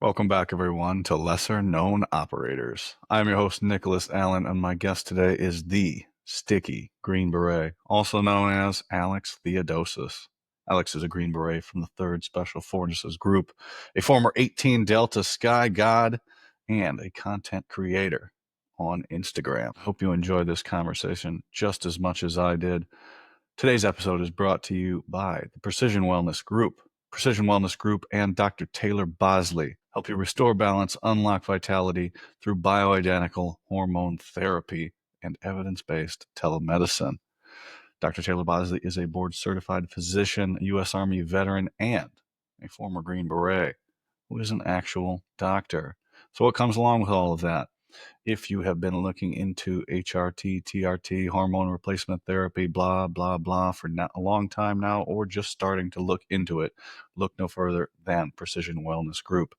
Welcome back, everyone, to Lesser Known Operators. I'm your host, Nicholas Allen, and my guest today is the Sticky Green Beret, also known as Alex Theodosis. Alex is a Green Beret from the 3rd Special Forces Group, a former 18 Delta Sky God, and a content creator on Instagram. I hope you enjoyed this conversation just as much as I did. Today's episode is brought to you by the Precision Wellness Group. Precision Wellness Group and Dr. Taylor Bosley help you restore balance, unlock vitality through bioidentical hormone therapy and evidence-based telemedicine. Dr. Taylor Bosley is a board-certified physician, a U.S. Army veteran, and a former Green Beret who is an actual doctor. So what comes along with all of that? If you have been looking into HRT, TRT, hormone replacement therapy, blah, blah, blah, for a long time now, or just starting to look into it, look no further than Precision Wellness Group.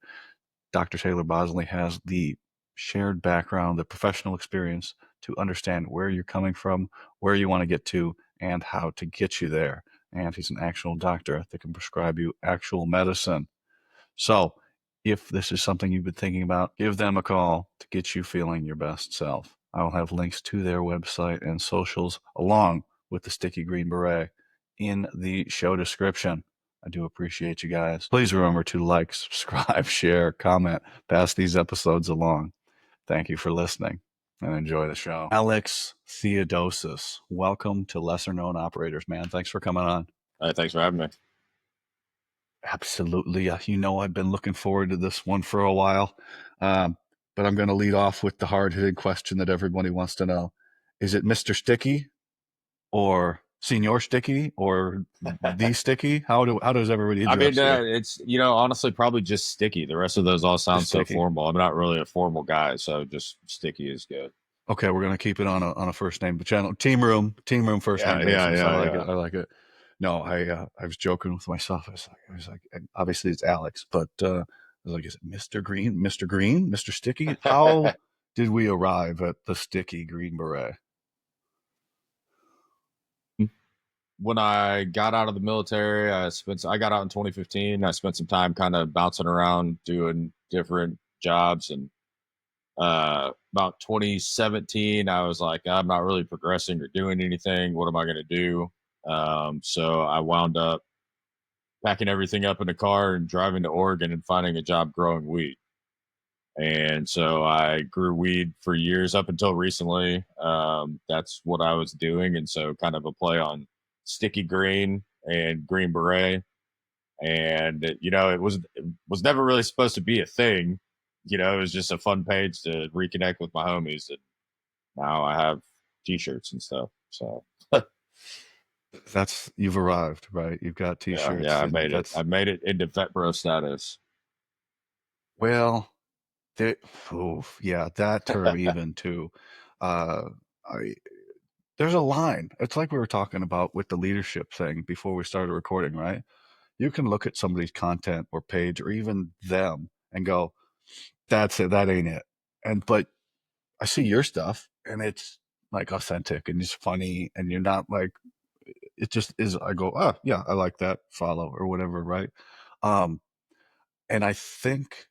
Dr. Taylor Bosley has the shared background, the professional experience to understand where you're coming from, where you want to get to, and how to get you there. And he's an actual doctor that can prescribe you actual medicine. So if this is something you've been thinking about, give them a call to get you feeling your best self. I will have links to their website and socials along with the Sticky Green Beret in the show description. I do appreciate you guys. Please remember to like, subscribe, share, comment, pass these episodes along. Thank you for listening and enjoy the show. Alex Theodosis, welcome to Lesser Known Operators, man. Thanks for coming on. Thanks for having me. Absolutely. I've been looking forward to this one for a while. But I'm going to lead off with the hard-hitting question that everybody wants to know. Is it Mr. Sticky or Senior Sticky or the Sticky? How does everybody address you? It's, honestly, probably just Sticky. The rest of those all sound so Sticky. formal. I'm not really a formal guy, so just Sticky is good. Okay, we're going to keep it on a first name channel. Team room first name basis. I like it. No, I was joking with myself. I was like, obviously it's Alex, but I was like, is it Mr. Green, Mr. Sticky? How did we arrive at the Sticky Green Beret? When I got out of the military, I got out in 2015. I spent some time kind of bouncing around doing different jobs, and about 2017, I was like, I'm not really progressing or doing anything. What am I going to do? So I wound up packing everything up in a car and driving to Oregon and finding a job growing weed. And so I grew weed for years up until recently. That's what I was doing. And so kind of a play on Sticky Green and Green Beret. And, it was never really supposed to be a thing. It was just a fun page to reconnect with my homies. And now I have t-shirts and stuff. So You've arrived, right? You've got t-shirts. yeah, I made it. I made it into vet bro status. Well, that term even too. Uh, I There's a line. It's like we were talking about with the leadership thing before we started recording, right? You can look at somebody's content or page or even them and go, that's it, that ain't it. But I see your stuff and it's like authentic and it's funny and you're not like, it just is. I go, oh yeah, I like that, follow or whatever, right? Um, and I think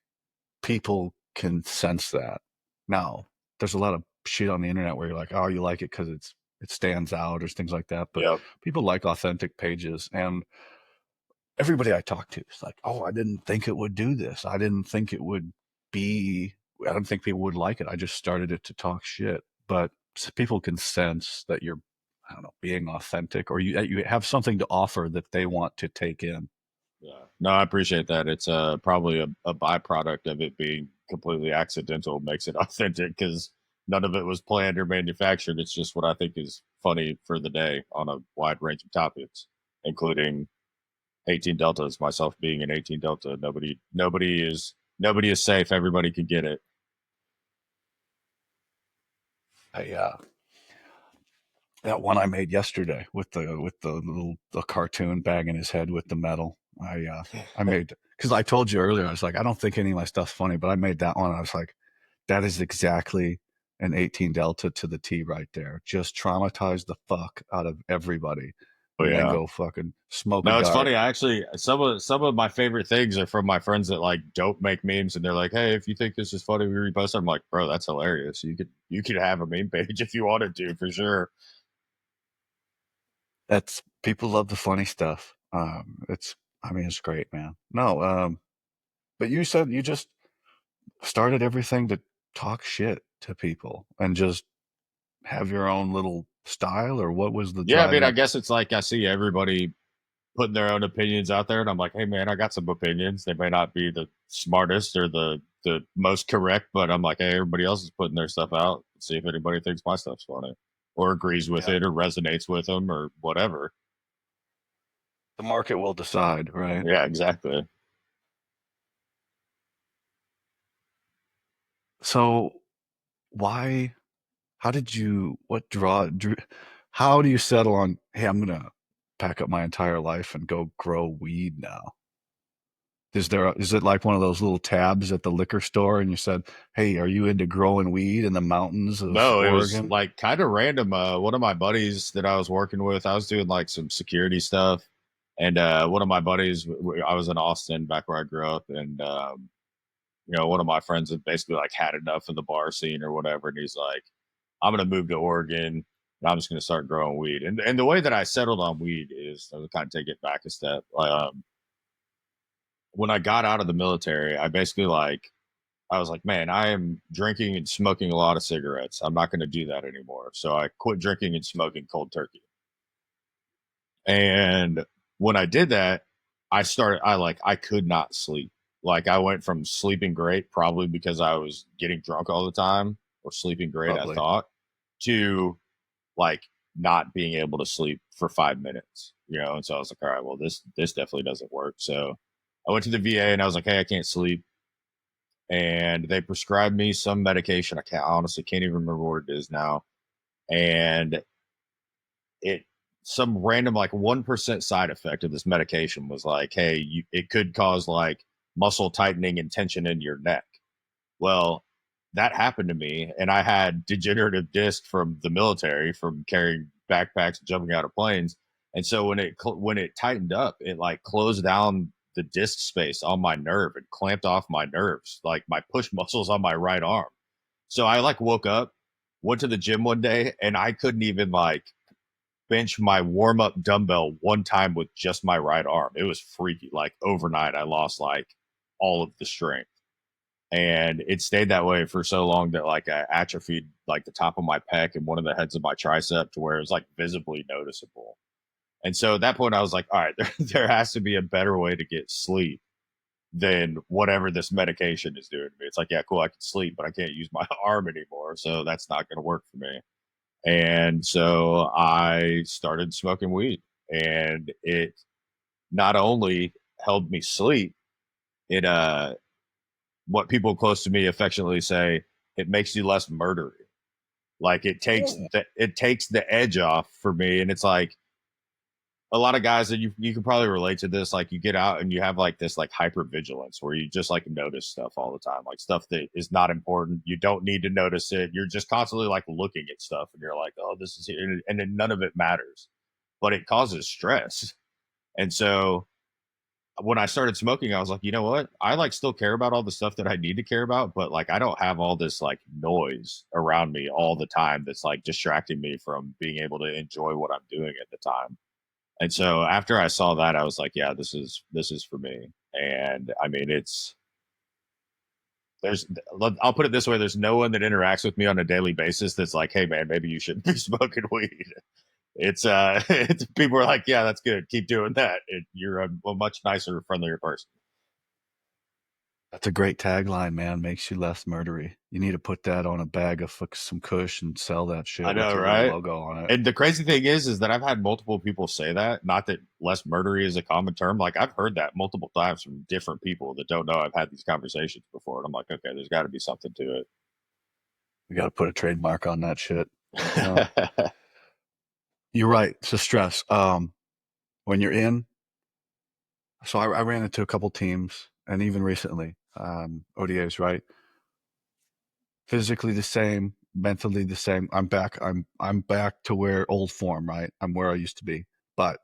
people can sense that. Now, there's a lot of shit on the internet where you're like, oh, you like it because it stands out or things like that. But Yep. people like authentic pages, and everybody I talk to is like, oh, I didn't think it would do this. I didn't think it would be. I don't think people would like it. I just started it to talk shit. But people can sense that you're, I don't know, being authentic, or you have something to offer that they want to take in. Yeah. No, I appreciate that. It's probably a byproduct of it being completely accidental makes it authentic because none of it was planned or manufactured. It's just what I think is funny for the day on a wide range of topics, including 18 deltas. Myself being an 18 delta, nobody is safe. Everybody can get it. That one I made yesterday with the little the cartoon bag in his head with the metal. I made because I told you earlier I was like I don't think any of my stuff's funny, but I made that one. I was like, that is exactly an 18 Delta to the T right there. Just traumatize the fuck out of everybody. Oh and then yeah. go fucking smoke a No, it's funny. guard. I actually some of my favorite things are from my friends that like don't make memes, and they're like, "Hey, if you think this is funny, we repost." It." I'm like, "Bro, that's hilarious. You could have a meme page if you wanted to, for sure." That's people love the funny stuff. It's I mean it's great, man. No, but you said you just started everything to talk shit to people and just have your own little style, or what was the Yeah, I mean, I driving? guess it's like I see everybody putting their own opinions out there, and I'm like, "Hey, man, I got some opinions. They may not be the smartest or the most correct, but I'm like, hey, everybody else is putting their stuff out. See if anybody thinks my stuff's funny, or agrees with Yeah, it, or resonates with them, or whatever." the market will decide, right? Yeah, exactly. So why? How did you? What drew? How do you settle on? Hey, I'm gonna pack up my entire life and go grow weed now. Is it like one of those little tabs at the liquor store and you said, "Hey, are you into growing weed in the mountains of No, it was Oregon?" like kind of random. One of my buddies that I was working with, I was doing like some security stuff, and one of my buddies, I was in Austin back where I grew up, and one of my friends had basically like had enough of the bar scene or whatever, and he's like, "I'm gonna move to Oregon, and I'm just gonna start growing weed." And the way that I settled on weed is, I'll kind of take it back a step. When I got out of the military, I basically like I was like, man, I am drinking and smoking a lot of cigarettes. I'm not going to do that anymore. So I quit drinking and smoking cold turkey. And when I did that, I could not sleep. Like I went from sleeping great, probably because I was getting drunk all the time, or sleeping great, I Probably. thought, to like not being able to sleep for 5 minutes, And so I was like, all right, well, this definitely doesn't work. So I went to the VA and I was like, hey, I can't sleep, and they prescribed me some medication. I honestly can't even remember what it is now. And it some random like 1% side effect of this medication was like, hey, it could cause like muscle tightening and tension in your neck. Well, that happened to me, and I had degenerative disc from the military from carrying backpacks and jumping out of planes. And so when it tightened up, it like closed down the disc space on my nerve and clamped off my nerves, like my push muscles on my right arm. So I like woke up, went to the gym one day, and I couldn't even like bench my warm up dumbbell one time with just my right arm. It was freaky. Like overnight, I lost like all of the strength, and it stayed that way for so long that like I atrophied like the top of my pec and one of the heads of my tricep to where it was like visibly noticeable. And so at that point, I was like, all right, there has to be a better way to get sleep than whatever this medication is doing to me. It's like, yeah, cool, I can sleep, but I can't use my arm anymore. So that's not going to work for me. And so I started smoking weed, and it not only helped me sleep, it what people close to me affectionately say, it makes you less murdery. Like it takes the edge off for me, and it's like a lot of guys that you can probably relate to this. Like you get out and you have like this like hyper vigilance where you just like notice stuff all the time, like stuff that is not important. You don't need to notice it. You're just constantly like looking at stuff, and you're like, oh, this is here, and then none of it matters, but it causes stress. And so when I started smoking, I was like, you know what? I like still care about all the stuff that I need to care about, but like I don't have all this like noise around me all the time that's like distracting me from being able to enjoy what I'm doing at the time. And so after I saw that, I was like, yeah, this is for me. And I mean, there's I'll put it this way, there's no one that interacts with me on a daily basis that's like, hey man, maybe you should be smoking weed. It's people are like, yeah, that's good, keep doing that. You're a much nicer, friendlier person. That's a great tagline, man. Makes you less murdery. You need to put that on a bag of some kush and sell that I shit with know, your little right? logo on it. And the crazy thing is that I've had multiple people say that. Not that less murdery is a common term. Like I've heard that multiple times from different people that don't know I've had these conversations before. And I'm like, okay, there's got to be something to We got to put a trademark on that shit. No, it. you're right. It's a stress. When you're in, so I ran into a couple teams, and even recently, ODAs, right? Physically the same, mentally the same. I'm back. I'm back to where old form, right? I'm where I used to be. But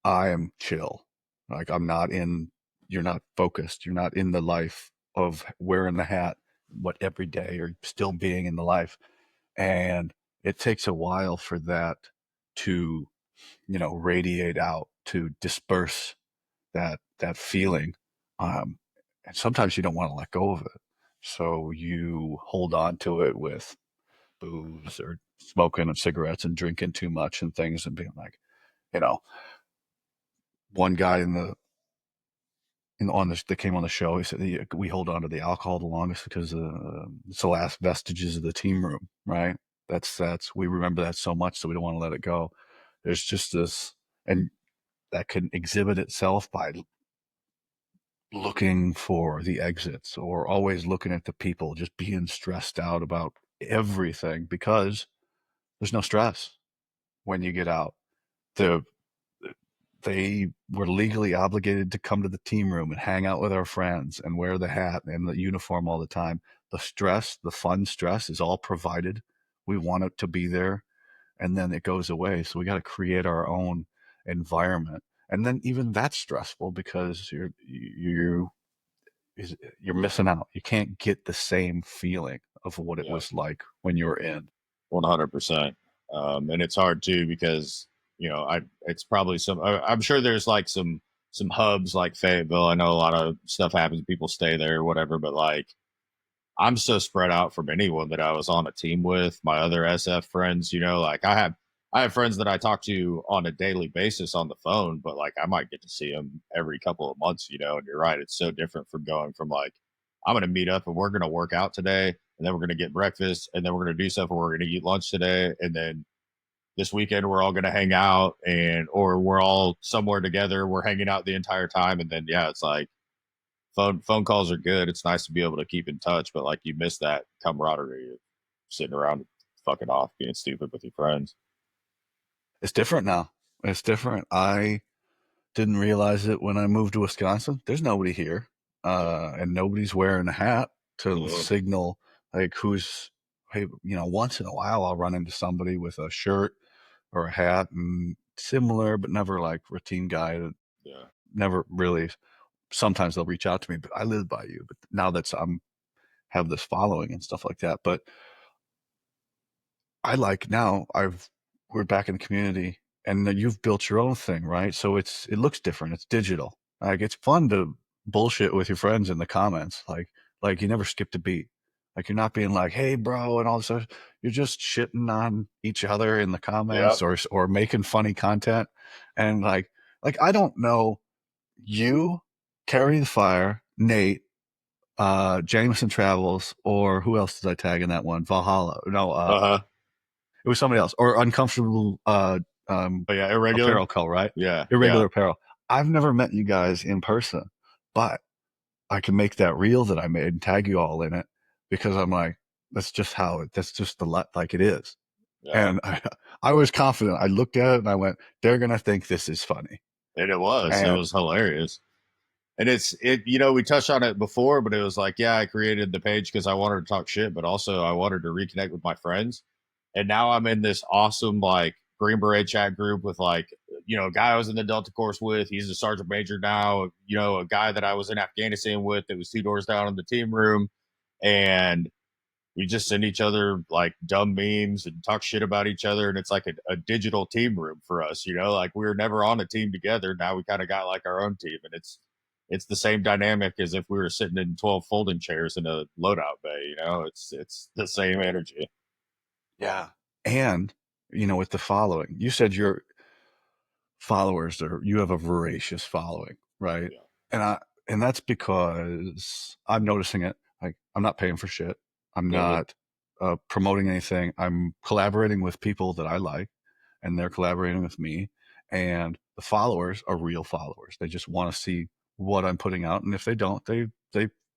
I am chill. Like I'm not in, you're not focused. You're not in the life of wearing the hat, what every day or still being in the life. And it takes a while for that to, radiate out, to disperse that feeling. And sometimes you don't want to let go of it. So you hold on to it with booze or smoking of cigarettes and drinking too much and things and being like, you know, one guy on this that came on the show, he said we hold on to the alcohol the longest because it's the last vestiges of the team room, right? That's we remember that so much, so we don't want to let it go. There's just this, and that can exhibit itself by looking for the exits or always looking at the people, just being stressed out about everything because there's no stress when you get out. The they were legally obligated to come to the team room and hang out with our friends and wear the hat and the uniform all the time. The stress, the fun stress is all provided. We want it to be there and then it goes away. So we got to create our own environment. And then even that's stressful because you're missing out. You can't get the same feeling of what it Yeah, was like when you were in. 100%. And it's hard too because it's probably I'm sure there's like some hubs like Fayetteville. I know a lot of stuff happens, people stay there or whatever, but like I'm so spread out from anyone that I was on a team with, my other SF friends, like I have friends that I talk to on a daily basis on the phone, but like I might get to see them every couple of months, and you're right, it's so different from going from like I'm going to meet up and we're going to work out today and then we're going to get breakfast and then we're going to do stuff and we're going to eat lunch today and then this weekend we're all going to hang out and or we're all somewhere together, we're hanging out the entire time and then yeah, it's like phone calls are good. It's nice to be able to keep in touch, but like you miss that camaraderie of sitting around fucking off, being stupid with your friends. It's different now. It's different. I didn't realize it when I moved to Wisconsin. There's nobody here, Yeah. and nobody's wearing a hat to Uh-huh. signal like who's. Hey, once in a while I'll run into somebody with a shirt or a hat and similar, but never like routine guy. Yeah. Never really. Sometimes they'll reach out to me, but I live by you. But now that's I'm have this following and stuff like that. But I like now we're back in the community and you've built your own thing, right? So it looks different. It's digital. Like it's fun to bullshit with your friends in the comments. Like you never skipped a beat. Like you're not being like, "Hey, bro," and all this stuff. You're just shitting on each other in the comments Yep. or making funny content. And like I don't know you, Carry the Fire, Nate, Jameson Travels, or who else did I tag in that one? Valhalla. No, Uh-huh. it was somebody else or uncomfortable But yeah, irregular. apparel co, right? Yeah. Yeah. Irregular apparel. I've never met you guys in person, but I can make that reel that I made and tag you all in it because I'm like, that's just like it is. Yeah. And I was confident. I looked at it and I went, they're gonna think this is funny. And it And was hilarious. And we touched on it before, but it was like, yeah, I created the page because I wanted to talk shit, but also I wanted to reconnect with my friends. And now I'm in this awesome like Green Beret chat group with like, a guy I was in the Delta course with. He's a sergeant major now. A guy that I was in Afghanistan with that was two doors down in the team room, and we just send each other like dumb memes and talk shit about each other. And it's like a digital team room for us, like we were never on a team together. Now we kind of got like our own team, and it's the same dynamic as if we were sitting in 12 folding chairs in a loadout bay. It's the same energy. yeah, and with the following, you said your followers or you have a voracious following, right? Yeah. And I and that's because I'm noticing it. Like I'm not paying for shit. I'm Uh-huh. not promoting anything. I'm collaborating with people that I like, and they're collaborating with me. And the followers are real followers. They just want to see what I'm putting out, and if they don't, they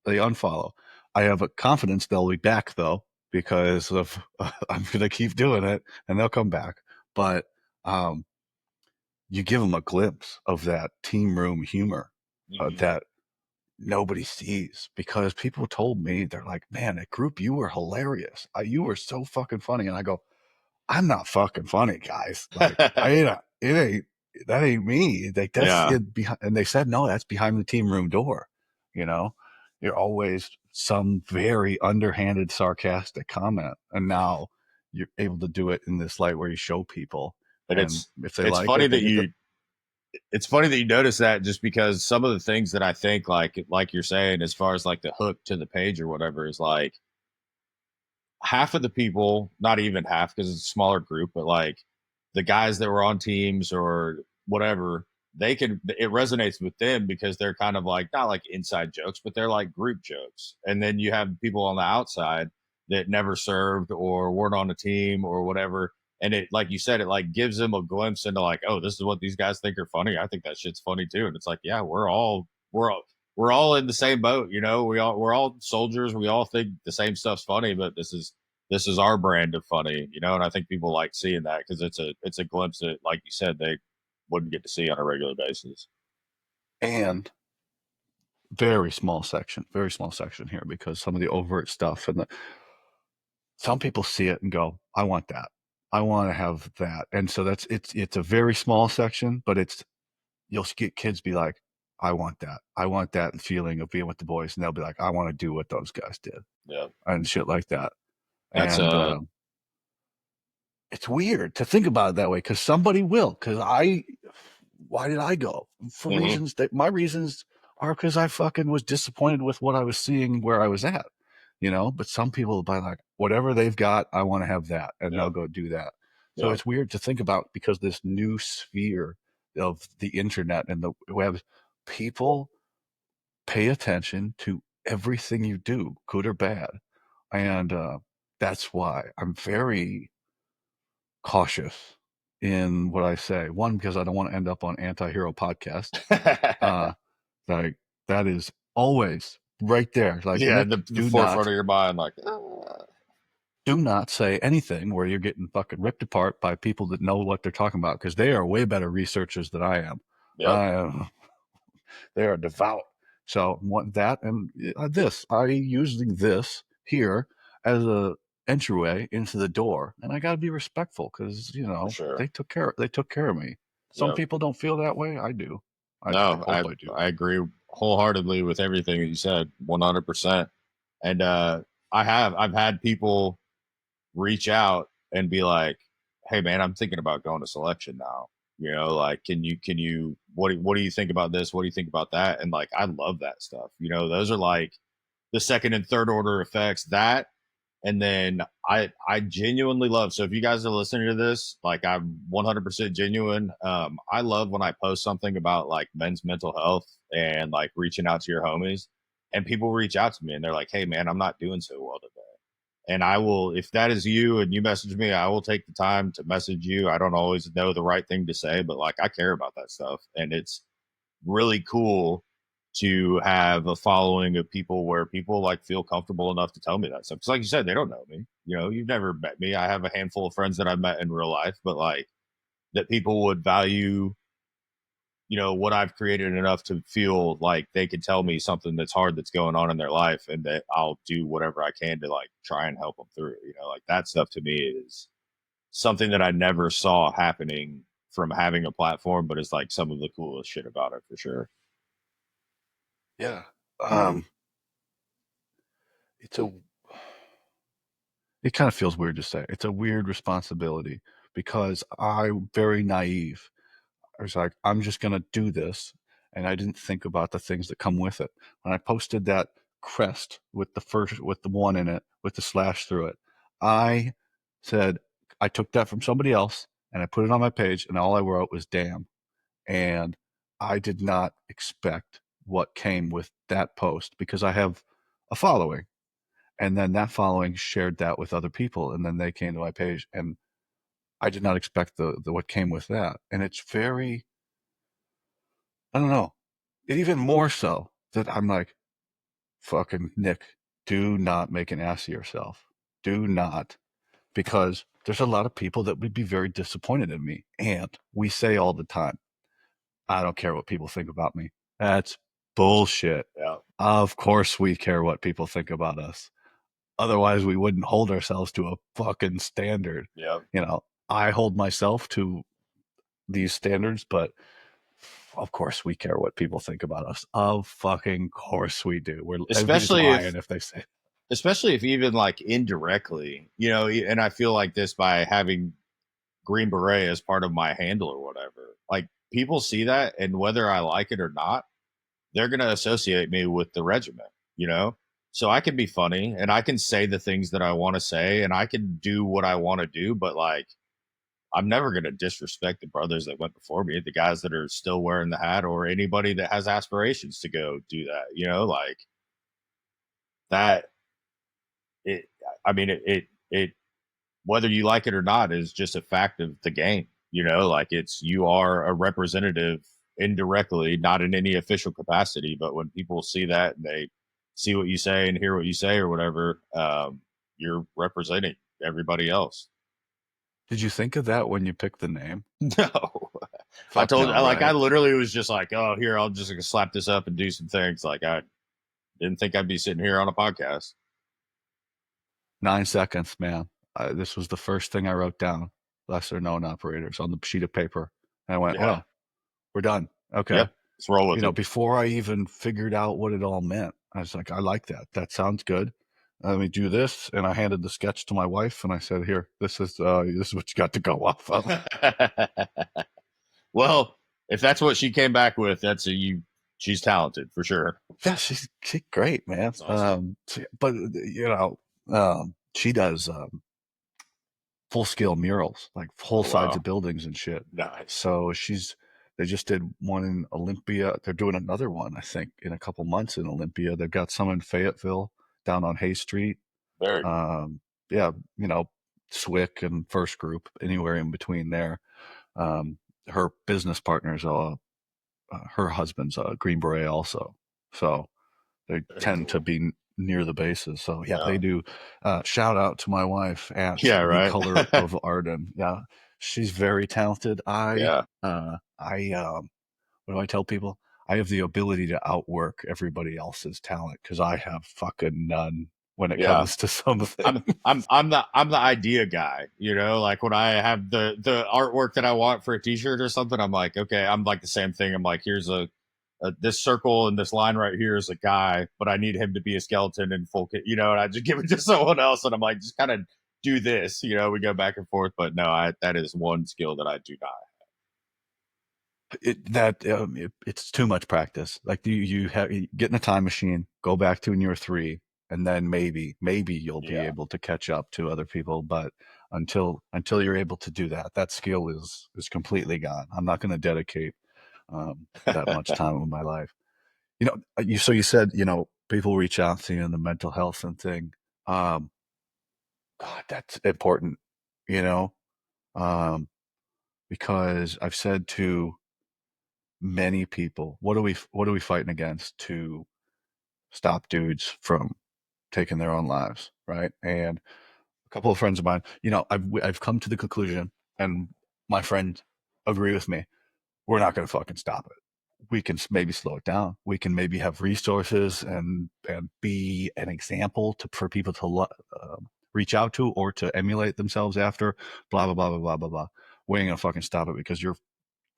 unfollow. I have a confidence they'll be back though because of I'm gonna keep doing it, and they'll come back. But um, you give them a glimpse of that team room humor Mm-hmm. that nobody sees because people told me they're like, man, at group you were hilarious. You were so fucking funny, and I go, I'm not fucking funny, guys. Like I ain't. It ain't. that ain't me. Like that's Yeah, it behind, and they said, no, that's behind the team room door. You know, you're always some very underhanded, sarcastic comment. And now you're able to do it in this light where you show people. and And if they it's like funny it, they that get to, you notice that, just because some of the things that I think, like you're saying, as far as like the hook to the page or whatever, is like half of the people, not even half because it's a smaller group, but like the guys that were on teams or whatever, it resonates with them because they're kind of like, not like inside jokes, but they're like group jokes. And then you have people on the outside that never served or weren't on a team or whatever. And it, like you said, it like gives them a glimpse into like, oh, this is what these guys think are funny. I think that shit's funny too. And it's like, yeah, we're all in the same boat, you know. We're all soldiers. We all think the same stuff's funny, but this is our brand of funny, you know. And I think people like seeing that because it's a glimpse that, like you said, they wouldn't get to see on a regular basis. and very small section here because some of the overt stuff and some people see it and go, I want that. I want to have that. And so it's a very small section, but you'll get kids be like, I want that. I want that feeling of being with the boys. And they'll be like, I want to do what those guys did Yeah, and shit like that. that's And it's weird to think about it that way because somebody will. Why did I go? For mhm, reasons that my reasons are because I fucking was disappointed with what I was seeing where I was at, you know. But some people will buy like whatever they've got, I want to have that, and yeah, they'll go do that. So yeah, it's weird to think about because this new sphere of the internet and the web, people pay attention to everything you do, good or bad, and that's why I'm very cautious in what I say. One, because I don't want to end up on anti-hero podcast. Uh, like that is always right there. Like yeah. Nick, The forefront of your mind, like, do not say anything where you're getting fucking ripped apart by people that know what they're talking about because they are way better researchers than I am. yep, I They are devout. So want that and this. I using this here as a entryway into the door, and I got to be respectful because for sure. they took care of me. Some Yep. people don't feel that way. I do. I No, hope I do. I agree wholeheartedly with everything that you said, 100%. And I've had people reach out and be like, "Hey, man, I'm thinking about going to selection now. You know, like, can you what do you think about this? What do you think about that?" And like, I love that stuff. You know, those are like the second and third order effects. That, and then I genuinely love. So if you guys are listening to this, like, I'm 100% genuine. I love when I post something about like men's mental health and like reaching out to your homies, and people reach out to me and they're like, "Hey, man, I'm not doing so well today." And I will, if that is you and you message me, I will take the time to message you. I don't always know the right thing to say, but like, I care about that stuff. And it's really cool to have a following of people where people like feel comfortable enough to tell me that stuff. Cause like you said, they don't know me. You know, you've never met me. I have a handful of friends that I've met in real life, but like, that people would value, you know, what I've created enough to feel like they could tell me something that's hard that's going on in their life, and that I'll do whatever I can to like try and help them through. You know, like that stuff to me is something that I never saw happening from having a platform, but it's like some of the coolest shit about it for sure. Yeah. Um, it's a it kind of feels weird to say. It's a weird responsibility because I'm very naive. I was like, I'm just going to do this. And I didn't think about the things that come with it. When I posted that crest with with the one in it, with the slash through it, I said, I took that from somebody else and I put it on my page and all I wrote was damn. And I did not expect what came with that post because I have a following. And then that following shared that with other people. And then they came to my page and I did not expect the what came with that. And it's very, I don't know. Even more so that I'm like, fucking Nick, do not make an ass of yourself. Do not. Because there's a lot of people that would be very disappointed in me. And we say all the time, I don't care what people think about me. That's bullshit. Yeah. Of course we care what people think about us. Otherwise we wouldn't hold ourselves to a fucking standard. Yeah. You know, I hold myself to these standards, but of course we care what people think about us. Of fucking course we do. Everybody's especially lying if if they say. especially if even like indirectly, and I feel like this by having Green Beret as part of my handle or whatever. Like people see that, and whether I like it or not, they're going to associate me with the regiment, you know? So I can be funny and I can say the things that I want to say and I can do what I want to do, but like I'm never going to disrespect the brothers that went before me, the guys that are still wearing the hat, or anybody that has aspirations to go do that, like that. It, I mean, it, whether you like it or not is just a fact of the game, like you are a representative indirectly, not in any official capacity, but when people see that and they see what you say and hear what you say or whatever, you're representing everybody else. Did you think of that when you picked the name? No, Fuck no, I right? literally was just like, oh, here, I'll just slap this up and do some things. Like I didn't think I'd be sitting here on a podcast. 9 seconds, man. This was the first thing I wrote down. Lesser known operators on the sheet of paper. And I went, Yeah. well, we're done. Okay. Yep. Let's roll with it. Before I even figured out what it all meant, I was like, I like that. That sounds good. Let me do this. And I handed the sketch to my wife and I said, here, this is what you got to go off of. Well, if that's what she came back with, she's talented for sure. Yeah, she's great, man. That's awesome. But she does full scale murals, like whole Oh sides wow. of buildings and shit. Nice. So they just did one in Olympia. They're doing another one, I think, in a couple months in Olympia. They've got some in Fayetteville down on Hay Street. Very cool. Yeah, Swick and First Group, anywhere in between there. Her business partners, her husband's a Green Beret also. So they Very tend to cool. be near the bases. So yeah, they Yeah. do. Shout out to my wife at Yeah, The right. Color of Arden. Yeah, she's very talented. Yeah. What do I tell people? I have the ability to outwork everybody else's talent because I have fucking none when it Yeah. comes to something. I'm the idea guy, like when I have the artwork that I want for a t-shirt or something, I'm like, okay, I'm like the same thing. I'm like, here's this circle and this line right here is a guy, but I need him to be a skeleton in full kit, and I just give it to someone else and I'm like, just kind of do this, we go back and forth. But no, that is one skill that I do not. It's too much practice. Like you get in a time machine, go back to when you were 3, and then maybe you'll be Yeah. able to catch up to other people. But until you're able to do that, that skill is completely gone. I'm not going to dedicate that much time of my life. You said people reach out to you in the mental health and thing. Um, God, that's important. You know, um, because I've said to many people, what are we fighting against to stop dudes from taking their own lives, right? And a couple of friends of mine, I've come to the conclusion, and my friends agree with me. We're not going to fucking stop it. We can maybe slow it down. We can maybe have resources and be an example for people to reach out to or to emulate themselves after. Blah blah blah blah blah blah blah. We ain't gonna fucking stop it because you're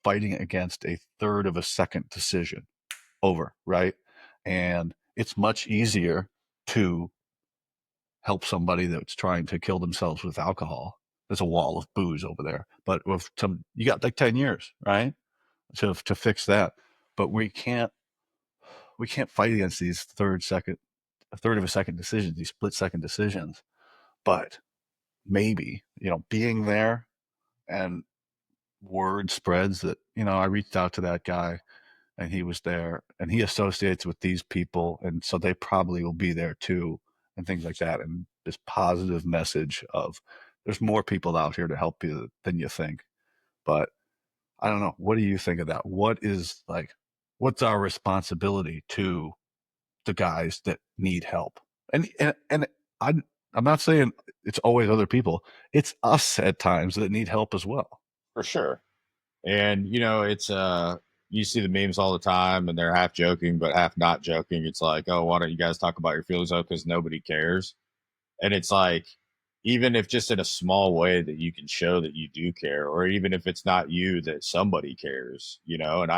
fighting against a third of a second decision over, right? And it's much easier to help somebody that's trying to kill themselves with alcohol. There's a wall of booze over there, but you got like 10 years, right? To fix that. But we can't fight against these a third of a second decisions, these split second decisions. But maybe, being there and word spreads that, I reached out to that guy and he was there and he associates with these people. And so they probably will be there too and things like that. And this positive message of there's more people out here to help you than you think. But I don't know. What do you think of that? What's our responsibility to the guys that need help? And I, I'm not saying it's always other people. It's us at times that need help as well. For sure. And it's you see the memes all the time and they're half joking but half not joking. It's like, oh, why don't you guys talk about your feelings though? Because nobody cares. And it's like, even if just in a small way that you can show that you do care, or even if it's not you, that somebody cares, and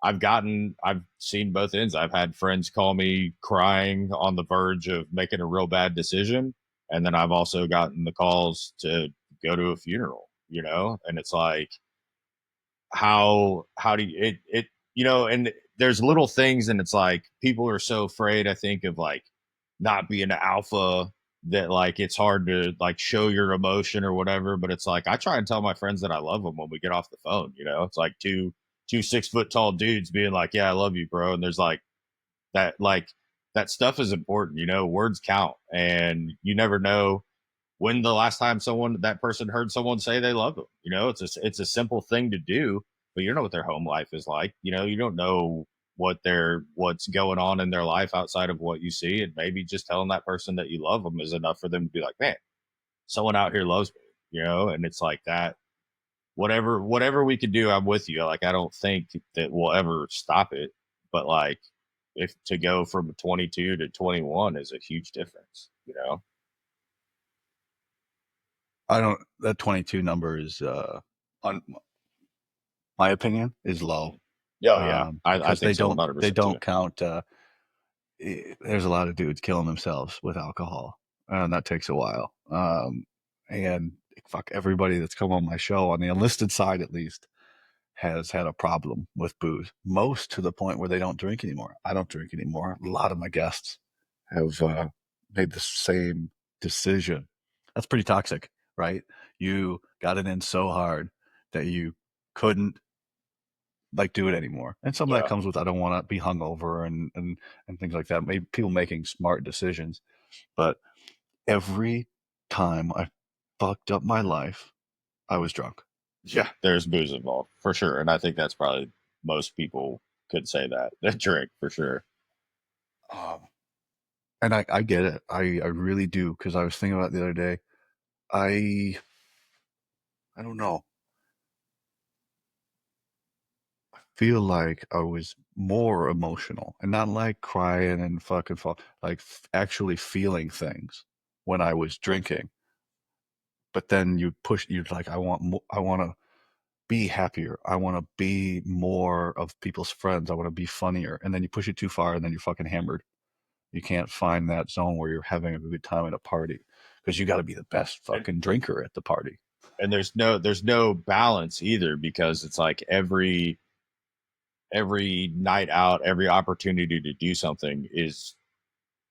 I've seen both ends. I've had friends call me crying on the verge of making a real bad decision. And then I've also gotten the calls to go to a funeral, and it's like, how do you, and there's little things, and it's like people are so afraid, I think, of like not being an alpha, that like it's hard to like show your emotion or whatever. But it's like I try and tell my friends that I love them when we get off the phone. It's like two 6 foot tall dudes being like, yeah, I love you, bro. And there's like that stuff is important. Words count, and you never know when the last time that person heard someone say they love them. It's a simple thing to do, but you don't know what their home life is like. You don't know what's going on in their life outside of what you see, and maybe just telling that person that you love them is enough for them to be like, man, someone out here loves me. And it's like that. Whatever we could do, I'm with you. Like, I don't think that we'll ever stop it, but like, if to go from 22 to 21 is a huge difference. I don't. That 22 number is, on my opinion, is low, Oh yeah, I because think so, they 100% too. don't count. There's a lot of dudes killing themselves with alcohol, and that takes a while. And fuck, everybody that's come on my show, on the enlisted side at least, has had a problem with booze. Most to the point where they don't drink anymore. I don't drink anymore. A lot of my guests have made the same decision. That's pretty toxic, right? You got it in so hard that you couldn't like do it anymore. And some of that Yeah. comes with, I don't want to be hungover and things like that. Maybe people making smart decisions. But every time I fucked up my life, I was drunk. Yeah, there's booze involved for sure, and I think that's probably most people could say that drink for sure. Um, and I get it. I really do. Because I was thinking about it the other day. I I don't know. Feel like I was more emotional and not like crying and fucking fall, like actually feeling things when I was drinking. But then you're like, I want to be happier. I want to be more of people's friends. I want to be funnier. And then you push it too far and then you're fucking hammered. You can't find that zone where you're having a good time at a party because you got to be the best And fucking drinker at the party. and there's no balance either, because it's like every night out, every opportunity to do something is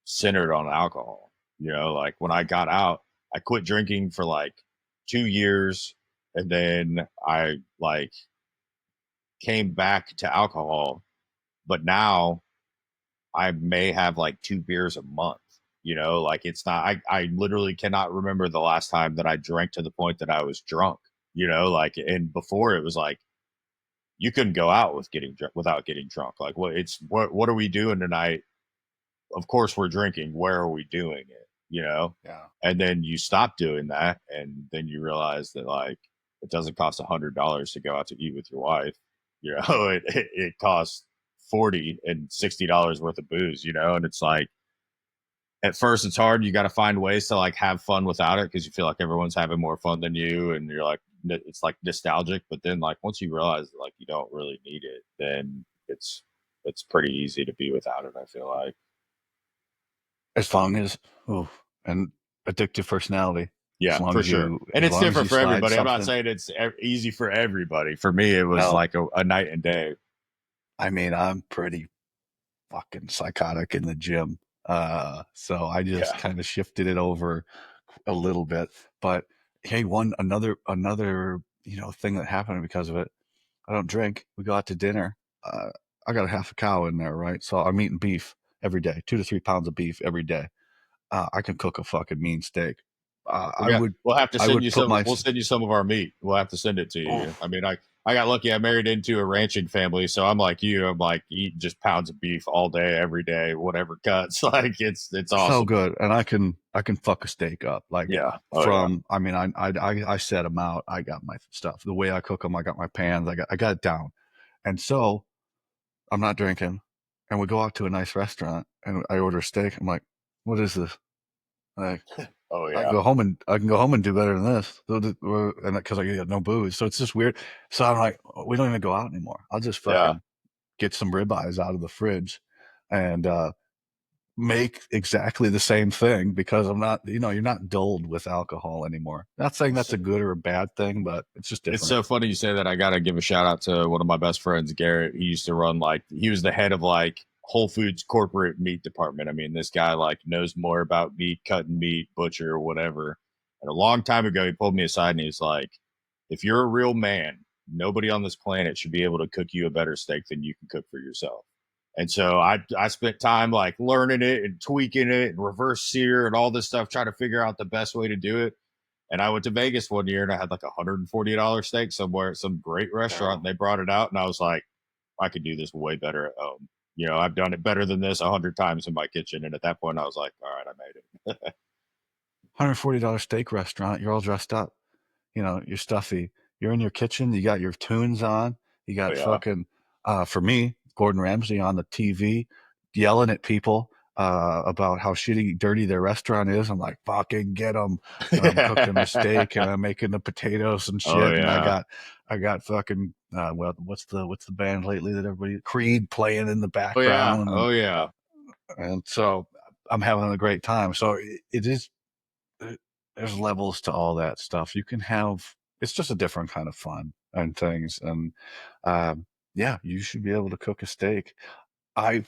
centered on alcohol. Like when I got out, I quit drinking for like 2 years, and then I like came back to alcohol, but now I may have like 2 beers a month. Like it's not, I literally cannot remember the last time that I drank to the point that I was drunk, like, and before it was like, you couldn't go out without getting drunk. Like, what are we doing tonight? Of course we're drinking. Where are we doing it? Yeah. And then you stop doing that. And then you realize that like, it doesn't cost $100 to go out to eat with your wife. It costs 40 and $60 worth of booze, and it's like, at first it's hard. You got to find ways to like have fun without it, because you feel like everyone's having more fun than you, and you're like, it's like nostalgic. But then like once you realize that, like, you don't really need it, then it's pretty easy to be without it, I feel like. As long as, oh, and addictive personality. Yeah, for sure. And As it's long as you different for slide everybody. I'm not something. saying it's easy for everybody. For me, it was Well, like a night and day. I mean, I'm pretty fucking psychotic in the gym. So I just Yeah. kind of shifted it over a little bit. But hey, another thing that happened because of it. I don't drink. We go out to dinner. Uh, I got a half a cow in there, right? So I'm eating beef every day, 2 to 3 pounds of beef every day. I can cook a fucking mean steak. Uh, We I got. would We'll have to I send would you put some. my We'll send you some of our meat. We'll have to send it to you. I oof, mean, I got lucky. I married into a ranching family, so I'm like you. I'm like eating just pounds of beef all day, every day, whatever cuts. Like it's so awesome. good, and I can fuck a steak up like Yeah. Oh yeah. from. I mean, I set them out. I got my stuff. The way I cook them, I got my pans. I got it down, and so I'm not drinking, and we go out to a nice restaurant, and I order a steak. I'm like, what is this? Like, Oh I can yeah, go home and I can go home and do better than this, and because I got no booze, so it's just weird. So I'm like, we don't even go out anymore. I'll just yeah. fucking get some ribeyes out of the fridge, and make exactly the same thing because I'm not, you're not dulled with alcohol anymore. Not saying that's a good or a bad thing, but it's just It's different. so funny you say that. I gotta give a shout out to one of my best friends, Garrett. He used to run like he was the head of like Whole Foods corporate meat department. I mean, this guy like knows more about meat, cutting meat, butcher, or whatever. And a long time ago, he pulled me aside and he's like, "If you're a real man, nobody on this planet should be able to cook you a better steak than you can cook for yourself." And so I spent time like learning it and tweaking it and reverse sear and all this stuff, trying to figure out the best way to do it. And I went to Vegas one year and I had like $140 steak somewhere at some great restaurant. And they brought it out, and I was like, I could do this way better at home. I've done it better than this 100 times in my kitchen. And at that point, I was like, all right, I made it. $140 steak restaurant. You're all dressed up. You're stuffy. You're in your kitchen. You got your tunes on. You Oh got yeah, fucking, for me, Gordon Ramsay on the TV yelling at people about how shitty, dirty their restaurant is. I'm like, fucking get them. And I'm cooking the steak and I'm making the potatoes and oh shit. And I yeah, got, I got fucking, well, what's the band lately that everybody, Creed playing in the oh yeah, background. oh yeah. And so I'm having a great time. So it is, there's levels to all that stuff. You can have, it's just a different kind of fun and things. And yeah, you should be able to cook a steak. I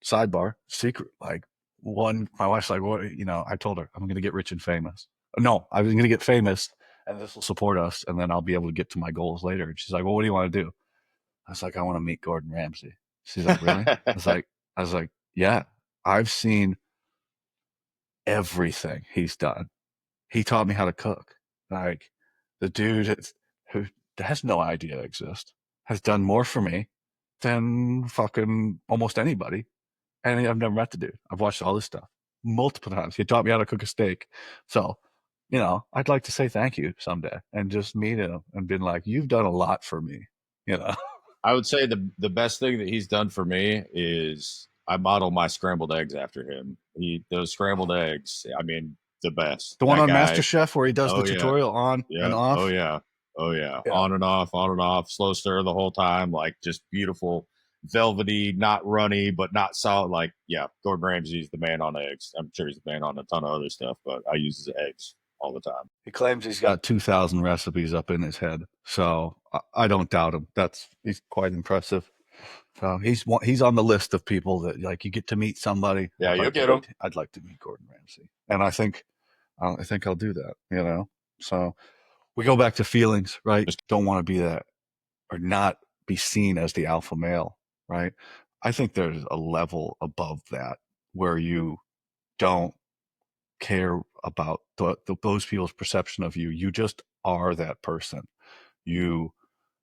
sidebar secret like one. My wife's like, what? I told her I'm going to get rich and famous. No, I was going to get famous, and this will support us, and then I'll be able to get to my goals later. And she's like, well, what do you want to do? I was like, I want to meet Gordon Ramsay. She's like, really? I was like, yeah. I've seen everything he's done. He taught me how to cook. Like the dude who has no idea I exist has done more for me than fucking almost anybody. And I've never met the dude. I've watched all this stuff multiple times. He taught me how to cook a steak. So, I'd like to say thank you someday and just meet him and been like, you've done a lot for me, you know. I would say the best thing that he's done for me is I model my scrambled eggs after him. Those scrambled eggs. I mean, the best. The one That on guy. MasterChef where he does the Oh yeah, tutorial on and yeah. Oh off. yeah. Oh yeah. Yeah. On and off, slow stir the whole time, like just beautiful, velvety, not runny, but not solid. Like, yeah, Gordon Ramsay's the man on eggs. I'm sure he's the man on a ton of other stuff, but I use his eggs all the time. He claims he's got 2,000 recipes up in his head. So I don't doubt him. He's quite impressive. So he's on the list of people that like you get to meet somebody. Yeah, you'll get him. I'd like to meet Gordon Ramsay, and I think I'll do that. So we go back to feelings, right? Just Don't want to be that or not be seen as the alpha male, right? I think there's a level above that where you don't care about those people's perception of you. You just are that person. You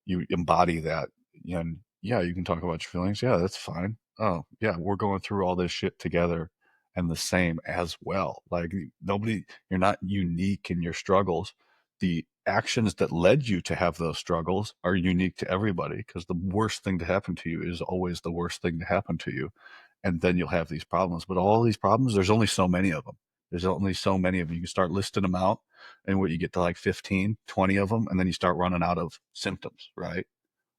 you embody that. And yeah, you can talk about your feelings. Yeah, that's fine. Oh, yeah, we're going through all this shit together and the same as well. Like you're not unique in your struggles. The actions that led you to have those struggles are unique to everybody because the worst thing to happen to you is always the worst thing to happen to you. And then you'll have these problems. But all these problems, there's only so many of them. There's only so many of them. You can start listing them out and what you get to like 15, 20 of them, and then you start running out of symptoms, right?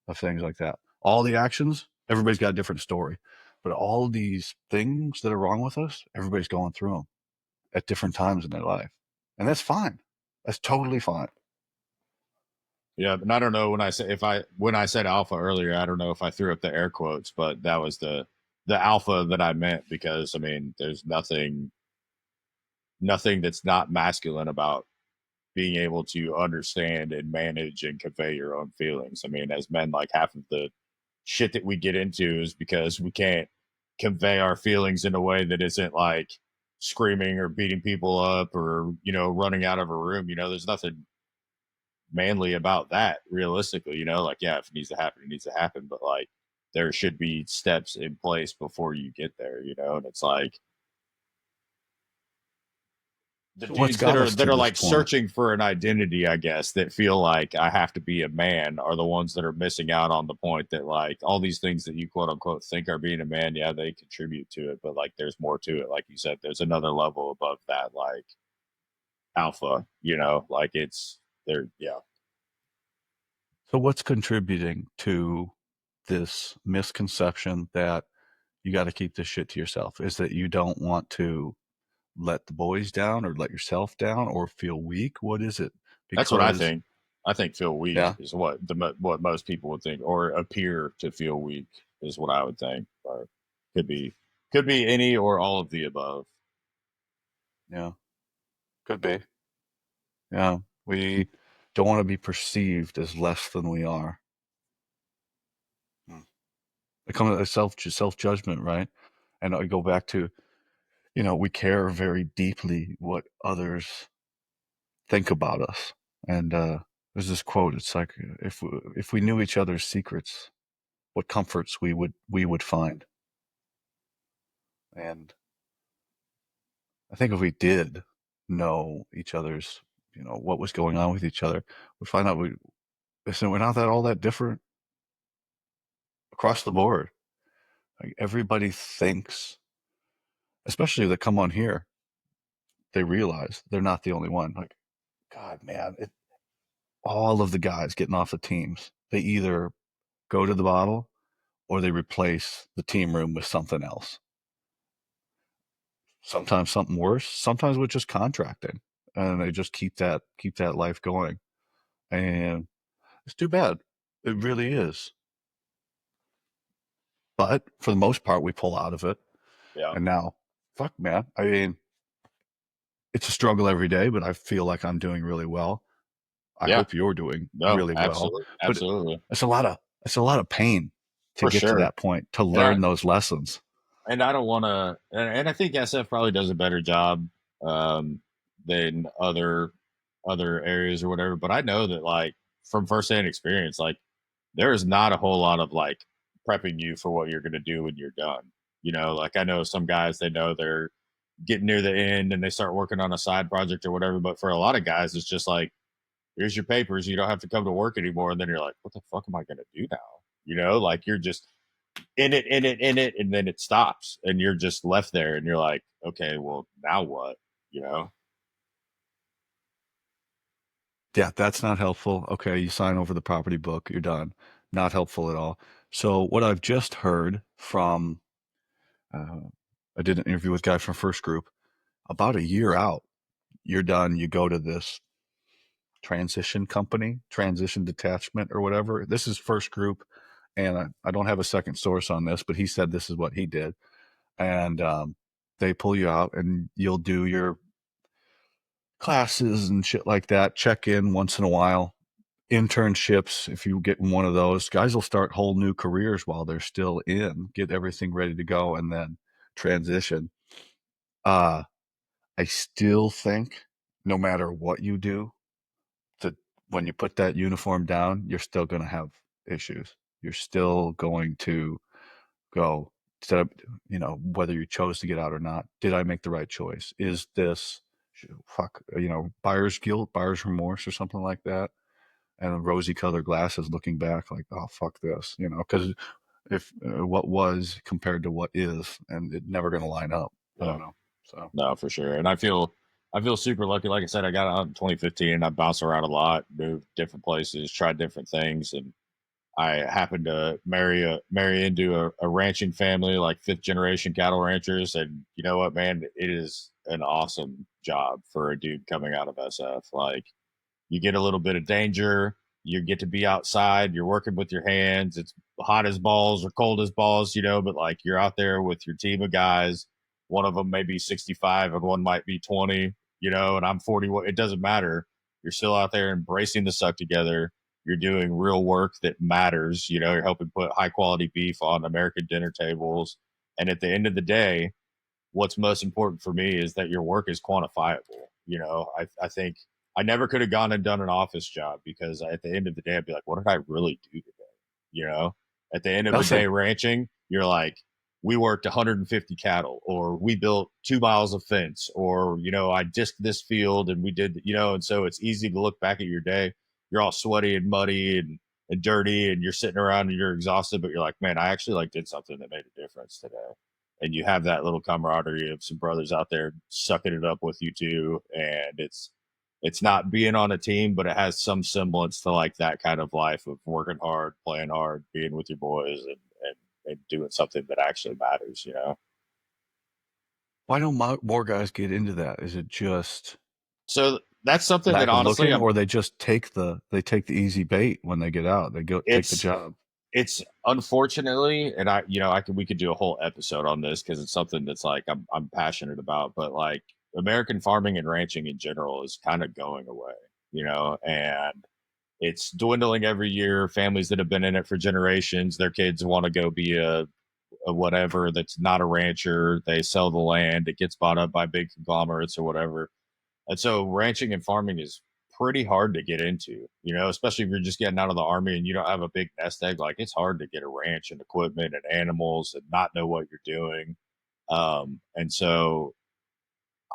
Of things like that. All the actions, everybody's got a different story. But all these things that are wrong with us, everybody's going through them at different times in their life. And that's fine. That's totally fine. yeah, and I don't know when I said alpha earlier, I don't know if I threw up the air quotes, but that was the alpha that I meant because I mean, there's nothing that's not masculine about being able to understand and manage and convey your own feelings. I mean, as men, like half of the shit that we get into is because we can't convey our feelings in a way that isn't like screaming or beating people up or, running out of a room. There's nothing manly about that realistically, like, yeah, if it needs to happen, it needs to happen. But like, there should be steps in place before you get there, and it's like, the So what's dudes that got are us to this like point? searching for an identity, I guess, that feel like I have to be a man are the ones that are missing out on the point that like all these things that you quote unquote think are being a man, yeah, they contribute to it, but like there's more to it. Like you said, there's another level above that. Like alpha, like it's there. Yeah. So what's contributing to this misconception that you got to keep this shit to yourself? Is that you don't want to let the boys down or let yourself down or feel weak? What is it? That's what I Because think. I think feel weak yeah, is what most people would think, or appear to feel weak is what I would think. Or could be could be any or all of the above. yeah, could be. Yeah, we don't want to be perceived as less than we are. Hmm. It comes to self judgment, right? And I go back to, we care very deeply what others think about us. And there's this quote. It's like if we knew each other's secrets, what comforts we would find. And I think if we did know each other's, what was going on with each other, we find out listen, we're not that all that different across the board. Like everybody thinks, especially if they come on here, they realize they're not the only one. Like, God, man, all of the guys getting off the teams, they either go to the bottle or they replace the team room with something else. Sometimes something worse, sometimes with just contracting. And they just keep that life going. And it's too bad. It really is. But for the most part, we pull out of it. Yeah. And now, fuck, man. I mean, it's a struggle every day, but I feel like I'm doing really well. I Yeah. hope you're doing No, really well. absolutely. But Absolutely. it's a lot of pain to For get to sure. that point, to And I learn those lessons. and I don't want to and I think SF probably does a better job um than other areas or whatever, but I know that like from firsthand experience, like there is not a whole lot of like prepping you for what you're going to do when you're done. Like I know some guys, they know they're getting near the end and they start working on a side project or whatever. But for a lot of guys, it's just like, here's your papers. You don't have to come to work anymore. And then you're like, what the fuck am I going to do now? Like you're just in it, in it, in it. And then it stops and you're just left there and you're like, okay, well, now what? You know? Yeah, that's not helpful. Okay, you sign over the property book, you're done. Not helpful at all. So what I've just heard from, uh, I did an interview with a guy from First Group. About a year out, you're done. You go to this transition company, transition detachment or whatever. This is First Group, and I don't have a second source on this, but he said this is what he did. And they pull you out, and you'll do your classes and shit like that. Check in once in a while. Internships, if you get one of those, guys will start whole new careers while they're still in, get everything ready to go, and then transition. Uh, I still think no matter what you do, that when you put that uniform down, you're still going to have issues. You're still going to go, instead of, whether you chose to get out or not, did I make the right choice? Is this, fuck, buyer's guilt, buyer's remorse, or something like that? And rosy colored glasses looking back like, oh, fuck this, because if what was compared to what is, and it's never going to line up. I Yeah. don't know. So, No, for sure. And I feel super lucky. Like I said, I got out in 2015 and I bounced around a lot, moved different places, tried different things. And I happened to marry into a ranching family, like fifth generation cattle ranchers. And you know what, man, it is an awesome job for a dude coming out of SF. Like you get a little bit of danger. You get to be outside. You're working with your hands. It's hot as balls or cold as balls, but like you're out there with your team of guys. One of them may be 65 and one might be 20, and I'm 41. It doesn't matter. You're still out there embracing the suck together. You're doing real work that matters. You're helping put high quality beef on American dinner tables. And at the end of the day, what's most important for me is that your work is quantifiable. I think I never could have gone and done an office job because at the end of the day, I'd be like, what did I really do today? You know, at the end of the listen, day, ranching, you're like, we worked 150 cattle, or we built 2 miles of fence, or, I disked this field and we did, and so it's easy to look back at your day. You're all sweaty and muddy and dirty and you're sitting around and you're exhausted, but you're like, man, I actually like did something that made a difference today. And you have that little camaraderie of some brothers out there sucking it up with you too. And It's not being on a team, but it has some semblance to like that kind of life of working hard, playing hard, being with your boys, and doing something that actually matters. You know. Why don't more guys get into that? Is it just So that's something that lack of honestly, looking, I'm. or they just take the easy bait when they get out? They go take the It's job. it's unfortunately, and we could do a whole episode on this because it's something that's like I'm passionate about, but like American farming and ranching in general is kind of going away, and it's dwindling every year. Families that have been in it for generations, their kids want to go be a whatever that's not a rancher. They sell the land, it gets bought up by big conglomerates or whatever. And so ranching and farming is pretty hard to get into, especially if you're just getting out of the army and you don't have a big nest egg. Like it's hard to get a ranch and equipment and animals and not know what you're doing. And so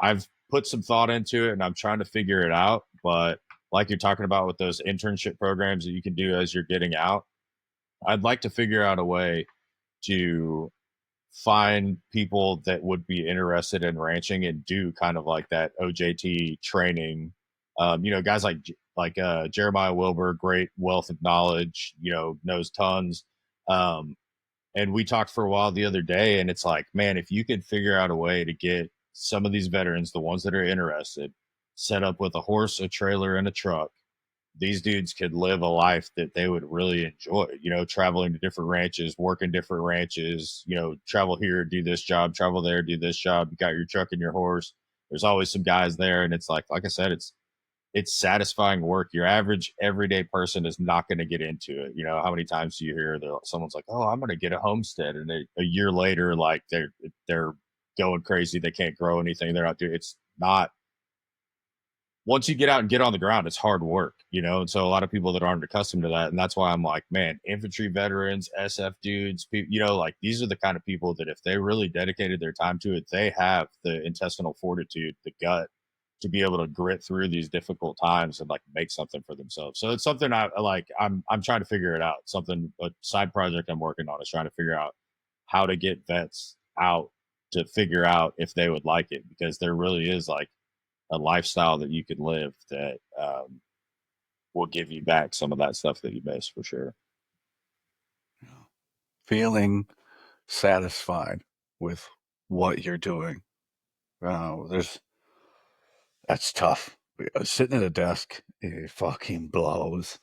I've put some thought into it and I'm trying to figure it out. But like you're talking about with those internship programs that you can do as you're getting out, I'd like to figure out a way to find people that would be interested in ranching and do kind of like that OJT training. Guys like Jeremiah Wilbur, great wealth of knowledge, knows tons. Um, and we talked for a while the other day, and it's like, man, if you could figure out a way to get some of these veterans, the ones that are interested, set up with a horse, a trailer, and a truck, these dudes could live a life that they would really enjoy, traveling to different ranches, working different ranches, travel here, do this job, travel there, do this job. You got your truck and your horse. There's always some guys there. And it's like I said, it's satisfying work. Your average everyday person is not going to get into it. How many times do you hear that someone's like, "Oh, I'm going to get a homestead," and a year later, like they're going crazy. They can't grow anything. They're not doing. It's not once you get out and get on the ground, it's hard work, And so a lot of people that aren't accustomed to that, and that's why I'm like, man, infantry veterans, SF dudes, people, like these are the kind of people that if they really dedicated their time to it, they have the intestinal fortitude, the gut to be able to grit through these difficult times and like make something for themselves. So it's something I like. I'm trying to figure it out. Something a side project I'm working on is trying to figure out how to get vets out to figure out if they would like it because there really is like a lifestyle that you can live that will give you back some of that stuff that you miss for sure. Feeling satisfied with what you're doing. There's That's tough. Sitting at a desk, it fucking blows.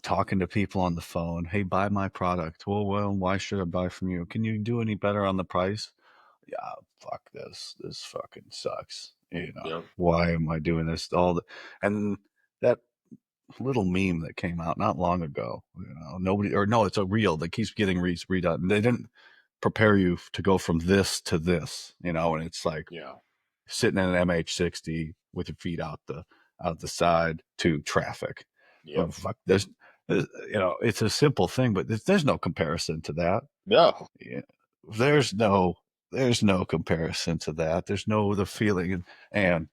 Talking to people on the phone, hey, buy my product. Well, why should I buy from you? Can you do any better on the price? Yeah, fuck this. This fucking sucks. Yep. Why am I doing this? And that little meme that came out not long ago, nobody, or no, it's a reel that keeps getting redone. They didn't prepare you to go from this to this, and it's like, Yeah. sitting in an MH60 with your feet out the side to traffic. Oh, Yep. fuck, it's a simple thing, but there's no comparison to that. Yeah. Yeah. There's no there's no comparison to that. There's no the feeling and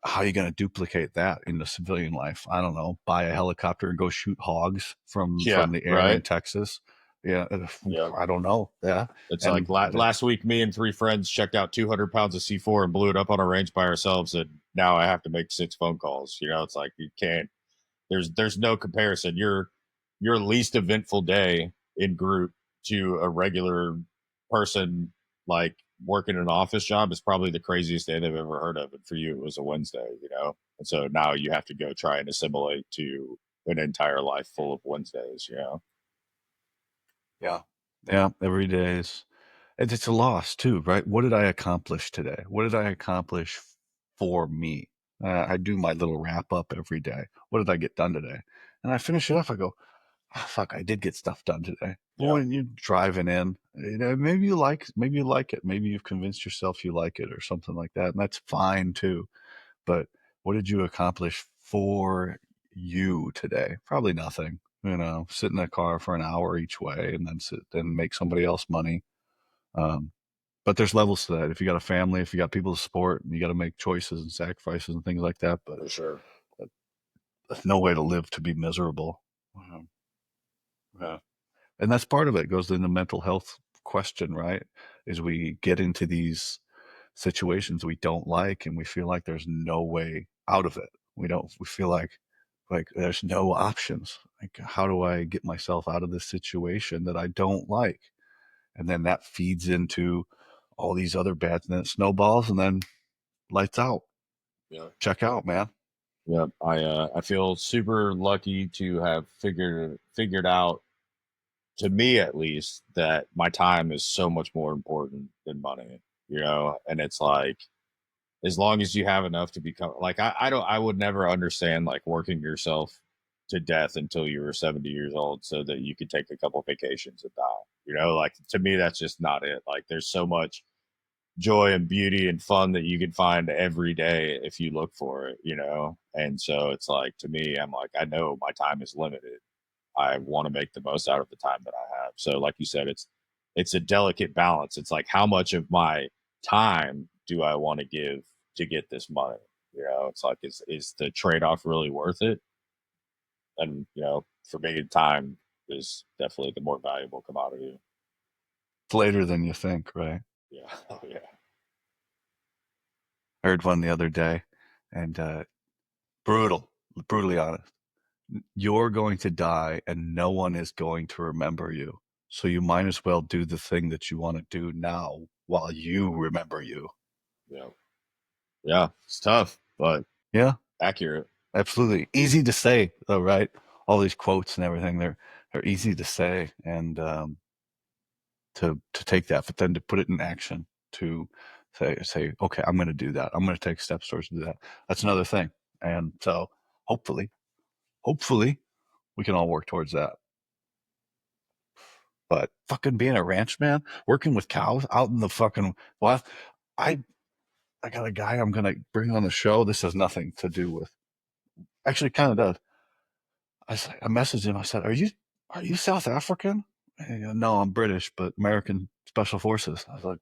how are you going to duplicate that in the civilian life? I don't know. Buy a helicopter and go shoot hogs Yeah. from the air in Right. Texas. Yeah, Yeah. I don't know. Yeah, It's like and last week, me and three friends checked out 200 pounds of C4 and blew it up on a range by ourselves. And now I have to make 6 phone calls. It's like you can't. There's no comparison. Your least eventful day in group to a regular person like working an office job is probably the craziest day they've ever heard of. And for you, it was a Wednesday. And so now you have to go try and assimilate to an entire life full of Wednesdays. yeah, yeah, every day is. And it's a loss too, right? What did I accomplish today? What did I accomplish for me? I do my little wrap up every day. What did I get done today? And I finish it up. I go, oh, fuck, I did get stuff done today. Yeah, Boy, and you're driving in, maybe you like it. Maybe you've convinced yourself you like it or something like that. And that's fine too. But what did you accomplish for you today? Probably nothing. Sit in a car for an hour each way and then sit and make somebody else money. Um, but there's levels to that. If you got a family, if you got people to support, you got to make choices and sacrifices and things like that. But for sure. there's no way to live to be miserable. Yeah. And that's part of it. Goes in the mental health question, right? Is we get into these situations we don't like and we feel like there's no way out of it. We feel like there's no options. Like, how do I get myself out of this situation that I don't like? And then that feeds into all these other bad, and then it snowballs, and then lights out. Yeah. Check out, man. Yeah. I feel super lucky to have figured out, to me at least, that my time is so much more important than money, and it's like, as long as you have enough to become like, I would never understand like working yourself to death until you were 70 years old so that you could take a couple vacations and die. Like, to me that's just not it. Like, there's so much joy and beauty and fun that you can find every day if you look for it. And so it's like, to me, I'm like, I know my time is limited. I want to make the most out of the time that I have. So, like you said, it's a delicate balance. It's like, how much of my time do I want to give to get this money? It's like, is the trade off really worth it? And for me, time is definitely the more valuable commodity. It's later than you think, right? Yeah. Oh yeah. I heard one the other day, and brutally honest. You're going to die, and no one is going to remember you. So you might as well do the thing that you want to do now while you remember you. Yeah. Yeah. It's tough, but Yeah, accurate. absolutely. Easy to say, though, right? All these quotes and everything, they're easy to say, and to take that, but then to put it in action, to say, okay, I'm going to do that. I'm going to take steps towards do that. That's another thing. And so hopefully we can all work towards that. But fucking being a ranch man, working with cows out in the fucking, well, I I got a guy I'm gonna bring on the show. This has nothing to do with, actually, kind of does. I messaged him. I said, "Are you South African?" And he goes, "No, I'm British, but American Special Forces." I was like,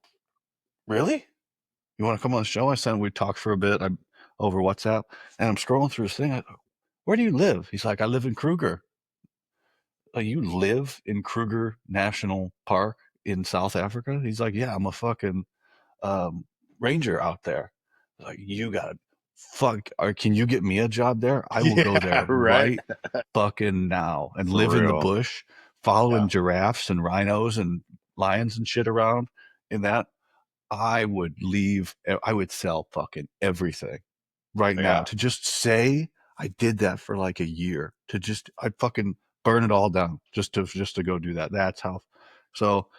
"Really? You want to come on the show?" I said, we talked for a bit. I'm over WhatsApp, and I'm scrolling through his thing. Where do you live? He's like, "I live in Kruger." Like, you live in Kruger National Park in South Africa? He's like, "Yeah, I'm a fucking um, ranger out there." Like, you got fuck. Or can you get me a job there? I will go Yeah. there Right. right fucking now and For live in the real. bush, following Yeah. giraffes and rhinos and lions and shit around. In that, I would leave. I would sell fucking everything right now Yeah. to just say I did that for like a year. To just, I'd fucking burn it all down just to go do that. That's how. So,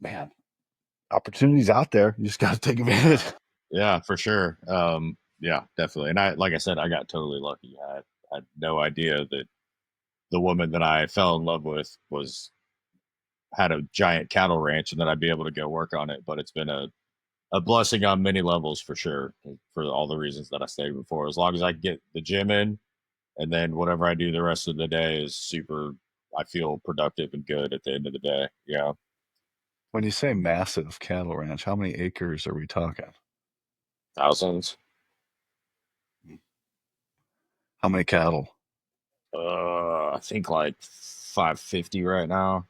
man, opportunities out there. You just got to take advantage. Yeah. Yeah, for sure. Yeah, definitely. And like I said, I got totally lucky. I had no idea that the woman that I fell in love with was had a giant cattle ranch and that I'd be able to go work on it. But it's been a blessing on many levels for sure, for all the reasons that I stated before. As long as I get the gym in, and then whatever I do the rest of the day is super, I feel productive and good at the end of the day. Yeah. When you say massive cattle ranch, how many acres are we talking? Thousands. How many cattle? I think like 550 right now.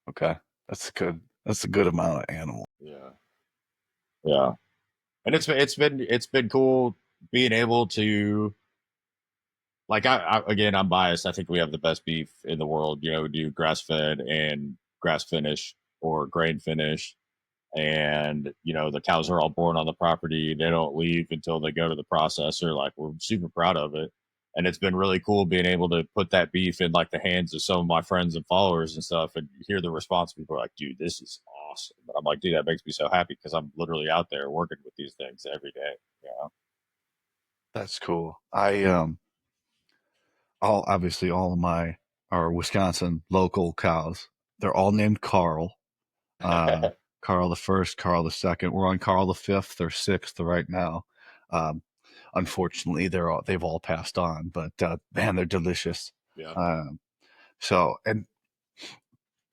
Okay, that's good. That's a good amount of animal. Yeah. Yeah. And it's been cool being able to, like, again, I'm biased. I think we have the best beef in the world. We do grass fed and grass finish or grain finish, and the cows are all born on the property. They don't leave until they go to the processor. Like, we're super proud of it, and it's been really cool being able to put that beef in like the hands of some of my friends and followers and stuff, and hear the response. People are like, "Dude, this is awesome!" But I'm like, "Dude, that makes me so happy because I'm literally out there working with these things every day." That's cool. All of my are Wisconsin local cows. They're all named Carl. Uh, Carl the first, Carl the second. We're on Carl the fifth or sixth right now. Um, Unfortunately, they've all passed on, but man, they're delicious. Yeah. Um, and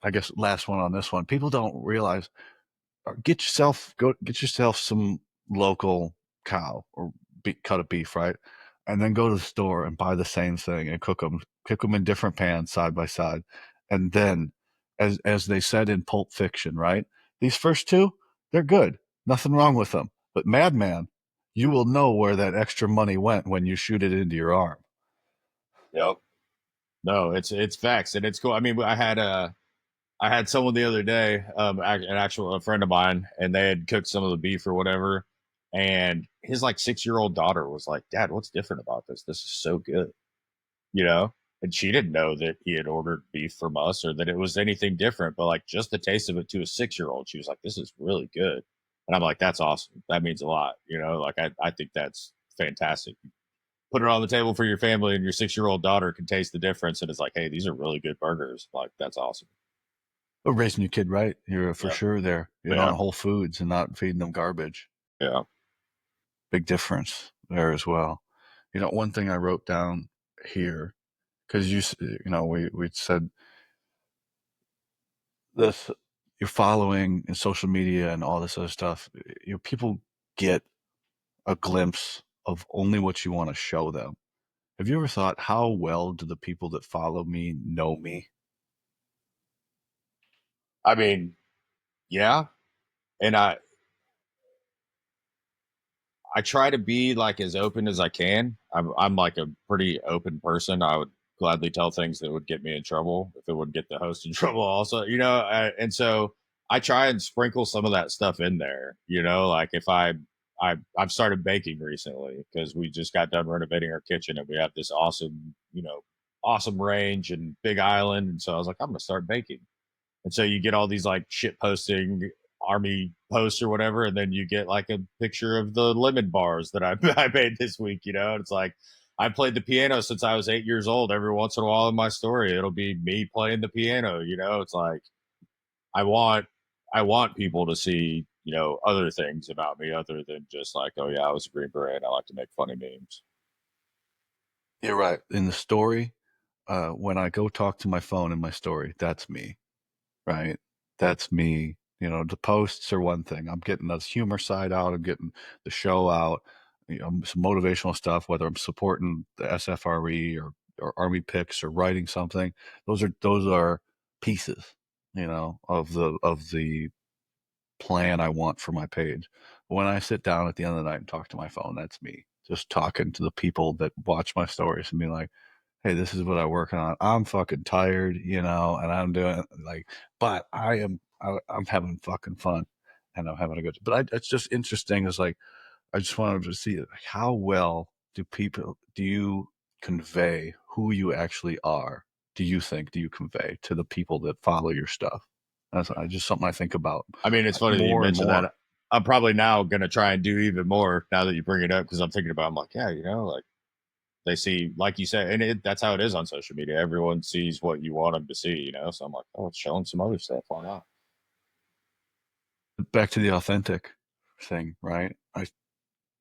I guess last one on this one. People don't realize, get yourself some local cow or cut of beef, right? And then go to the store and buy the same thing and cook them in different pans side by side. And then, as they said in Pulp Fiction, right? These first two, they're good. Nothing wrong with them. But Madman, you will know where that extra money went when you shoot it into your arm. Yep. No, it's facts, and it's cool. I mean, I had someone the other day, an actual a friend of mine, and they had cooked some of the beef or whatever, and his like 6-year-old daughter was like, "Dad, what's different about this? This is so good," you know. And she didn't know that he had ordered beef from us or that it was anything different, but like just the taste of it to a 6-year-old, she was like, "This is really good," and I'm like, "That's awesome. That means a lot," you know. Like I think that's fantastic. Put it on the table for your family, and your 6-year-old daughter can taste the difference, and it's like, "Hey, these are really good burgers." Like that's awesome. But raising your kid right, you're for Yeah, sure there. You're yeah, on Whole Foods and not feeding them garbage. yeah. Big difference there as well. One thing I wrote down here, because we said this, you're following in social media and all this other stuff. People get a glimpse of only what you want to show them. Have you ever thought, how well do the people that follow me know me? I mean, yeah, and I try to be like as open as I can. I'm like a pretty open person. I would gladly tell things that would get me in trouble if it would get the host in trouble. Also, and so I try and sprinkle some of that stuff in there. Like if I've started baking recently because we just got done renovating our kitchen and we have this awesome awesome range and big island, and so I was like, I'm gonna start baking. And so you get all these like shit posting army posts or whatever, and then you get like a picture of the lemon bars that I, I made this week, and it's like I played the piano since I was 8 years old. Every once in a while in my story, it'll be me playing the piano, it's like I want I want people to see, other things about me other than just like, oh yeah, I was a Green Beret and I like to make funny memes. You're right. In the story, when I go talk to my phone in my story, that's me, right? That's me. The posts are one thing. I'm getting the humor side out. I'm getting the show out. Some motivational stuff, whether I'm supporting the SFRE or Army picks or writing something. Those are pieces, of the plan I want for my page. But when I sit down at the end of the night and talk to my phone, that's me just talking to the people that watch my stories and being like, hey, this is what I'm working on. I'm fucking tired, and I'm doing like, but I'm having fucking fun and I'm having a good, but it's just interesting. It's like, I just wanted to see, like, how well do you convey who you actually are? Do you convey to the people that follow your stuff? That's just something I think about I mean, it's funny that you more and mentioned more. that. I'm probably now going to try and do even more now that you bring it up because I'm thinking about. I'm like, yeah, like they see, like you said, and that's how it is on social media. Everyone sees what you want them to see. So I'm like, oh, it's showing some other stuff. Why not? Back to the authentic thing, right?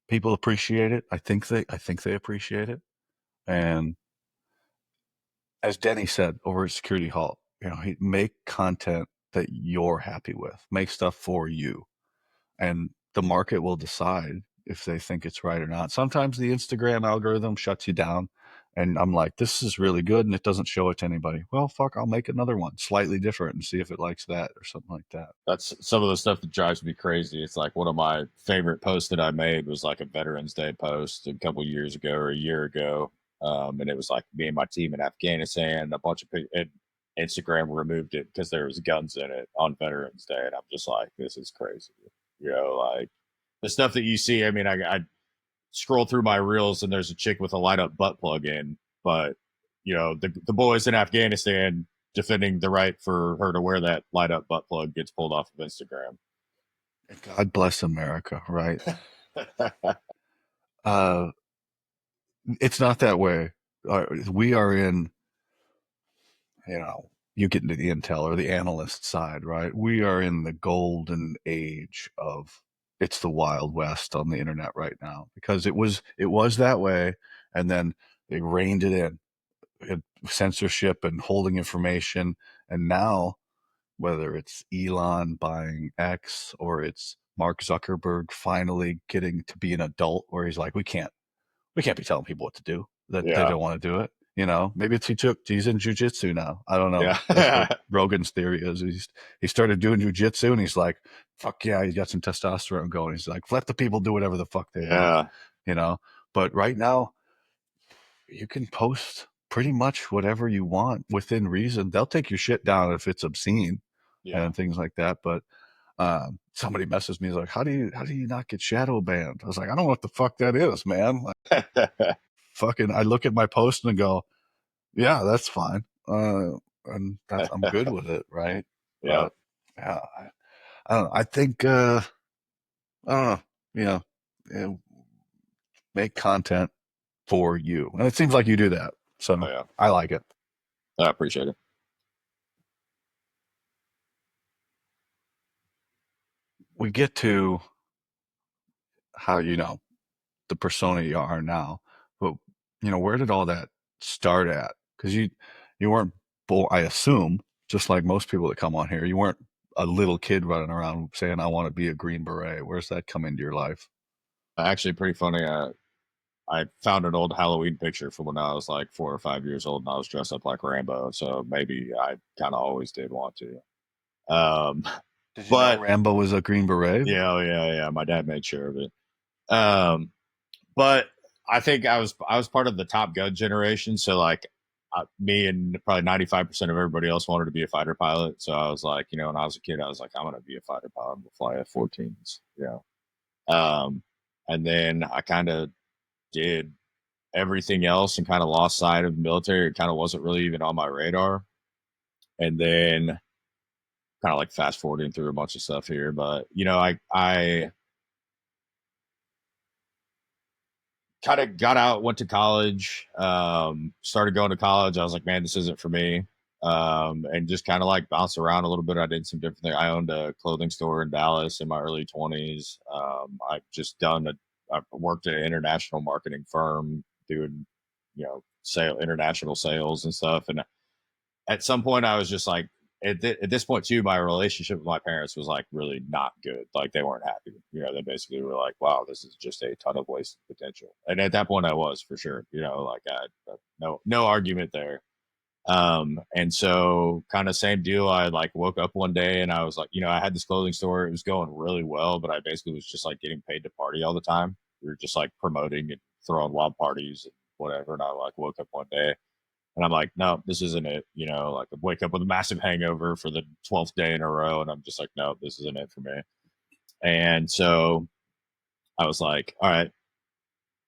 People appreciate it. I think they appreciate it. And as Denny said over at Security Hall, he make content that you're happy with. Make stuff for you. And the market will decide if they think it's right or not. Sometimes the Instagram algorithm shuts you down, and I'm like, this is really good, and it doesn't show it to anybody. Well, fuck, I'll make another one slightly different and see if it likes that or something like that. That's some of the stuff that drives me crazy. It's like one of my favorite posts that I made was like a Veterans Day post a couple years ago or a year ago. And it was like me and my team in Afghanistan, a bunch of and Instagram removed it because there was guns in it on Veterans Day. And I'm just like, this is crazy. Like the stuff that you see. I mean, I scroll through my reels and there's a chick with a light up butt plug in, but the boys in Afghanistan defending the right for her to wear that light up butt plug gets pulled off of Instagram. God bless America, right? Uh, it's not that way. We are in, you get into the intel or the analyst side, right? We are in the golden age of, it's the Wild West on the internet right now, because it was that way, and then they reined it in, censorship and holding information, and now whether it's Elon buying X or it's Mark Zuckerberg finally getting to be an adult where he's like, we can't be telling people what to do, that they Yeah. don't want to do it. Maybe he's in jujitsu now. I don't know. Yeah. That's what Rogan's theory is. He started doing jujitsu and he's like, fuck yeah, he's got some testosterone going. He's like, let the people do whatever the fuck they want, Yeah. you know. But right now, you can post pretty much whatever you want within reason. They'll take your shit down if it's obscene Yeah. and things like that. But somebody messages me, he's like, how do you not get shadow banned? I was like, I don't know what the fuck that is, man. Like, fucking, I look at my post and go, yeah, that's fine. And I'm good with it, right? Yeah. But yeah, I don't know. I think I don't know, you know, you make content for you, and it seems like you do that. Oh So yeah. I like it. I appreciate it. We get to how the persona you are now, but where did all that start at? Because you weren't born, I assume, just like most people that come on here, you weren't a little kid running around saying I want to be a Green Beret. Where's that come into your life? Actually, pretty funny. I found an old Halloween picture from when I was like 4 or 5 years old, and I was dressed up like Rambo. So maybe I kind of always did want to. Um, Did you know but Rambo was a Green Beret? yeah, oh, yeah, yeah. My dad made sure of it. Um, but I think I was part of the Top Gun generation. So like me and probably 95% of everybody else wanted to be a fighter pilot. So I was like, when I was a kid, I was like, I'm gonna be a fighter pilot. I'm gonna fly F-14s. Um, and then I kind of did everything else and kind of lost sight of the military. It kind of wasn't really even on my radar. And then kind of like fast forwarding through a bunch of stuff here, but I kind of got out, went to college, started going to college. I was like, man, this isn't for me. And just kind of like bounced around a little bit. I did some different things. I owned a clothing store in Dallas in my early 20s. I've worked at an international marketing firm doing, international sales and stuff. And at some point I was just like, at this point too, my relationship with my parents was like really not good. Like they weren't happy. They basically were like, "Wow, this is just a ton of wasted potential." And at that point, I was for sure. Like no argument there. And so kind of same deal. I like woke up one day and I was like, I had this clothing store. It was going really well, but I basically was just like getting paid to party all the time. We were just like promoting and throwing wild parties and whatever. And I like woke up one day and I'm like, no, this isn't it. Like I wake up with a massive hangover for the 12th day in a row. And I'm just like, no, this isn't it for me. And so I was like, all right,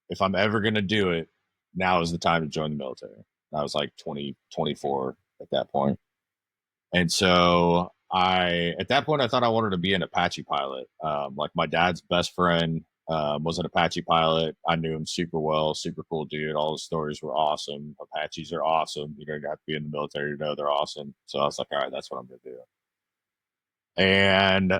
if I'm ever going to do it, now is the time to join the military. And I was like 20, 24 at that point. And so at that point, I thought I wanted to be an Apache pilot. Like my dad's best friend was an Apache pilot. I knew him super well, super cool dude. All the stories were awesome. Apaches are awesome. You don't have to be in the military to know they're awesome. So I was like, all right, that's what I'm going to do. And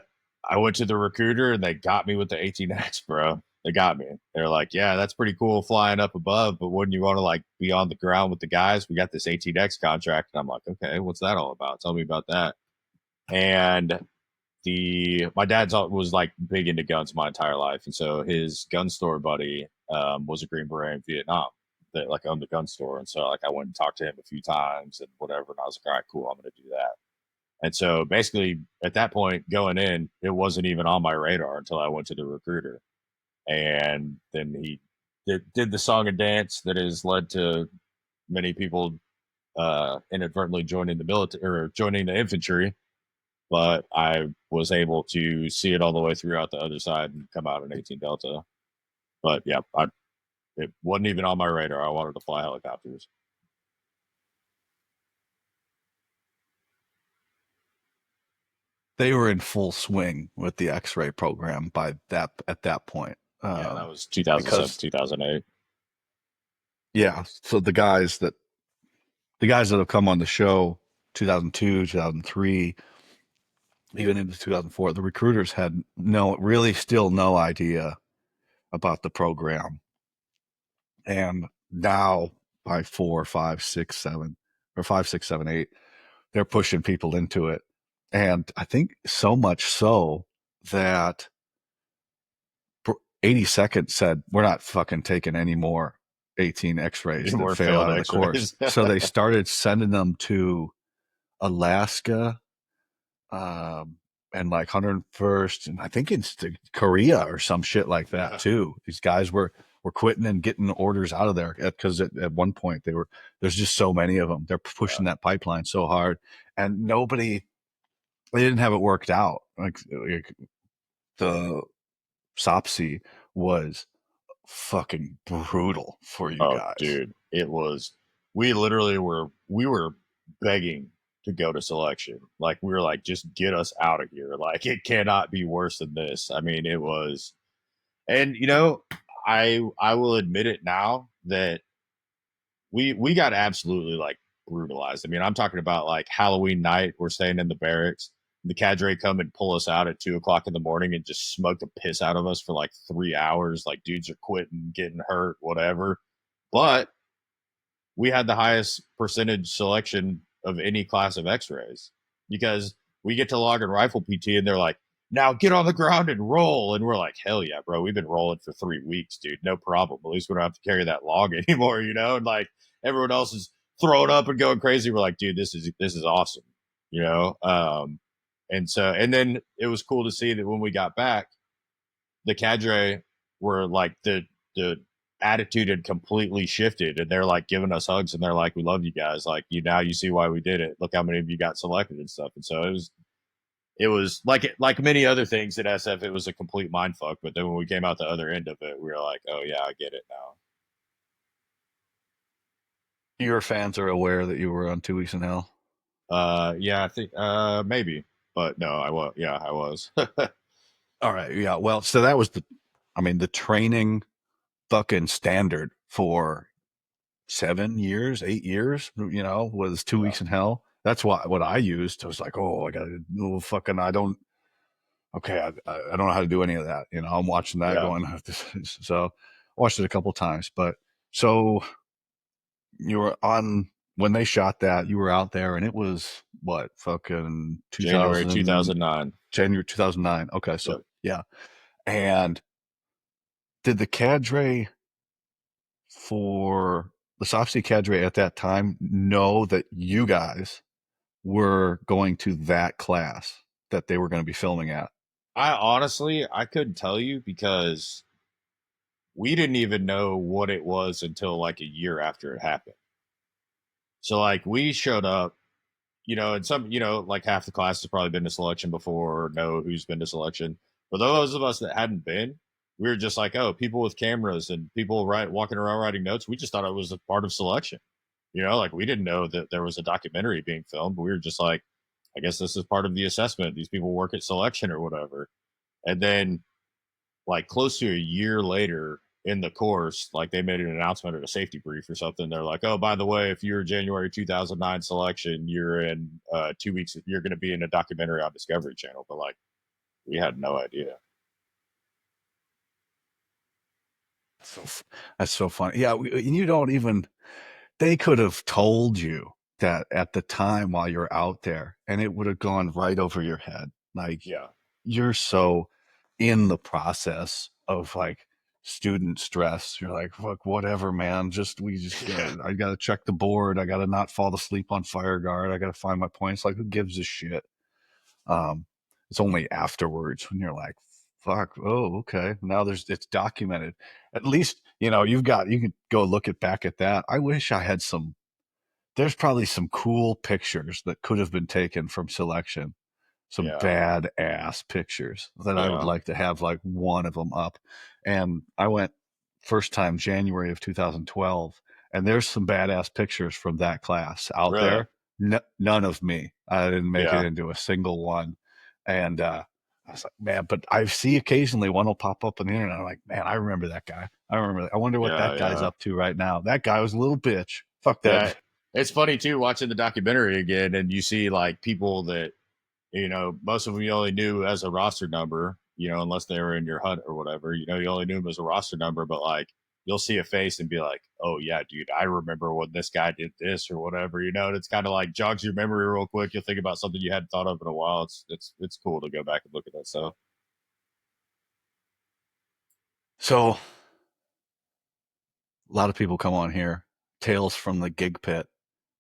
I went to the recruiter and they got me with the 18X, bro. They got me. They're like, yeah, that's pretty cool flying up above, but wouldn't you want to like be on the ground with the guys? We got this 18X contract. And I'm like, okay, what's that all about? Tell me about that. And my dad's was like big into guns my entire life. And so his gun store buddy was a Green Beret in Vietnam that like owned the gun store. And so like I went and talked to him a few times and whatever. And I was like, all right, cool, I'm going to do that. And so basically at that point going in, it wasn't even on my radar until I went to the recruiter. And then he did the song and dance that has led to many people inadvertently joining the military or joining the infantry. But I was able to see it all the way throughout the other side and come out in 18 Delta. But yeah, it wasn't even on my radar. I wanted to fly helicopters. They were in full swing with the X-ray program at that point, Yeah, that was 2007, because 2008. yeah. So the guys that have come on the show, 2002, 2003, even into 2004, the recruiters had still no idea about the program. And now by four, five, six, seven, or five, six, seven, eight, they're pushing people into it. And I think so much so that 82nd said, we're not fucking taking any more 18 X-rays that More fail failed out of the course. X-rays. So they started sending them to Alaska, um, and like 101st, and I think it's to Korea or some shit like that Yeah. too. These guys were quitting and getting orders out of there because at one point there's just so many of them. They're Yeah. pushing that pipeline so hard, and they didn't have it worked out. Like the SOPSI was fucking brutal for you Oh, guys. dude, it was. We were begging to go to selection. Like we were like, just get us out of here. Like it cannot be worse than this. I mean, it was. And I will admit it now that we got absolutely like brutalized. I mean, I'm talking about like Halloween night. We're staying in the barracks. The cadre come and pull us out at 2 o'clock in the morning and just smoke the piss out of us for like 3 hours. Like dudes are quitting, getting hurt, whatever. But we had the highest percentage selection of any class of X-rays because we get to log and rifle PT and they're like, now get on the ground and roll. And we're like, hell yeah, bro. We've been rolling for 3 weeks, dude. No problem. At least we don't have to carry that log anymore, And like everyone else is throwing up and going crazy. We're like, dude, this is awesome, and then it was cool to see that when we got back, the cadre were like the attitude had completely shifted, and they're like giving us hugs and they're like, we love you guys, like now you see why we did it, look how many of you got selected and stuff. And so it was like many other things at SF, it was a complete mind fuck, but then when we came out the other end of it, we were like, oh yeah, I get it now. Your fans are aware that you were on 2 weeks in hell. Yeah, I think maybe, but no, I was. All right, yeah. Well, so that was the training fucking standard for 7 years, 8 years. Was two Yeah, weeks in hell. That's what I used. I was like, oh, I gotta no fucking. I don't. Okay, I don't know how to do any of that. I'm watching that yeah. going. So, I watched it a couple times, but so you were on when they shot that. You were out there, and it was what fucking January 2000 2009. January 2009. Okay, so Yep. yeah. And did the cadre for the Sopsy cadre at that time know that you guys were going to that class that they were going to be filming at? I couldn't tell you because we didn't even know what it was until like a year after it happened. So like we showed up, and some, like half the class has probably been to selection before or know who's been to selection. For those of us that hadn't been, we were just like, oh, people with cameras and people walking around writing notes. We just thought it was a part of selection. Like we didn't know that there was a documentary being filmed. We were just like, I guess this is part of the assessment. These people work at selection or whatever. And then like close to a year later in the course, like they made an announcement at a safety brief or something. They're like, oh, by the way, if you're January 2009 selection, you're in 2 weeks, you're going to be in a documentary on Discovery Channel. But like, we had no idea. So that's so funny. Yeah, you don't even. They could have told you that at the time while you're out there, and it would have gone right over your head. Like Yeah. you're so in the process of like student stress. You're like, fuck, whatever, man. Yeah. I gotta check the board. I gotta not fall asleep on fire guard. I gotta find my points. Like, who gives a shit? Um, it's only afterwards when you're like, fuck, oh, okay. Now it's documented. At least, you can go look back at that. I wish I had there's probably some cool pictures that could have been taken from selection, some Yeah. badass pictures that I would Yeah. like to have like one of them up. And I went first time January of 2012, and there's some badass pictures from that class out Really? there. None of me. I didn't make it Yeah. into a single one. And I was like, man, but I see occasionally one will pop up on the internet. I'm like, man, I remember that guy. I remember that. I wonder what Yeah. that guy's Yeah. up to right now. That guy was a little bitch. Fuck Yeah. that. It's funny too watching the documentary again, and you see like people that most of them you only knew as a roster number, unless they were in your hut or whatever, you only knew them as a roster number, but like you'll see a face and be like, oh yeah, dude, I remember when this guy did this or whatever, and it's kind of like jogs your memory real quick. You'll think about something you hadn't thought of in a while. It's cool to go back and look at that stuff. So A lot of people come on here. Tales from the gig pit.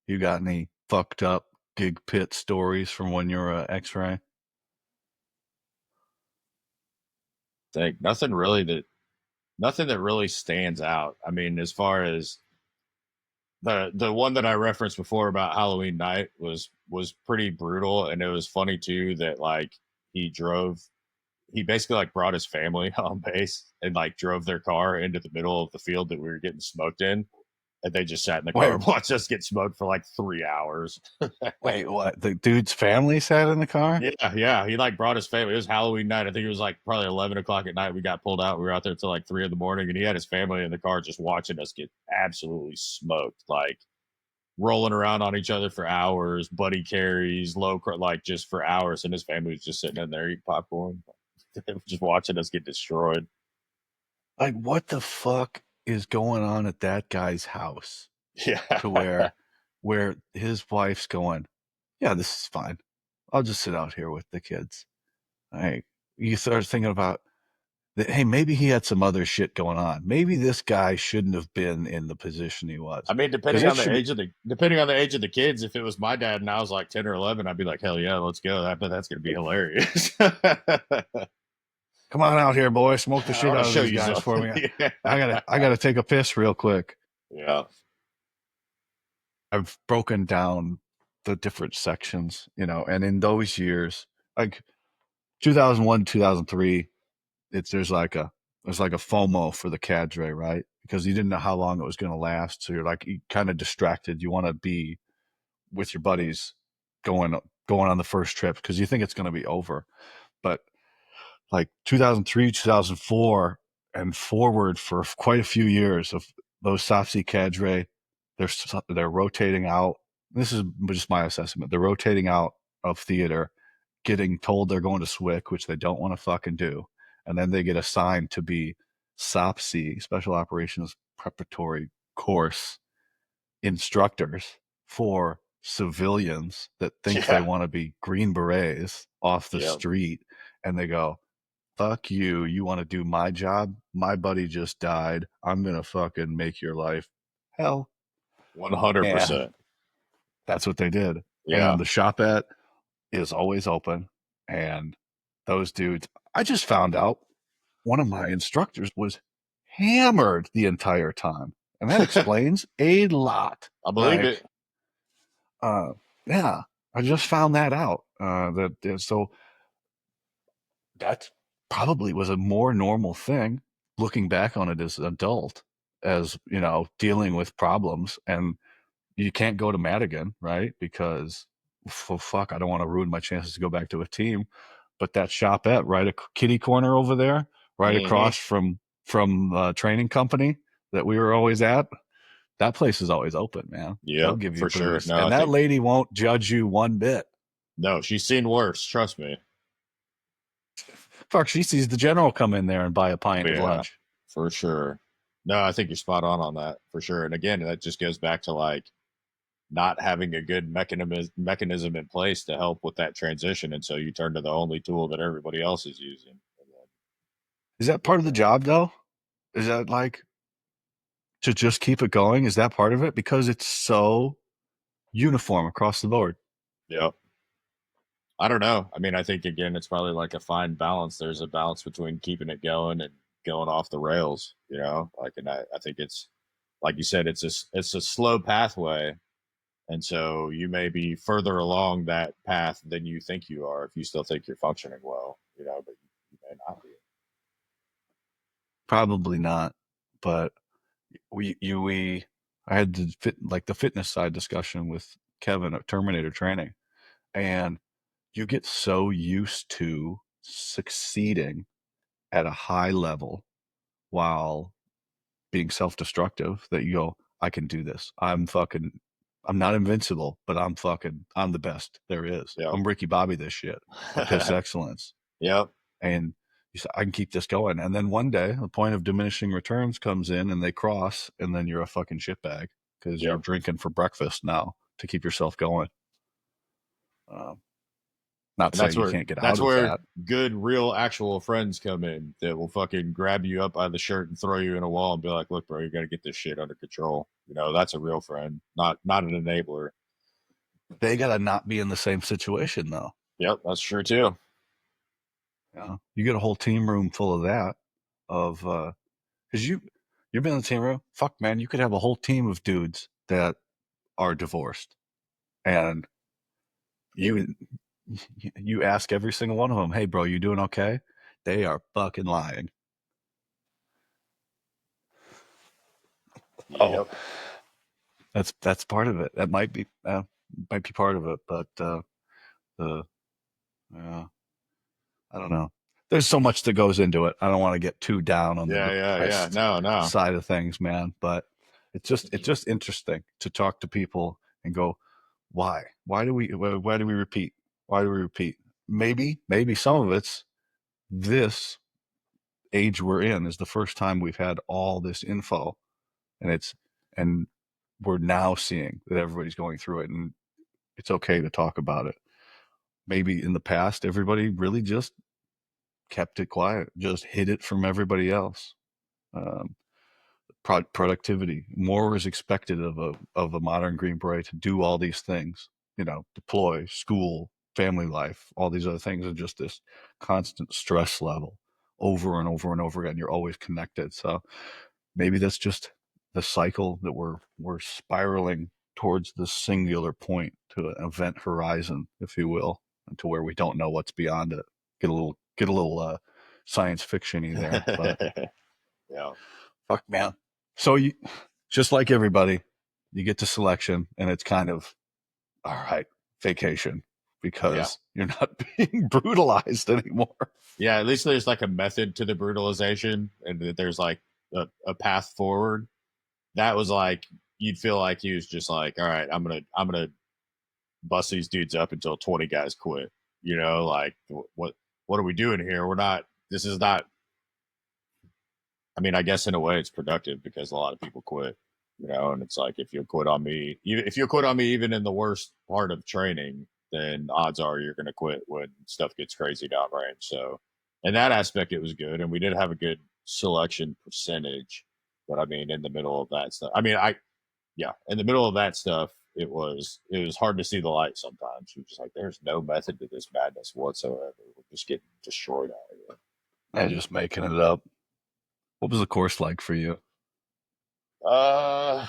You got any fucked up gig pit stories from when you were X-ray? Think nothing that really stands out. I mean, as far as the one that I referenced before about Halloween night was pretty brutal, and it was funny too that like he drove he basically like brought his family on base and like drove their car into the middle of the field that we were getting smoked in, and they just sat in the car Wait, and watched us get smoked for like 3 hours. wait, what? The dude's family sat in the car? Yeah. He like brought his family. It was Halloween night. I think it was like probably 11 o'clock at night. We got pulled out. We were out there till like 3 in the morning, and he had his family in the car just watching us get absolutely smoked, like rolling around on each other for hours, buddy carries, like just for hours, and his family was just sitting in there eating popcorn, just watching us get destroyed. Like, what the fuck is going on at that guy's house Yeah. to where his wife's going, yeah, this is fine. I'll just sit out here with the kids. Like, you start thinking about that, hey, maybe he had some other shit going on. Maybe this guy shouldn't have been in the position he was. I mean, Because it should be, depending on the age of the kids, if it was my dad and I was like 10 or 11, I'd be like, hell yeah, let's go. I bet that's gonna be hilarious. come on out here, boy, smoke the I shit want to out of show these you guys for something. me. Yeah. I gotta take a piss real quick. Yeah. I've broken down the different sections, and in those years, like 2001, 2003, there's like a FOMO for the cadre, right? Because you didn't know how long it was going to last, so you kind of distracted. You want to be with your buddies going going on the first trip because you think it's going to be over. But like 2003, 2004, and forward for quite a few years of those SOPSI cadre, they're rotating out. This is just my assessment. They're rotating out of theater, getting told they're going to SWIC, which they don't want to fucking do, and then they get assigned to be SOPSI, Special Operations Preparatory Course instructors for civilians that think they Yeah. want to be Green Berets off the Yeah. street, and they go, fuck you. You want to do my job? My buddy just died. I'm going to fucking make your life hell. And 100%. that's what they did. Yeah. And the shopette is always open. And those dudes, I just found out one of my instructors was hammered the entire time. And that explains a lot. I believe it. Like, uh, yeah, I just found that out. So that probably was a more normal thing looking back on it as an adult, as dealing with problems. And you can't go to Madigan, right? Because fuck, I don't want to ruin my chances to go back to a team. But that shopette, right, a kitty corner over there, right Mm-hmm. across from training company that we were always at, that place is always open, man. They'll Yep, give you for sure. booze, No, I and that think lady won't judge you one bit. no, she's seen worse. Trust me. Fuck, she sees the general come in there and buy a Oh pint of yeah, lunch. for sure. No, I think you're spot on that for sure. And again, that just goes back to like not having a good mechanism in place to help with that transition, and so you turn to the only tool that everybody else is using. Is that part of the job, though? Is that like to just keep it going? Is that part of it? Because it's so uniform across the board. Yep. I don't know. I mean, I think again, it's probably like a fine balance. There's a balance between keeping it going and going off the rails. Like, and I think it's like you said, it's a slow pathway, and so you may be further along that path than you think you are if you still think you're functioning well. But you may not be. Probably not, but I had the fitness side discussion with Kevin at Terminator Training, and you get so used to succeeding at a high level while being self-destructive that you go, I can do this. I'm not invincible, but I'm the best there is. Yep. I'm Ricky Bobby this shit of piss excellence. Yep. And you say, I can keep this going. And then one day the point of diminishing returns comes in and they cross, and then you're a fucking shitbag because you're Yep. drinking for breakfast now to keep yourself going. Um, Not And saying you can't get out that's of where that. good, real, actual friends come in that will fucking grab you up by the shirt and throw you in a wall and be like, "Look, bro, you got to get this shit under control." You know, that's a real friend, not an enabler. They gotta not be in the same situation though. Yep, that's true too. You get a whole team room full of that, of because you've been in the team room. Fuck man, you could have a whole team of dudes that are divorced, and you you ask every single one of them, "Hey, bro, you doing okay?" They are fucking lying. Oh, Yep. that's part of it. That might be part of it, but the I don't know. There's so much that goes into it. I don't want to get too down on the Yeah. depressed No, no. side of things, man. But it's just interesting to talk to people and go, why? Why do we repeat? Why do we repeat? Maybe some of it's this age we're in is the first time we've had all this info, and and we're now seeing that everybody's going through it, and it's okay to talk about it. Maybe in the past, everybody really just kept it quiet, just hid it from everybody else. Um, Productivity, more is expected of a modern Green Beret to do all these things. Deploy, school, family life, all these other things, are just this constant stress level over and over and over again. You're always connected. So maybe that's just the cycle that we're spiraling towards this singular point, to an event horizon, if you will, and to where we don't know what's beyond it. Get a little science fictiony there, but Yeah. fuck man. So you, just like everybody, you get to selection, and it's kind of all right, vacation, Yeah. because you're not being brutalized anymore. Yeah. At least there's like a method to the brutalization, and that there's like a path forward. That was like, you'd feel like he was just like, all right, I'm gonna bust these dudes up until 20 guys quit. You know, like what are we doing here? We're not. This is not. I mean, I guess in a way it's productive because a lot of people quit. You know, and it's like, if you quit on me, if you quit on me, even in the worst part of training, then odds are you're going to quit when stuff gets crazy downrange. So, in that aspect, it was good, and we did have a good selection percentage. But I mean, in the middle of that stuff, I mean, yeah, in the middle of that stuff, it was hard to see the light sometimes. You're just like, there's no method to this madness whatsoever. We're just getting destroyed out here. And just making it up. What was the course like for you? Uh,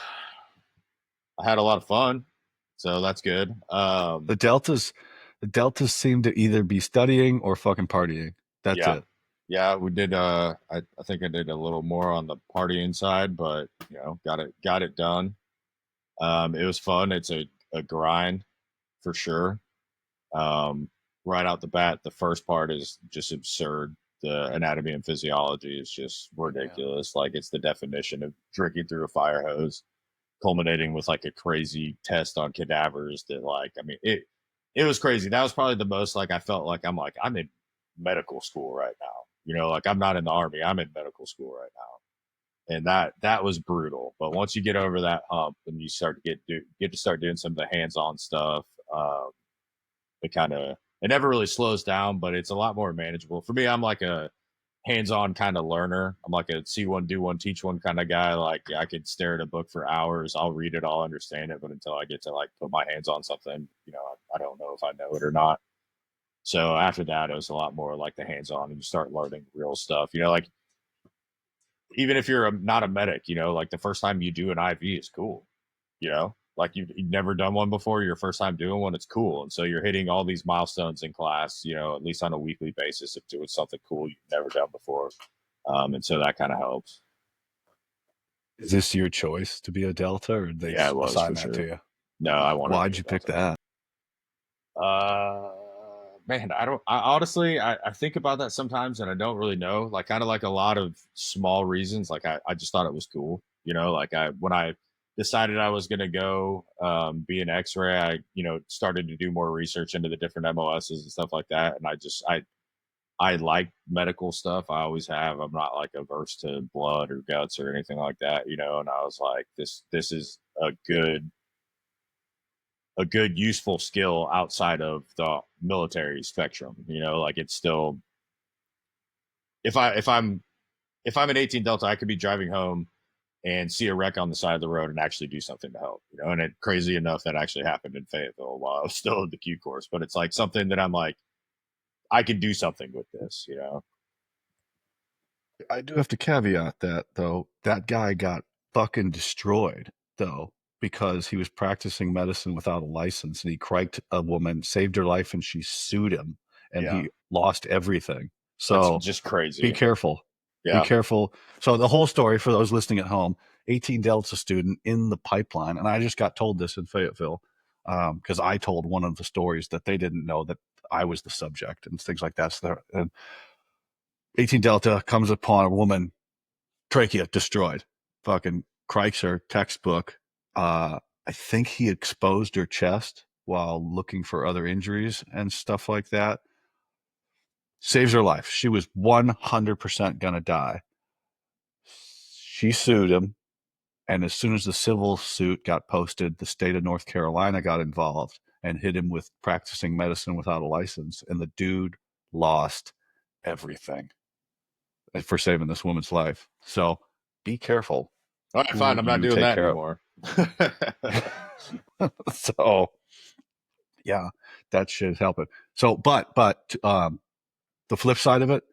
I had a lot of fun, so that's good. The deltas seem to either be studying or fucking partying. That's Yeah, it. yeah, we did. I think I did a little more on the partying side, but got it done. It was fun. It's a grind for sure. Um, right out the bat, the first part is just absurd. The anatomy and physiology is just Yeah. ridiculous. Like, it's the definition of drinking through a fire hose, culminating with like a crazy test on cadavers. That, like, I mean, it was crazy. That was probably the most, like, I felt like I'm in medical school right now. You know, like, I'm not in the army. I'm in medical school right now, and that was brutal. But once you get over that hump and you start to get to start doing some of the hands-on stuff, it kind of, it never really slows down, but it's a lot more manageable for me. I'm like a hands-on kind of learner. I'm like a see one, do one, teach one kind of guy. Like, I could stare at a book for hours. I'll read it, I'll understand it, but until I get to like put my hands on something, I don't know if I know it or not. So after that, it was a lot more like the hands-on, and you start learning real stuff. Like, even if you're not a medic, like the first time you do an IV is cool. Like, you've never done one before, your first time doing one, it's cool. And so you're hitting all these milestones in class, at least on a weekly basis, of doing something cool you've never done before. And so that kind of helps. Is this your choice to be a delta, or did they Yeah, it was assign for that to sure. you? No, I wanted to be Why'd a you pick Delta. that? Uh, Man, I honestly, I think about that sometimes, and I don't really know. Like, kind of like a lot of small reasons. Like, I just thought it was cool. Like, when I decided I was going to go be an X-ray, I started to do more research into the different MOSs and stuff like that. And I like medical stuff. I always have. I'm not like averse to blood or guts or anything like that. And I was like, this is a good a good useful skill outside of the military spectrum. Like it's still, if I'm an 18 Delta, I could be driving home and see a wreck on the side of the road and actually do something to help. And it crazy enough that actually happened in Fayetteville while I was still in the Q course. But it's like something that I'm like, I can do something with this. I do have to caveat that though. That guy got fucking destroyed though because he was practicing medicine without a license and he criked a woman, saved her life, and she sued him and Yeah. he lost everything. That's So just be crazy. careful. Be Yeah. careful. So the whole story for those listening at home, 18 Delta student in the pipeline, and I just got told this in Fayetteville because I told one of the stories that they didn't know that I was the subject and things like that. So and 18 Delta comes upon a woman, trachea destroyed, fucking Kreitzer textbook. I think he exposed her chest while looking for other injuries and stuff like that. Saves her life. She was 100% gonna die. She sued him, and as soon as the civil suit got posted, the state of North Carolina got involved and hit him with practicing medicine without a license, and the dude lost everything for saving this woman's life. So be careful All right, fine. who I'm not you doing take that care of. anymore. So yeah, that should help it. So, but the flip side of it,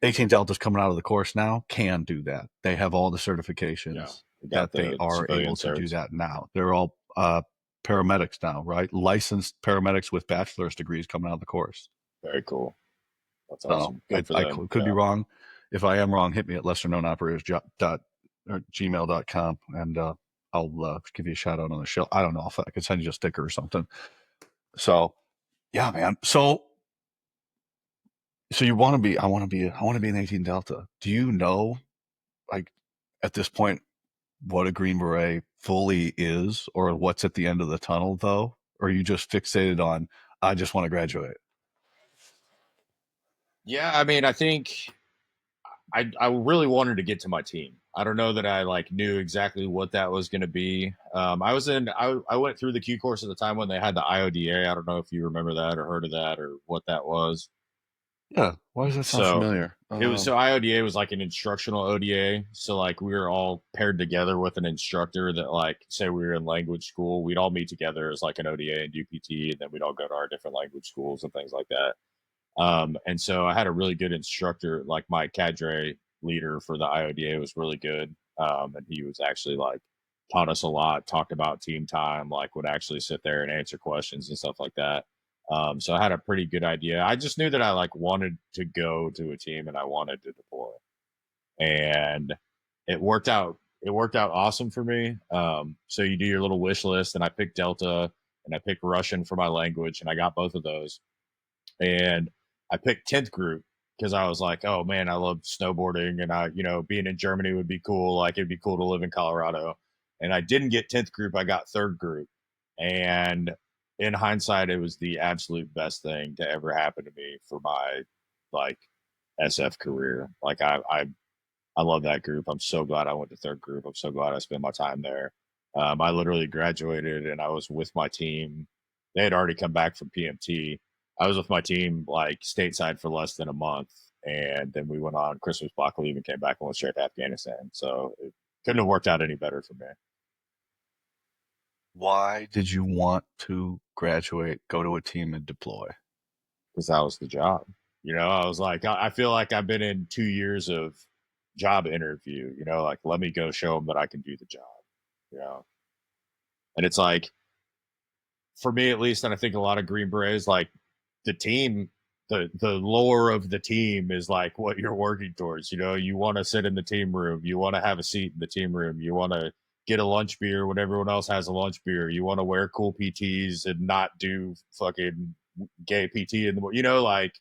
18 Delta's coming out of the course now can do that. They have all the Yeah. certifications We got that they the are civilian able to do certs. that now. They're all paramedics now, right? Licensed paramedics with bachelor's degrees coming out of the course. Very cool. That's So awesome. Good for I them. could be Yeah. wrong. If I am wrong, hit me at lesserknownoperators.gmail.com and I'll give you a shout out on the show. I don't know if I could send you a sticker or something. So yeah, man. So you want to be? I want to be an 18 Delta. Do you know, like, at this point, what a Green Beret fully is, or what's at the end of the tunnel, though? Or are you just fixated on, I just want to graduate? Yeah. I mean, I think I really wanted to get to my team. I don't know that I like knew exactly what that was going to be. I went through the Q course at the time when they had the IODA. I don't know if you remember that or heard of that or what that was. Yeah. Why does that sound So familiar? IODA was like an instructional ODA. So like we were all paired together with an instructor that like say we were in language school, we'd all meet together as like an ODA and UPT, and then we'd all go to our different language schools and things like that. And so I had a really good instructor, like my Cadre leader for the IODA was really good. And he was actually like taught us a lot, talked about team time, like would actually sit there and answer questions and stuff like that. So I had a pretty good idea. I just knew that I like wanted to go to a team and I wanted to deploy. And it worked out. It worked out awesome for me. So you do your little wish list, and I picked Delta and I picked Russian for my language, and I got both of those and I picked 10th group because I was like, oh man, I love snowboarding and being in Germany would be cool. Like it'd be cool to live in Colorado. And I didn't get 10th group, I got third group. And in hindsight, it was the absolute best thing to ever happen to me for my like SF career. Like I love that group. I'm so glad I went to third group. I'm so glad I spent my time there. I literally graduated and I was with my team. They had already come back from PMT. I was with my team like stateside for less than a month. And then we went on Christmas block leave and came back and went straight to Afghanistan. So it couldn't have worked out any better for me Why did you want to graduate, go to a team, and deploy? because that was the job. I was like, I feel like I've been in 2 years of job interview, like let me go show them that I can do the job, you know? And it's like, for me at least, and I think a lot of Green Berets, like the team, the lore of the team is like what you're working towards. You want to sit in the team room, you want to have a seat in the team room, you want to get a lunch beer when everyone else has a lunch beer, you want to wear cool PTs and not do fucking gay PT in the like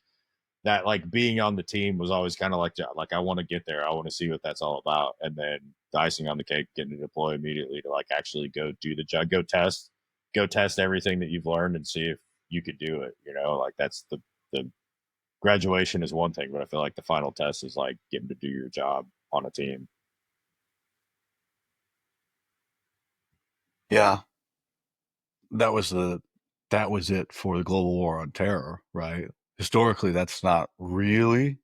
that. Like being on the team was always kind of like I want to get there, I want to see what that's all about, and then the icing on the cake, getting to deploy immediately to like actually go do the job, go test everything that you've learned and see if you could do it. Like that's the graduation is one thing, but I feel like the final test is like getting to do your job on a team. Yeah. that was the that was it for the global war on terror, right? Historically, that's not really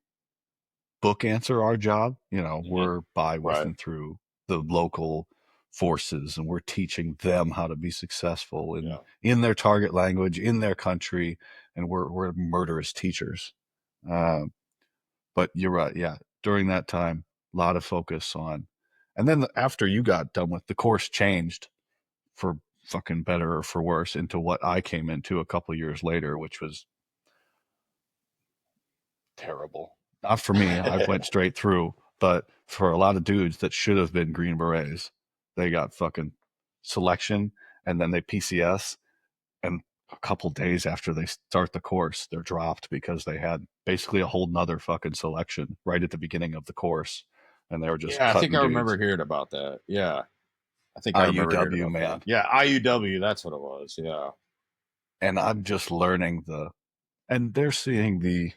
book answer our job. You know, Hmm. we're by with Right. and through the local forces, and we're teaching them how to be successful Yeah. in their target language, in their country, and we're murderous teachers. Um, but you're right, yeah. During that time, a lot of focus on, and then after you got done with the course, changed for fucking better or for worse into what I came into a couple years later, which was terrible. Not for me. I went straight through, but for a lot of dudes that should have been Green Berets, they got fucking selection and then they PCS. And a couple days after they start the course, they're dropped because they had basically a whole nother fucking selection right at the beginning of the course. And they were just Yeah, I think cutting I remember dudes. hearing about that. Yeah, I think I remember hearing IUW, about that. man. Yeah, IUW, that's what it was. Yeah. And I'm just learning and they're seeing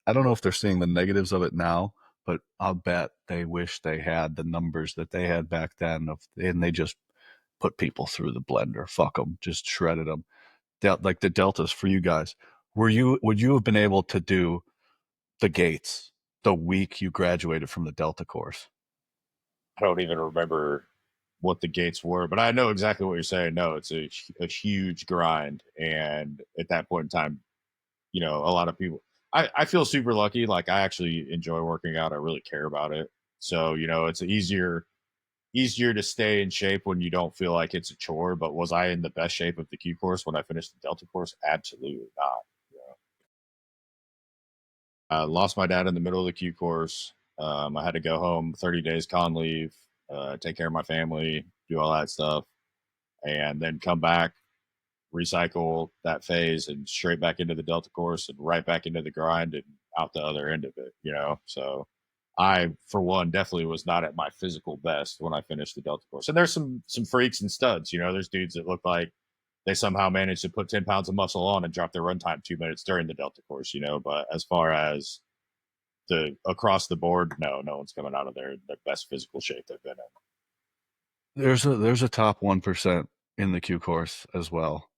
I don't know if they're seeing the negatives of it now, but I'll bet they wish they had the numbers that they had back then and they just put people through the blender. Fuck them, just shredded them. Like the deltas for you guys. Would you have been able to do the gates the week you graduated from the Delta course? I don't even remember what the gates were, but I know exactly what you're saying. No, it's a huge grind. And at that point in time, a lot of people, I feel super lucky. Like I actually enjoy working out. I really care about it. So, it's easier to stay in shape when you don't feel like it's a chore. But was I in the best shape of the Q course when I finished the Delta course? Absolutely not. You know? I lost my dad in the middle of the Q course. I had to go home 30 days con leave, take care of my family, do all that stuff, and then come back, recycle that phase, and straight back into the Delta course and right back into the grind and out the other end of it. So I, for one, definitely was not at my physical best when I finished the Delta course. And there's some freaks and studs. There's dudes that look like they somehow managed to put 10 pounds of muscle on and drop their runtime 2 minutes during the Delta course. But as far as the across the board, no one's coming out of their best physical shape they've been in. There's a top 1% in the Q course as well.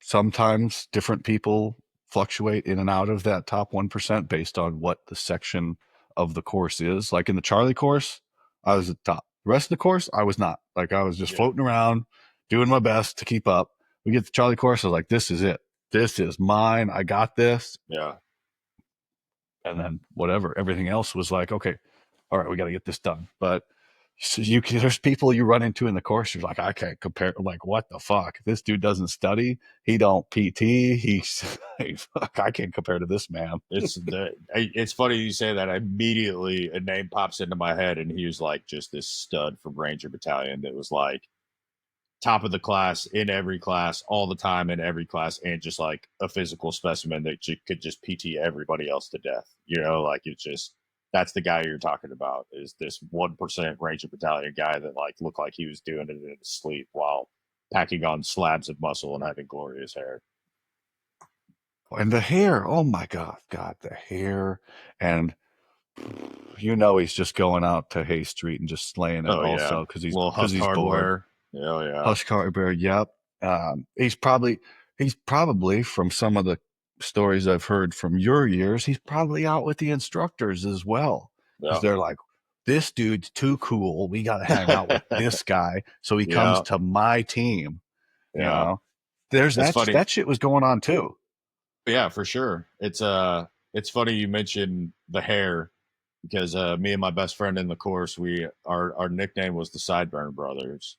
Sometimes different people fluctuate in and out of that top 1% based on what the section of the course is. Like in the Charlie course, I was at the top. The rest of the course, I was not. Like I was just Yeah, floating around, doing my best to keep up. We get to the Charlie course, I was like, this is it. This is mine. I got this. yeah. And then whatever, everything else was like, okay, all right, we got to get this done. But so there's people you run into in the course. You're like, I can't compare. Like, what the fuck? This dude doesn't study. He don't PT. He's fuck. I can't compare to this man. It's funny you say that. Immediately, a name pops into my head, and he was like just this stud from Ranger Battalion that was like top of the class in every class all the time in every class, and just like a physical specimen that could just PT everybody else to death. Like it's just that's the guy you're talking about. Is this 1% Ranger Battalion guy that like looked like he was doing it in his sleep while packing on slabs of muscle and having glorious hair. And the hair. Oh my God, the hair. And he's just going out to Hay Street and just slaying it Oh yeah, also little because Husk he's bored. hardware. Oh yeah, Hushkar, yep. He's probably from some of the stories I've heard from your years, he's probably out with the instructors as well. Because yeah, they're like, this dude's too cool. We got to hang out with this guy. So he comes yeah, to my team. You yeah. know, there's It's funny. that shit was going on too. Yeah, for sure. It's funny you mentioned the hair because me and my best friend in the course, we our nickname was the Sideburn Brothers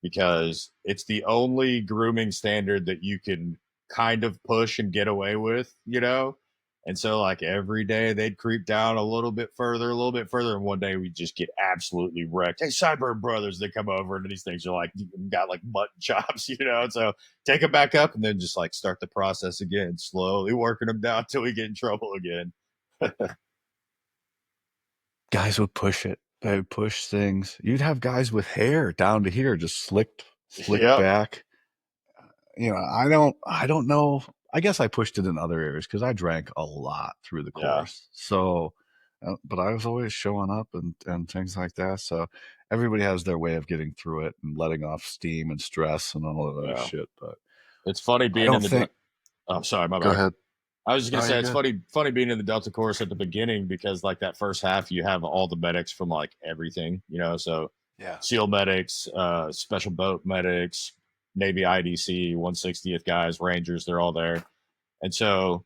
because it's the only grooming standard that you can kind of push and get away with. And so like every day they'd creep down a little bit further, and one day we just get absolutely wrecked. Hey, Sideburn Brothers, they come over and these things are like got like mutton chops. And so take them back up and then just like start the process again, slowly working them down till we get in trouble again. Guys would push it. They would push things. You'd have guys with hair down to here, just slicked Yep. back. I don't know. I guess I pushed it in other areas because I drank a lot through the Yeah. course. So but I was always showing up and things like that. So everybody has their way of getting through it and letting off steam and stress and all of that Yeah. shit. But It's funny I being in don't the. think. Oh, sorry, my Go bad. ahead. I was just gonna No, you're say it's good. funny being in the Delta course at the beginning because like that first half you have all the medics from like everything, so Yeah. SEAL medics, special boat medics, Navy IDC, 160th guys, Rangers, they're all there. And so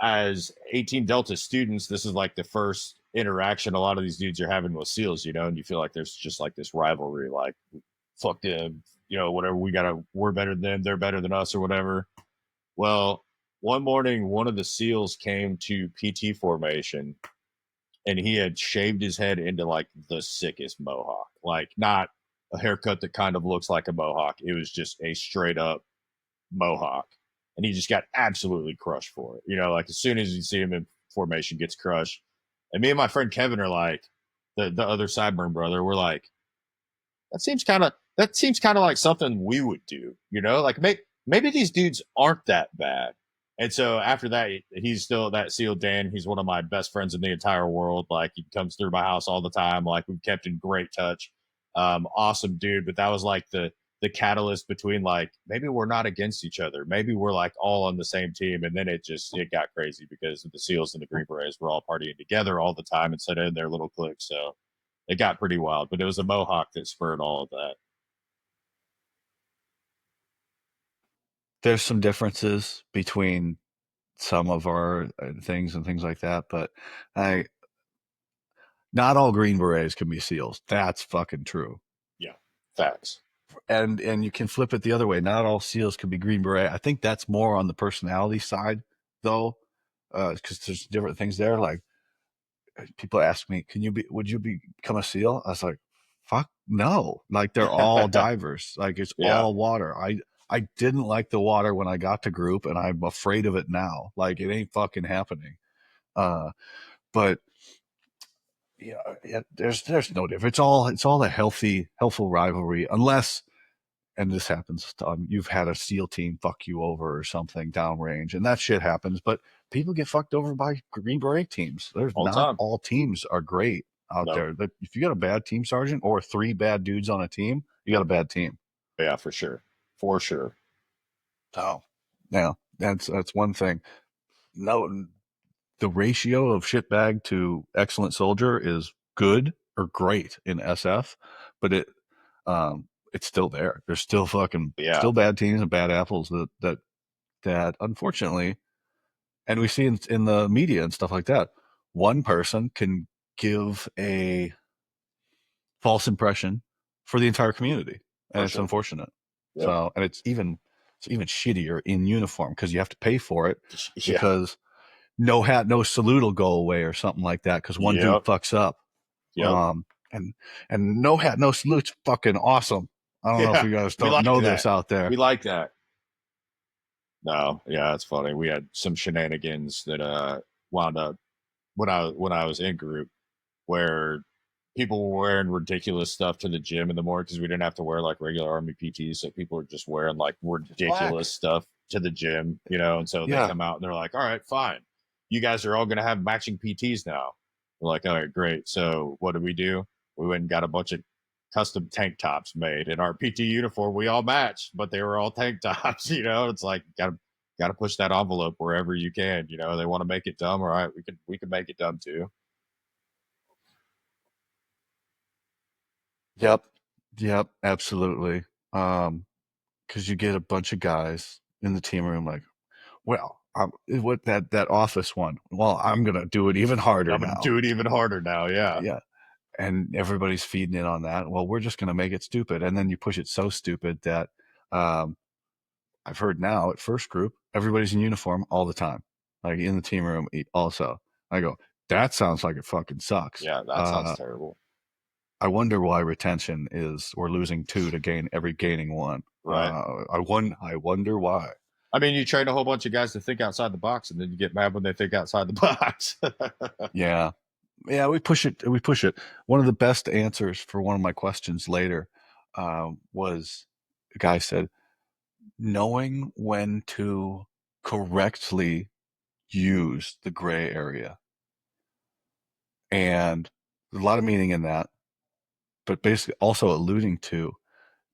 as 18 Delta students, this is like the first interaction a lot of these dudes are having with SEALs, and you feel like there's just like this rivalry, like fuck them, whatever, we're better than them, they're better than us or whatever. Well, one morning, one of the SEALs came to PT formation and he had shaved his head into like the sickest mohawk, like not a haircut that kind of looks like a mohawk. It was just a straight up mohawk. And he just got absolutely crushed for it. Like as soon as you see him in formation, gets crushed. And me and my friend Kevin are like, the other Sideburn brother, we're like, that seems kind of like something we would do, like maybe these dudes aren't that bad. And so after that, he's still that SEAL Dan. He's one of my best friends in the entire world. Like he comes through my house all the time. Like we've kept in great touch. Awesome dude. But that was like the catalyst between like maybe we're not against each other. Maybe we're like all on the same team. And then it got crazy because the SEALs and the Green Berets were all partying together all the time instead of in their little cliques. So it got pretty wild. But it was a mohawk that spurred all of that. There's some differences between some of our things and things like that, but I not all Green Berets can be SEALs. That's fucking true. Yeah, facts. And you can flip it the other way. Not all SEALs can be Green Beret. I think that's more on the personality side, though, because there's different things there. Like people ask me, would you become a SEAL? I was like, fuck no. Like they're all divers. Like it's Yeah. all water. I didn't like the water when I got to group, and I'm afraid of it now. Like it ain't fucking happening. Uh, but yeah, there's no difference. It's all a helpful rivalry, unless, and this happens, you've had a SEAL team fuck you over or something downrange, and that shit happens. But people get fucked over by Green Beret teams. There's All the not time. all teams are great out No. there. If you got a bad team sergeant or three bad dudes on a team, you got a bad team. Yeah, for sure. For sure. So, yeah, that's one thing. No, the ratio of shitbag to excellent soldier is good or great in SF, but it's still there. There's still Yeah. still bad teams and bad apples that unfortunately, and we see in the media and stuff like that, one person can give a false impression for the entire community, and For it's sure. unfortunate. Yep. So, and it's even shittier in uniform because you have to pay for it, Yeah. because no hat, no salute will go away or something like that because one dude Yep. fucks up. Yep. And no hat, no salute's fucking awesome. I don't know if Yeah. you guys We don't like know this that. out there. We like that. No, yeah, it's funny. We had some shenanigans that wound up when I was in group where people were wearing ridiculous stuff to the gym in the morning because we didn't have to wear like regular army PTs, so people were just wearing like It's black. ridiculous stuff to the gym, and so they Yeah. come out and they're like, "All right, fine, you guys are all going to have matching PTs now." We're like, "All right, great." So what do? We went and got a bunch of custom tank tops made in our PT uniform. We all matched, but they were all tank tops. It's like got to push that envelope wherever you can. They want to make it dumb. All right, we can make it dumb too. Yep. Yep. Absolutely. Because you get a bunch of guys in the team room like, well, what that office one? Well, I'm gonna do it even harder I'm gonna now. do it even harder now. Yeah. Yeah. And everybody's feeding in on that. Well, we're just gonna make it stupid, and then you push it so stupid that um, I've heard now at first group, everybody's in uniform all the time, like in the team room also. I go, that sounds like it fucking sucks. Yeah, that sounds terrible. I wonder why retention is we're losing two to gaining one. Right. I wonder why. I mean, you train a whole bunch of guys to think outside the box, and then you get mad when they think outside the box. Yeah. Yeah, we push it. We push it. One of the best answers for one of my questions later was a guy said, knowing when to correctly use the gray area. And there's a lot of meaning in that, but basically also alluding to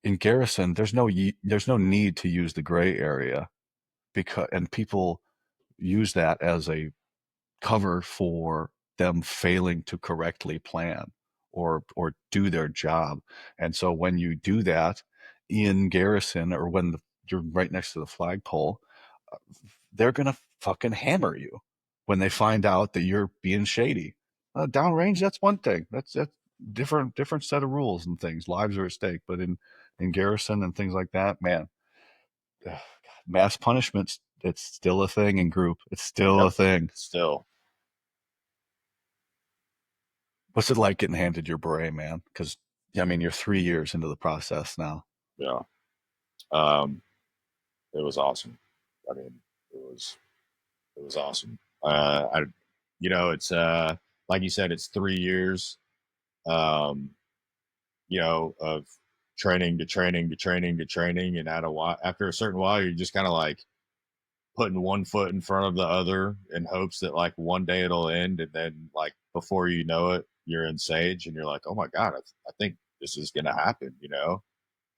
in garrison, there's no need to use the gray area because and people use that as a cover for them failing to correctly plan or do their job. And so when you do that in garrison or when you're right next to the flagpole, they're gonna fucking hammer you when they find out that you're being shady. Downrange, that's one thing. That's different set of rules and things. Lives are at stake, but in garrison and things like that, man, mass punishments. It's still a thing in group. It's still a Yep. thing. Still. What's it like getting handed your beret, man? Because I mean, you're 3 years into the process now. Yeah. Um, it was awesome. I mean, it was it was awesome. I, it's like you said, it's 3 years. Um, of training to training to training to training, and at a while, after a certain while, you're just kind of like putting one foot in front of the other in hopes that like one day it'll end, and then like before you know it, you're in Sage, and you're like, oh my god, I think this is gonna happen.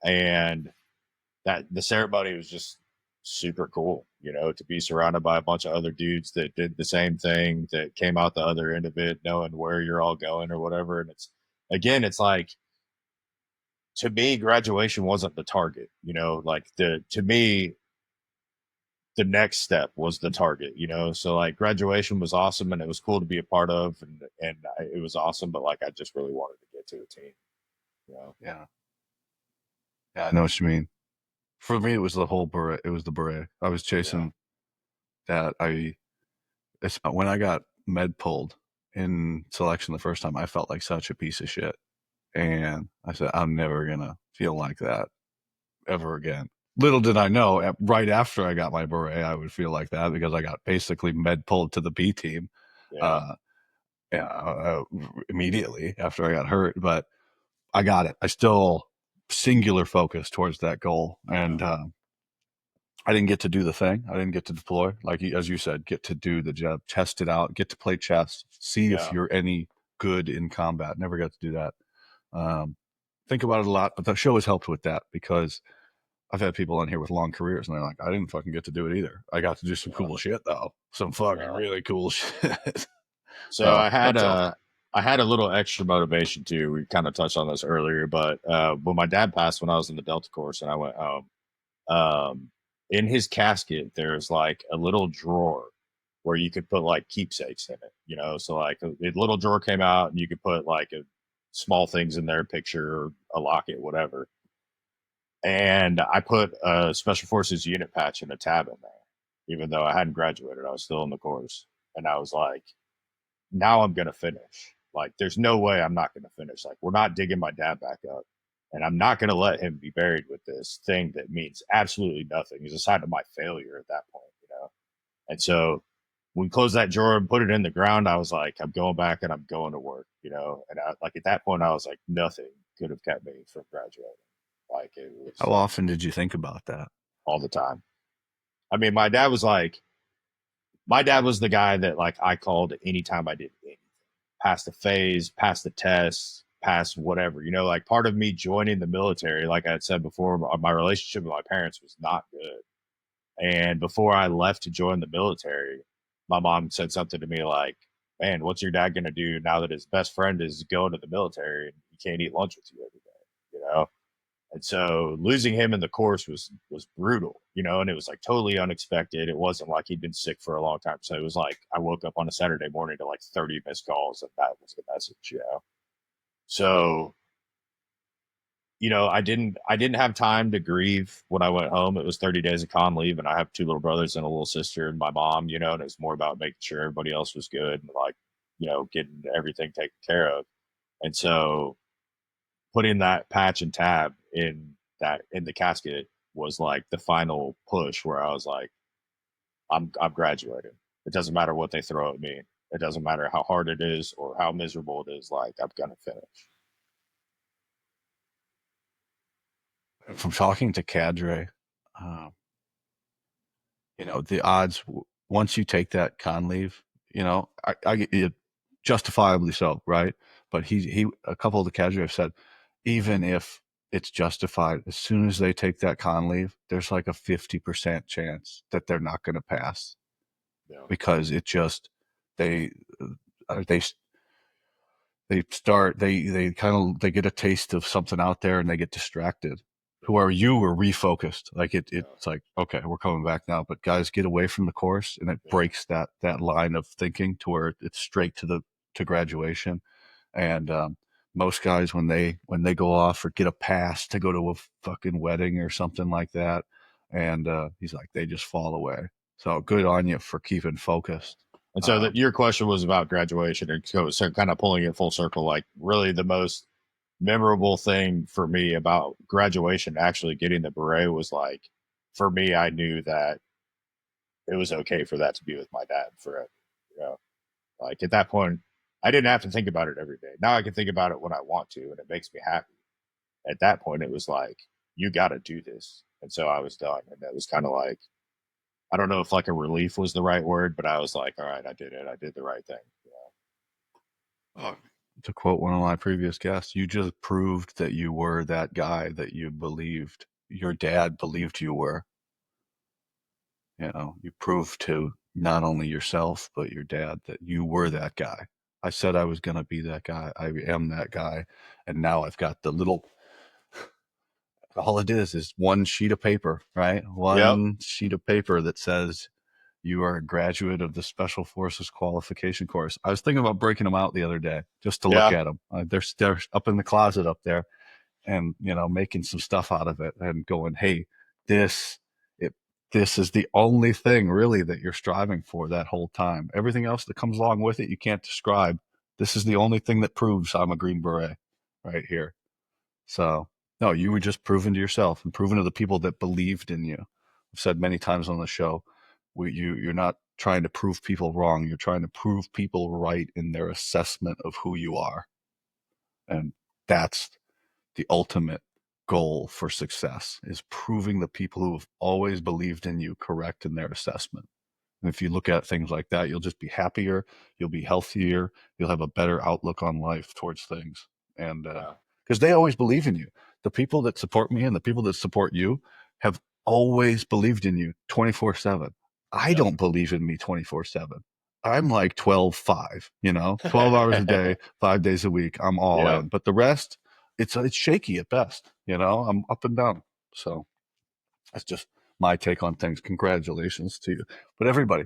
And that the ceremony was just super cool, to be surrounded by a bunch of other dudes that did the same thing, that came out the other end of it, knowing where you're all going or whatever. And it's like, to me, graduation wasn't the target, like to me, the next step was the target. So like graduation was awesome and it was cool to be a part of, and it was awesome, but like I just really wanted to get to a team. Yeah, yeah, I know what you mean. For me, it was the whole beret. It was the beret. I was Yeah, chasing that. It's when I got med pulled in selection the first time. I felt like such a piece of shit, and I said, I'm never gonna feel like that ever again. Little did I know, right after I got my beret, I would feel like that because I got basically med pulled to the B team. yeah, Uh, yeah, immediately after I got hurt, but I got it. I still singular focus towards that goal, yeah, and I didn't get to do the thing. I didn't get to deploy, like as you said, get to do the job, test it out, get to play chess, see if yeah. you're any good in combat. Never got to do that. Um, think about it a lot, but the show has helped with that because I've had people on here with long careers, and they're like, I didn't fucking get to do it either. I got to do some Yeah, cool shit though, some fucking yeah. really cool shit. So So I had that's all. a I had a little extra motivation too. We kind of touched on this earlier, but when my dad passed when I was in the Delta course and I went home, um, in his casket there's like a little drawer where you could put like keepsakes in it. So like a little drawer came out and you could put like small things in there, picture, a locket, whatever. And I put a Special Forces unit patch and a tab in there, even though I hadn't graduated. I was still in the course, and I was like, now I'm gonna finish. Like, there's no way I'm not gonna finish. Like, we're not digging my dad back up, and I'm not gonna let him be buried with this thing that means absolutely nothing. He's a sign of my failure at that point. And so when we closed that drawer and put it in the ground, I was like, I'm going back and I'm going to work. And like at that point, I was like, nothing could have kept me from graduating. Like it was How often did you think about that? all the time. I mean, my dad was the guy that like I called anytime I did anything, pass the phase, pass the test, pass whatever. Like part of me joining the military, like I had said before, my relationship with my parents was not good. And before I left to join the military, my mom said something to me like, "Man, what's your dad gonna do now that his best friend is going to the military and he can't eat lunch with you every day?" You know, and so losing him in the course was brutal, and it was like totally unexpected. It wasn't like he'd been sick for a long time. So it was like I woke up on a Saturday morning to like 30 missed calls, and that was the message. So, I didn't have time to grieve when I went home. It was 30 days of con leave, and I have two little brothers and a little sister and my mom, and it was more about making sure everybody else was good and like, getting everything taken care of. And so putting that patch and tab in the casket was like the final push where I was like, I'm graduating. It doesn't matter what they throw at me. It doesn't matter how hard it is or how miserable it is. Like I'm gonna finish. From talking to Cadre, the odds once you take that con leave, I get it. justifiably so, right? But he a couple of the cadre have said, even if it's justified, as soon as they take that con leave, there's like a 50% chance that they're not going to pass Yeah. because it just they they they kind of they get a taste of something out there and they get distracted. Who are you were refocused. Like Yeah. it's like, okay, we're coming back now, but guys get away from the course and it Yeah. breaks that line of thinking to where it's straight to graduation. And most guys when they go off or get a pass to go to a fucking wedding or something like that, and he's like they just fall away. So good on you for keeping focused. And so that Um, your question was about graduation, and so kind of pulling it full circle, like really the most memorable thing for me about graduation, actually getting the beret, was like, for me, I knew that it was okay for that to be with my dad forever. You know, like at that point, I didn't have to think about it every day. Now I can think about it when I want to, and it makes me happy. At that point, it was like, you got to do this. And so I was done. And it was kind of like, I don't know if like a relief was the right word, but I was like, all right, I did it. I did the right thing. Oh, to quote one of my previous guests, you just proved that you were that guy that you believed your dad believed you were. You know, you proved to not only yourself, but your dad that you were that guy. I said I was going to be that guy. I am that guy. And now I've got the little, all it is one sheet of paper, right? Yep. One sheet of paper that says you are a graduate of the Special Forces Qualification Course. I was thinking about breaking them out the other day just to look Yeah. at them. They're up in the closet up there, and making some stuff out of it and going, hey, this it this is the only thing really that you're striving for that whole time. Everything else that comes along with it, you can't describe. This is the only thing that proves I'm a Green Beret right here. So, no, you were just proving to yourself and proving to the people that believed in you. I've said many times on the show, you're not trying to prove people wrong. You're trying to prove people right in their assessment of who you are. And that's the ultimate goal for success is proving the people who have always believed in you correct in their assessment. And if you look at things like that, you'll just be happier, you'll be healthier, you'll have a better outlook on life towards things. And Yeah. because they always believe in you. The people that support me and the people that support you have always believed in you 24/7. I Yep. don't believe in me 24/7. I'm like 12/5, 12 hours a day, 5 days a week. I'm all Yep. in. But the rest, it's shaky at best. I'm up and down. So that's just my take on things. Congratulations to you. But everybody,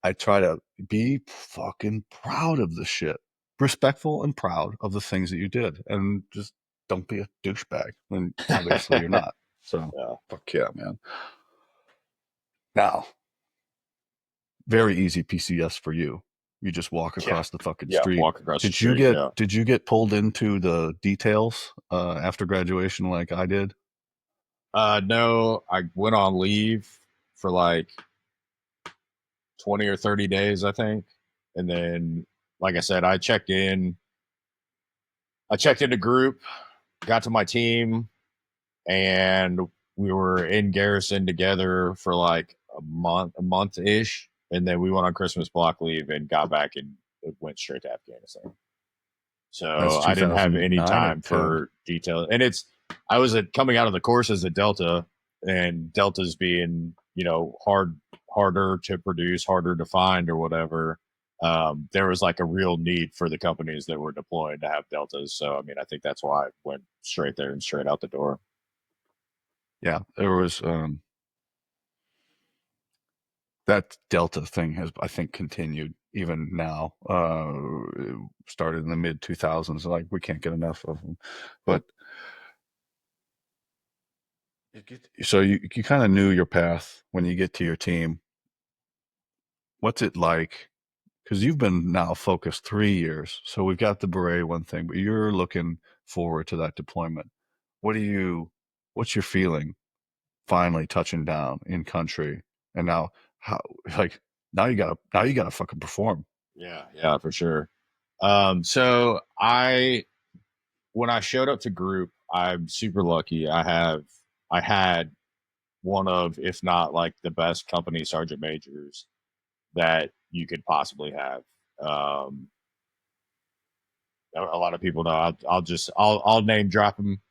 I try to be fucking proud of the shit, respectful and proud of the things that you did, and just don't be a douchebag. And obviously you're not. So Yeah. fuck yeah, man. Now, very easy PCS for you. You just walk Yeah. across the fucking Yeah. street. Walk across the Did you street. get Yeah. did you get pulled into the details after graduation like I did? No, I went on leave for like 20 or 30 days, I think. And then, like I said, I checked into group, got to my team, and we were in garrison together for like a month ish. And then we went on Christmas block leave and got back and went straight to Afghanistan. That's So I didn't have any 2009 or time 10. for detail. And I was coming out of the course as a Delta, and Deltas being, harder to produce, harder to find, or whatever. There was like a real need for the companies that were deployed to have Deltas. So, I mean, I think that's why I went straight there and straight out the door. Yeah, there was that Delta thing has, I think, continued even now. It started in the mid 2000s. Like we can't get enough of them. But so you kind of knew your path when you get to your team. What's it like? Because you've been now focused 3 years. So we've got the beret one thing, but you're looking forward to that deployment. What do you? What's your feeling finally touching down in country? And now how like now you gotta fucking perform. Yeah, yeah, for sure. So when I showed up to group, I'm super lucky. I had one of, if not like the best company sergeant majors that you could possibly have. Um, a lot of people know. I'll name drop him.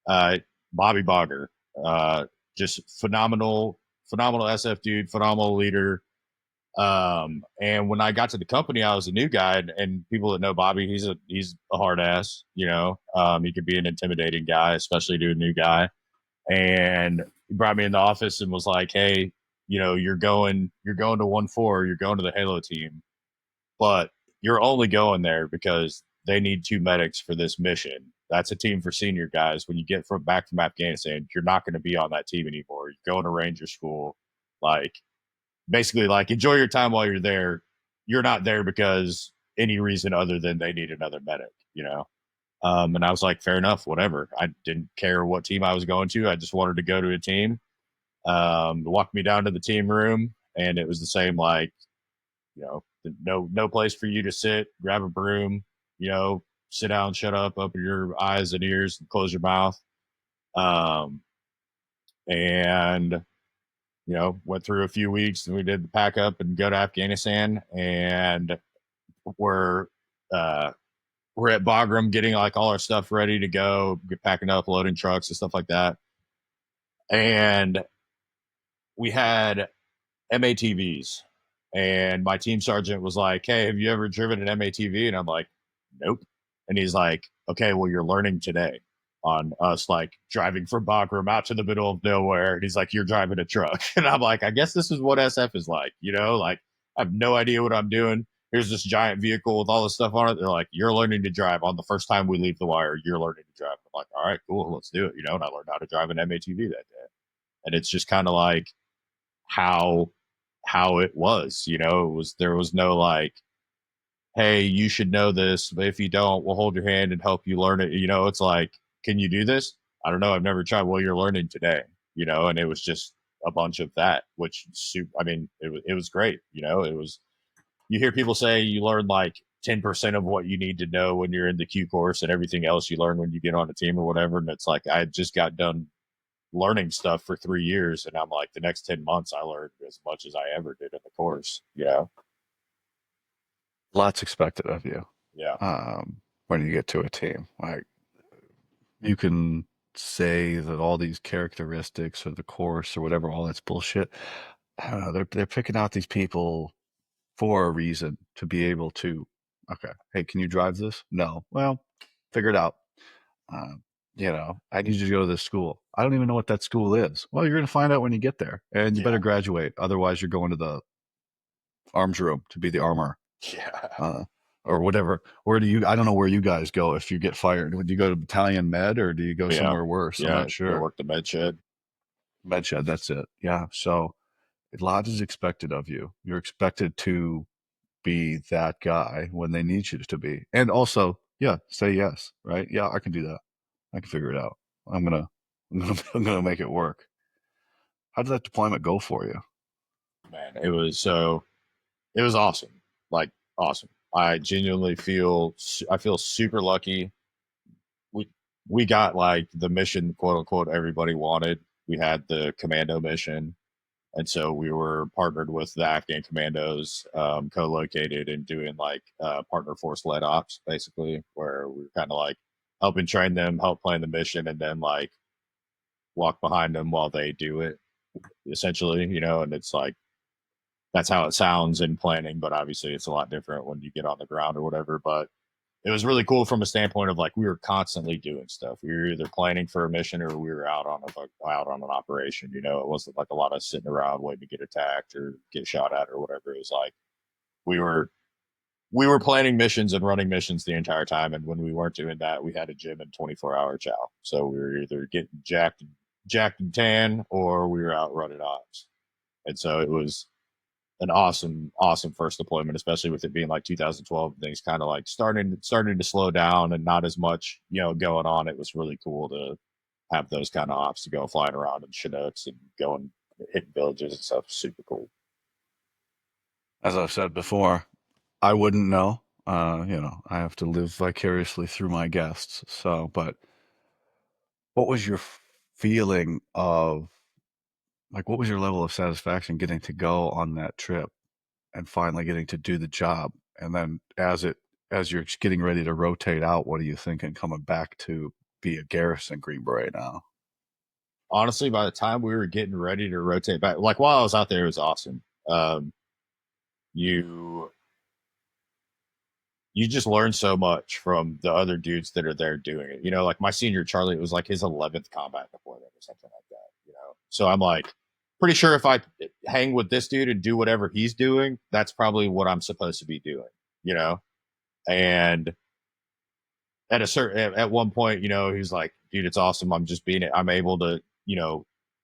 Uh, Bobby Bogger, uh, just phenomenal SF dude, phenomenal leader. And when I got to the company, I was a new guy, and people that know Bobby, he's a hard ass. He could be an intimidating guy, especially to a new guy. And he brought me in the office and was like, "Hey, you're going to 1-4, you're going to the Halo team, but you're only going there because they need two medics for this mission. That's a team for senior guys. When you get back from Afghanistan, you're not going to be on that team anymore. You're going to Ranger school. Like, basically, like, enjoy your time while you're there. You're not there because any reason other than they need another medic. And I was like, fair enough, whatever. I didn't care what team I was going to. I just wanted to go to a team. Walked me down to the team room, and it was the same, like, no place for you to sit, grab a broom, sit down, shut up, open your eyes and ears, and close your mouth. Um, and went through a few weeks, and we did the pack up and go to Afghanistan, and we're uh, we're at Bagram getting like all our stuff ready to go, packing up, loading trucks and stuff like that. And we had MATVs. And my team sergeant was like, "Hey, have you ever driven an MATV?" And I'm like, "Nope." And he's like, "Okay, well, you're learning today on us, like, driving from Bagram out to the middle of nowhere." And he's like, "You're driving a truck." And I'm like, "I guess this is what SF is like, like, I have no idea what I'm doing. Here's this giant vehicle with all this stuff on it." They're like, "You're learning to drive on the first time we leave the wire. You're learning to drive." I'm like, "All right, cool, let's do it." And I learned how to drive an MATV that day. And it's just kind of like how it was. There was no like, "Hey, you should know this, but if you don't, we'll hold your hand and help you learn it." It's like, "Can you do this?" "I don't know. I've never tried." "Well, you're learning today." And it was just a bunch of that, which I mean, it was great. It was, you hear people say you learn like 10% of what you need to know when you're in the Q course, and everything else you learn when you get on a team or whatever. And it's like, I just got done learning stuff for 3 years, and I'm like, the next 10 months I learned as much as I ever did in the course. Lots expected of you Yeah. when you get to a team. Like, you can say that all these characteristics or the course or whatever, all that's bullshit. I don't know. They're picking out these people for a reason, to be able to. Okay, hey, can you drive this? No. Well, figure it out. Um, I need you to go to this school. I don't even know what that school is. Well, you're going to find out when you get there, and you better Yeah. graduate. Otherwise, you're going to the arms room to be the armor, Yeah. uh, or whatever. Where do you? I don't know where you guys go if you get fired. Would you go to battalion med, or do you go Yeah. somewhere worse? I'm Yeah. not Go sure. work the med shed. Med shed. That's it. Yeah. So a lot is expected of you. You're expected to be that guy when they need you to be, and also, yeah, say yes. Right? Yeah, I can do that. I can figure it out. I'm gonna, I'm gonna make it work. How did that deployment go for you? Man, it was awesome. Like, awesome. I genuinely I feel super lucky. We we got like the mission, quote unquote, everybody wanted. We had the commando mission. And so we were partnered with the Afghan commandos, co-located and doing like partner force led ops, basically, where we were kind of like helping train them, help plan the mission, and then like walk behind them while they do it, essentially. And it's like, that's how it sounds in planning, but obviously it's a lot different when you get on the ground or whatever. But it was really cool from a standpoint of like, we were constantly doing stuff. We were either planning for a mission or we were out on an operation. It wasn't like a lot of sitting around waiting to get attacked or get shot at or whatever. It was like we were we were planning missions and running missions the entire time. And when we weren't doing that, we had a gym and 24-hour chow. So we were either getting jacked and tan, or we were out running ops. And so it was an awesome first deployment, especially with it being like 2012, things kind of like starting to slow down and not as much, going on. It was really cool to have those kind of ops to go flying around in Chinooks and going hitting villages and stuff. Super cool. As I've said before, I wouldn't know. I have to live vicariously through my guests. So, but what was your feeling of, like, what was your level of satisfaction getting to go on that trip and finally getting to do the job? And then as it as you're getting ready to rotate out, what are you thinking coming back to be a garrison Green Beret now? Honestly, by the time we were getting ready to rotate back, like while I was out there, it was awesome. Um, you you just learn so much from the other dudes that are there doing it. You know, like my senior Charlie, it was like his 11th combat deployment or something like that. You know, so I'm like pretty sure if I hang with this dude and do whatever he's doing, that's probably what I'm supposed to be doing. You know, and at one point, you know, he's like, dude, it's awesome. I'm just being it. I'm able to, you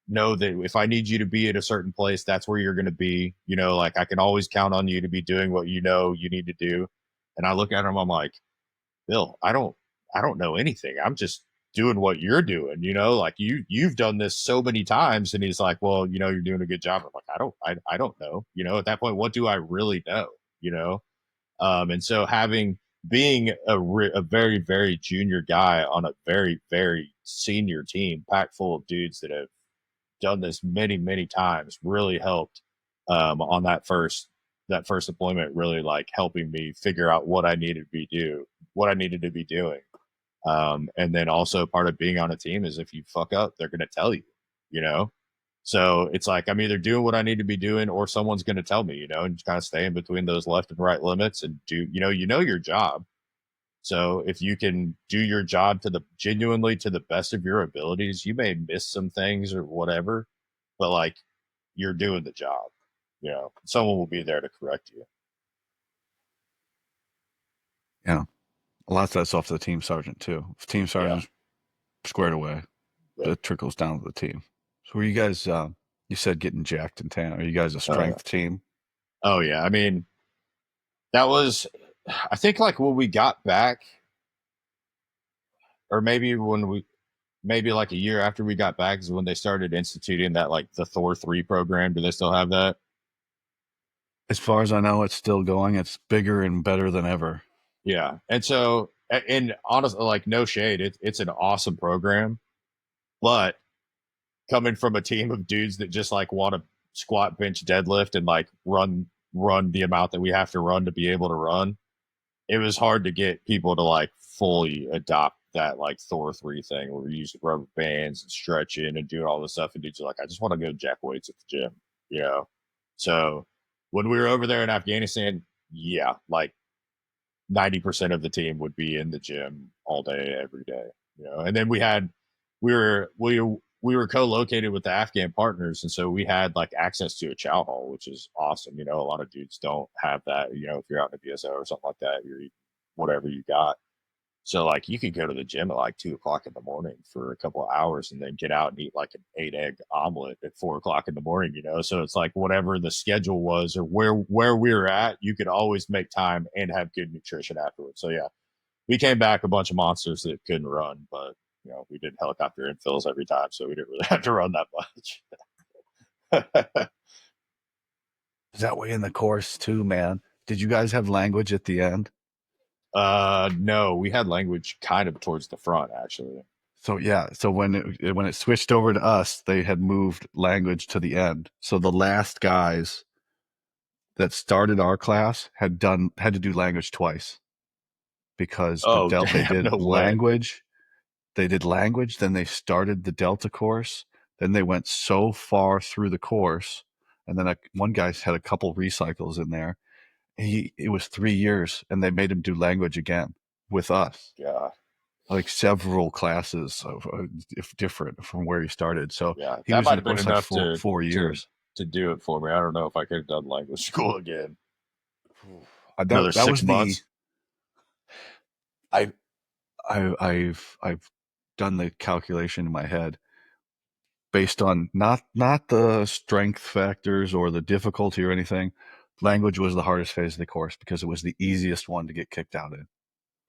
know that if I need you to be at a certain place, that's where you're going to be. You know, like I can always count on you to be doing what you know you need to do. And I look at him, I'm like, Bill, I don't know anything. I'm just doing what you're doing. You know, like you've done this so many times. And he's like, well, you know, you're doing a good job. I'm like, I don't know. You know, at that point, what do I really know? You know, and so having being a very very junior guy on a very very senior team packed full of dudes that have done this many times really helped on that first deployment, really like helping me figure out what I needed to be doing. And then also part of being on a team is if you fuck up, they're going to tell you, you know. So it's like I'm either doing what I need to be doing or someone's going to tell me, you know, and just kind of stay in between those left and right limits and do, you know your job. So if you can do your job to the genuinely to the best of your abilities, you may miss some things or whatever, but like you're doing the job. You know, someone will be there to correct you. Yeah, a lot of that's off the team sergeant too. If team Yeah. sergeant's squared away, Yep. it trickles down to the team. So were you guys? You said getting jacked in tan. Are you guys a Oh yeah. strength team? Oh yeah. I mean, that was I think like when we got back, or maybe like a year after we got back is when they started instituting that like the Thor 3 program. Do they still have that? As far as I know, it's still going. It's bigger and better than ever. Yeah. And so and honestly, like no shade, it's an awesome program. But coming from a team of dudes that just like want to squat, bench, deadlift, and like run the amount that we have to run to be able to run, it was hard to get people to like fully adopt that like Thor 3 thing where we use rubber bands and stretching and doing all this stuff. And dudes are like, I just want to go jack weights at the gym, you know? So when we were over there in Afghanistan, yeah, like 90% of the team would be in the gym all day, every day, you know? And then we were, we, we were co-located with the Afghan partners. And so we had like access to a chow hall, which is awesome. You know, a lot of dudes don't have that, you know, if you're out in a BSO or something like that, you're eating whatever you got. So like you could go to the gym at like 2 o'clock in the morning for a couple of hours and then get out and eat like an 8 egg omelet at 4 o'clock in the morning, you know? So it's like whatever the schedule was or where we were at, you could always make time and have good nutrition afterwards. So yeah, we came back a bunch of monsters that couldn't run, but you know, we did helicopter infills every time, so we didn't really have to run that much. Is that way in the course too, man? Did you guys have language at the end? No, we had language kind of towards the front actually. So yeah, so when it switched over to us, they had moved language to the end. So the last guys that started our class had to do language twice because Oh they damn, did no way. language, then they started the Delta course, then they went so far through the course, and then one guy had a couple recycles in there. It was 3 years, and they made him do language again with us, God. like several classes of if different from where he started. So Yeah, he that was in might the have been course like enough four four to years. to do it for me. I don't know if I could have done language school again. That Another that six was the months. I I've done the calculation in my head based on not the strength factors or the difficulty or anything. Language was the hardest phase of the course because it was the easiest one to get kicked out in.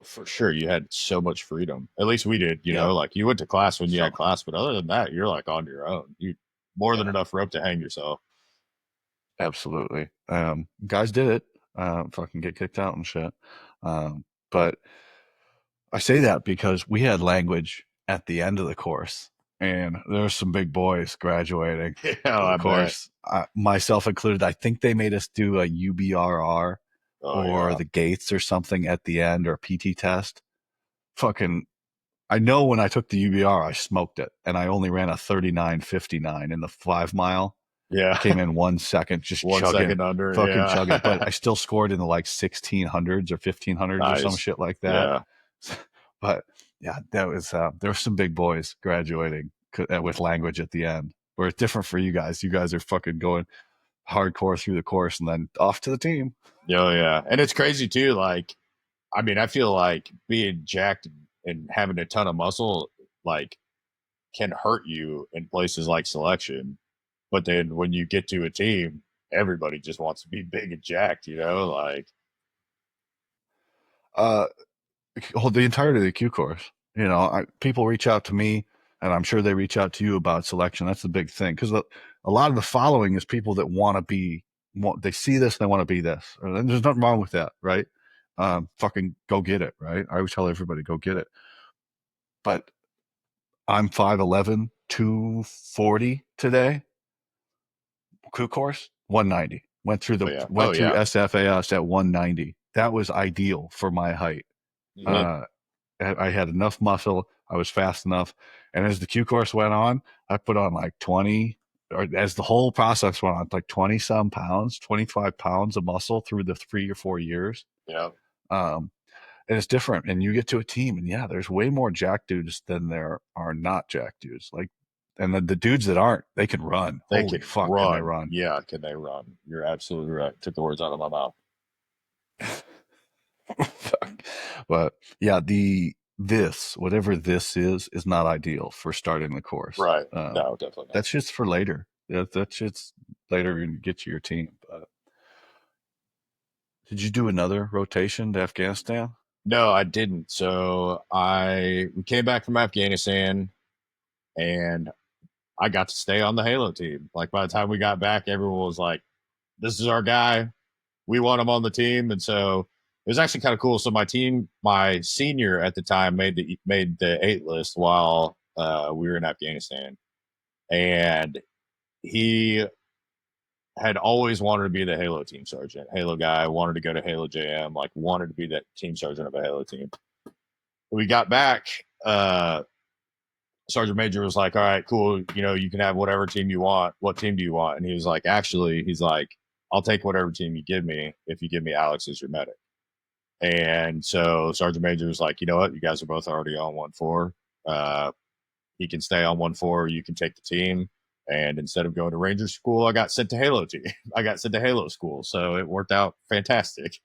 For sure, you had so much freedom. At least we did, you Yep. know, like you went to class when you So had class, but other than that, you're like on your own. You more than yeah, enough rope to hang yourself. absolutely. Guys did it. Fucking get kicked out and shit. But I say that because we had language at the end of the course, and there's some big boys graduating Yeah, the I bet. course, myself included. I think they made us do a UBRR, Oh or yeah. the gates or something at the end or a PT test. Fucking, I know when I took the UBR, I smoked it, and I only ran a 39:59 in the 5 mile. Yeah. Came in 1 second, just One chugging, second under. fucking chugging. But Yeah. I still scored in the like 1600s or 1500s or some Nice. shit like that. Yeah. But yeah, that was there were some big boys graduating with language at the end. Where it's different for you guys. You guys are fucking going hardcore through the course and then off to the team. Oh yeah. And it's crazy too. Like, I mean, I feel like being jacked and having a ton of muscle, like, can hurt you in places like selection. But then when you get to a team, everybody just wants to be big and jacked, you know? Like, Uh, the entirety of the Q course. You know, people reach out to me, and I'm sure they reach out to you about selection. That's the big thing because a lot of the following is people that want to be. They see this, they want to be this, and there's nothing wrong with that, right? Fucking go get it, right? I always tell everybody go get it. But I'm 5'11", 240 today. Crew course 190. oh yeah. Oh Went through yeah. SFAS at 190. That was ideal for my height. Hmm. Uh, I had enough muscle. I was fast enough. And as the Q course went on, I put on like 20, or as the whole process went on, like 20 some pounds, 25 pounds of muscle through the 3 or 4 years. Yeah. Um, and it's different. And you get to a team, and yeah, there's way more jack dudes than there are not jack dudes. Like, and the dudes that aren't, they can run. They Holy can fuck, can they run. run? Yeah. Can they run? You're absolutely right. Took the words out of my mouth. But yeah, whatever this is not ideal for starting the course. Right. No, definitely not. That's just for later. That's just later when you get to your team. But did you do another rotation to Afghanistan? No, I didn't. So we came back from Afghanistan and I got to stay on the Halo team. Like by the time we got back, everyone was like, this is our guy. We want him on the team. And so it was actually kind of cool. So my team, my senior at the time made the 8 list while we were in Afghanistan. And he had always wanted to be the Halo team sergeant, Halo guy, wanted to go to Halo JM, like wanted to be that team sergeant of a Halo team. We got back, Sergeant Major was like, all right, cool. You know, you can have whatever team you want. What team do you want? And he was like, actually, he's like, I'll take whatever team you give me if you give me Alex as your medic. And so Sergeant Major was like, you know what? You guys are both already on 1-4. He can stay on 1-4. You can take the team. And instead of going to Ranger school, I got sent to Halo team. I got sent to Halo school. So it worked out fantastic.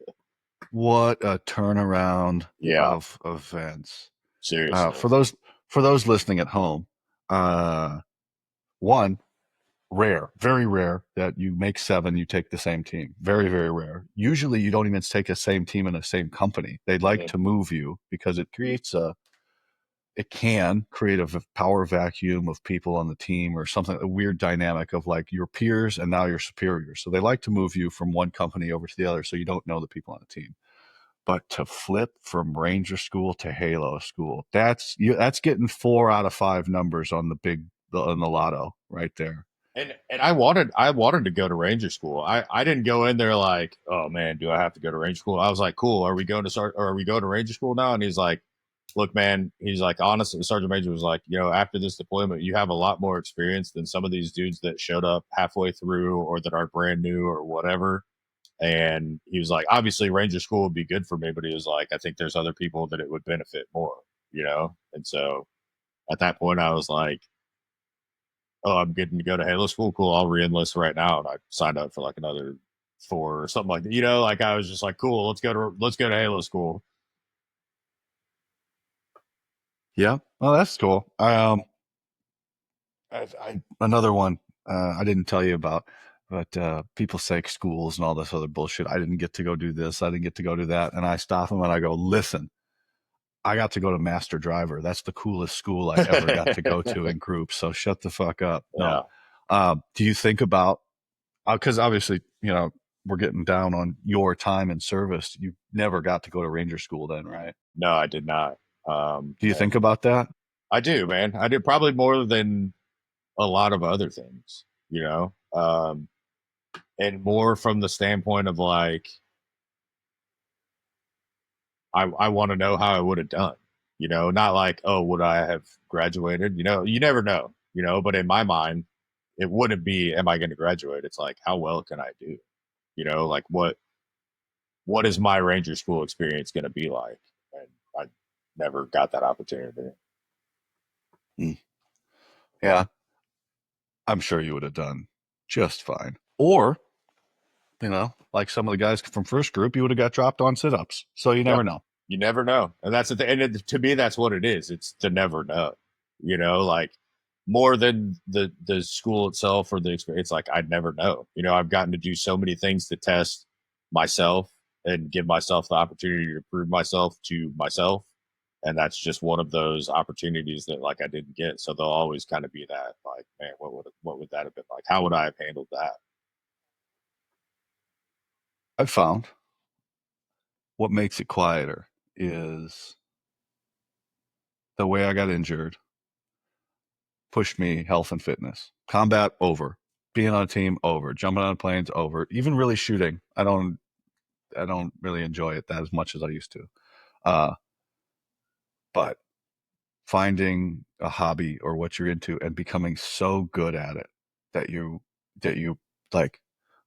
What a turnaround Yeah, of events. Uh, seriously. for those for those listening at home, uh, one, rare, very rare that you make seven, you take the same team. Very, very rare. Usually you don't even take the same team in the same company. They'd like Mhm. to move you because it can create a power vacuum of people on the team or something, a weird dynamic of like your peers and now your superiors. So they like to move you from one company over to the other so you don't know the people on the team. But to flip from Ranger school to Halo school, that's getting 4 out of 5 numbers on on the lotto right there. And I wanted to go to Ranger school. I didn't go in there like, oh man, do I have to go to Ranger school? I was like, cool. Are we going to start? Or are we going to Ranger school now? And he's like, look, man. He's like, honestly, Sergeant Major was like, you know, after this deployment, you have a lot more experience than some of these dudes that showed up halfway through or that are brand new or whatever. And he was like, obviously, Ranger school would be good for me, but he was like, I think there's other people that it would benefit more, you know. And so at that point, I was like, oh, I'm getting to go to Halo school. Cool. I'll re-enlist right now. And I signed up for like another 4 or something like that. You know, like I was just like, cool, let's go to Halo school. Yeah. Oh, that's cool. Another one I didn't tell you about, but people say schools and all this other bullshit. I didn't get to go do this. I didn't get to go do that. And I stop them and I go, listen, I got to go to Master Driver. That's the coolest school I ever got to go to in groups. So shut the fuck up. No. Yeah. Do you think about, because obviously, we're getting down on your time in service. You never got to go to Ranger school then, right? No, I did not. Do you And think about that? I do, man. I do probably more than a lot of other things, you know, and more from the standpoint of like, I want to know how I would have done. Not like, oh, would I have graduated? You never know. But in my mind, it wouldn't be, am I going to graduate? It's like, how well can I do? Like what is my Ranger School experience going to be like? And I never got that opportunity. Mm. Yeah, I'm sure you would have done just fine. Or, like some of the guys from first group, you would have got dropped on sit-ups. So you Yep. never know. You never know. And that's the thing. And to me, that's what it is. It's to never know, like more than the school itself or the experience. It's like, I'd never know. I've gotten to do so many things to test myself and give myself the opportunity to prove myself to myself. And that's just one of those opportunities that like I didn't get. So they'll always kind of be that like, man, what would that have been like? How would I have handled that? I've found what makes it quieter is the way I got injured pushed me health and fitness. Combat over. Being on a team over. Jumping on planes over. Even really shooting. I don't really enjoy it that as much as I used to. Uh, but finding a hobby or what you're into and becoming so good at it that you like,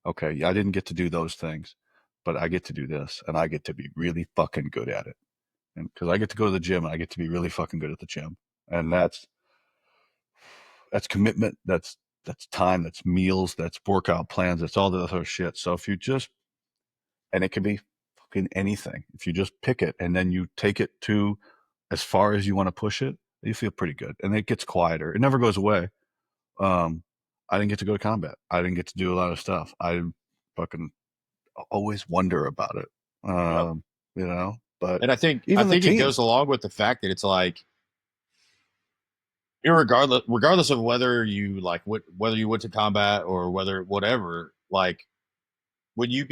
okay, yeah, I didn't get to do those things, but I get to do this and I get to be really fucking good at it. And because I get to go to the gym and I get to be really fucking good at the gym. And that's commitment, that's time, that's meals, that's workout plans, that's all the other shit. So if you just, and it can be fucking anything, if you just pick it and then you take it to as far as you want to push it, you feel pretty good. And it gets quieter. It never goes away. Um, I didn't get to go to combat. I didn't get to do a lot of stuff. I fucking always wonder about it. Yep. Um, but And I even the think it team, goes along with the fact that it's like, regardless of whether you like whether you went to combat or whether whatever, like when you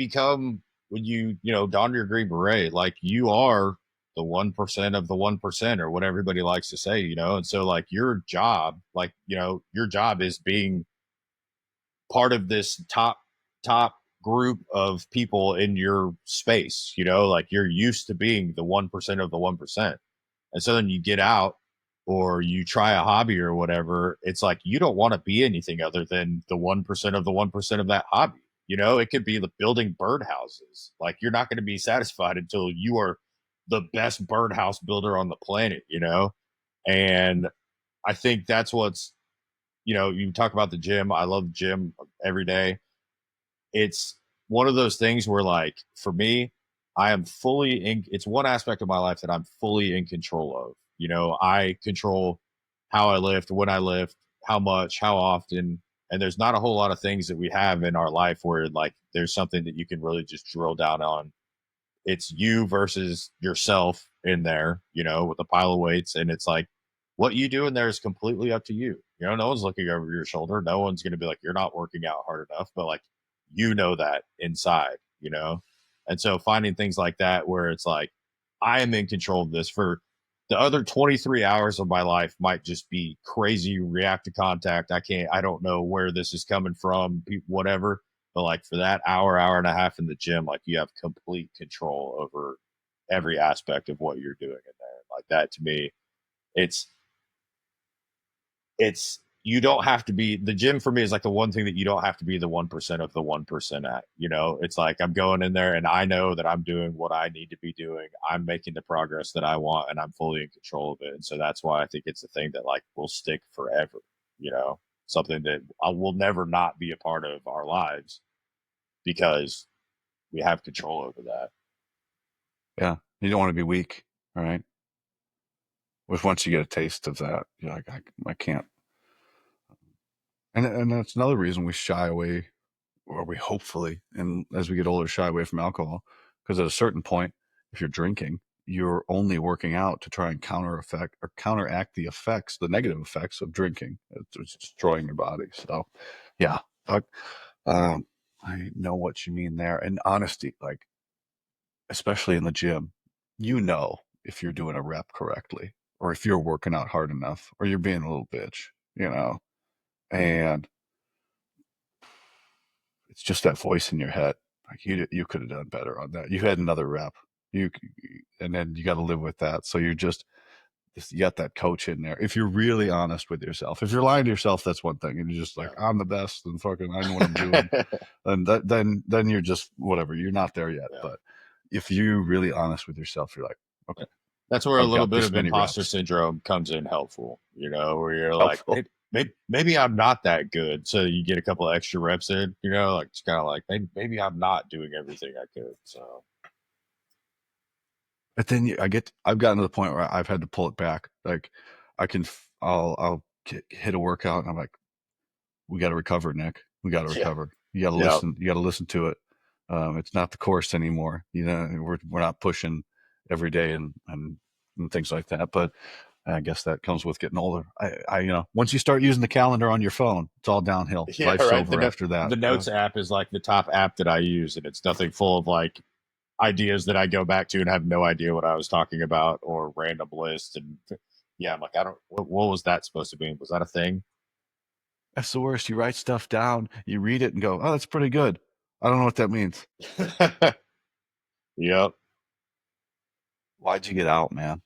don your green beret, like you are the 1% of the 1%, or what everybody likes to say, and so like your job is being part of this top group of people in your space, like you're used to being the 1% of the 1%. And so then you get out or you try a hobby or whatever, it's like you don't want to be anything other than the 1% of the 1% of that hobby. It could be the building birdhouses. Like you're not going to be satisfied until you are the best birdhouse builder on the planet. And I think that's you talk about the gym. I love the gym every day. It's one of those things where like for me, I am fully in, it's one aspect of my life that I'm fully in control of. I control how I lift, when I lift, how much, how often. And there's not a whole lot of things that we have in our life where like there's something that you can really just drill down on. It's you versus yourself in there, with a pile of weights. And it's like what you do in there is completely up to you. No one's looking over your shoulder. No one's going to be like, you're not working out hard enough, but like, that inside. And so finding things like that where it's like, I am in control of this for the other 23 hours of my life might just be crazy react to contact. I don't know where this is coming from, whatever. But like for that hour and a half in the gym, like you have complete control over every aspect of what you're doing in there. Like that to me, it's you don't have to be the gym for me is like the one thing that you don't have to be the 1% of the 1% at. It's like I'm going in there and I know that I'm doing what I need to be doing. I'm making the progress that I want and I'm fully in control of it. And so that's why I think it's a thing that like will stick forever, something that I will never not be a part of our lives because we have control over that. yeah, you don't want to be weak, all right? Which once you get a taste of that, you're like, I can't. And that's another reason we shy away, or we hopefully, and as we get older, shy away from alcohol. Because at a certain point, if you're drinking, you're only working out to try and counteract the effects, the negative effects of drinking. It's destroying your body. So, yeah, fuck, um, I know what you mean there. And honesty, like, especially in the gym, if you're doing a rep correctly, or if you're working out hard enough, or you're being a little bitch. And it's just that voice in your head. Like you could have done better on that. You had another rep. You and then you got to live with that. So you're just you got that coach in there. If you're really honest with yourself, if you're lying to yourself, that's one thing. And you're just like, I'm the best and fucking I know what I'm doing. Yeah. And then you're just whatever. You're not there yet. Yeah. But if you're really honest with yourself, you're like, okay, That's where a I've little got bit this of many imposter reps. syndrome comes in helpful, where you're like, Helpful. maybe I'm not that good. So you get a couple of extra reps in, like it's kind of like, maybe I'm not doing everything I could. So, But then I've gotten to the point where I've had to pull it back. Like I can, I'll hit a workout and I'm like, we got to recover, Nick. We got to yeah. recover. You got to Yeah. listen. You got to listen to it. It's not the course anymore. We're not pushing every day and things like that. But I guess that comes with getting older. Once you start using the calendar on your phone, it's all downhill. Yeah. Life's Right. over after that. The Notes app is like the top app that I use, and it's nothing full of like ideas that I go back to and have no idea what I was talking about or random lists. And yeah, I'm like, I don't, what was that supposed to be? Was that a thing? That's the worst. You write stuff down, you read it, and go, "Oh, that's pretty good." I don't know what that means. Yep. Why'd you get out, man?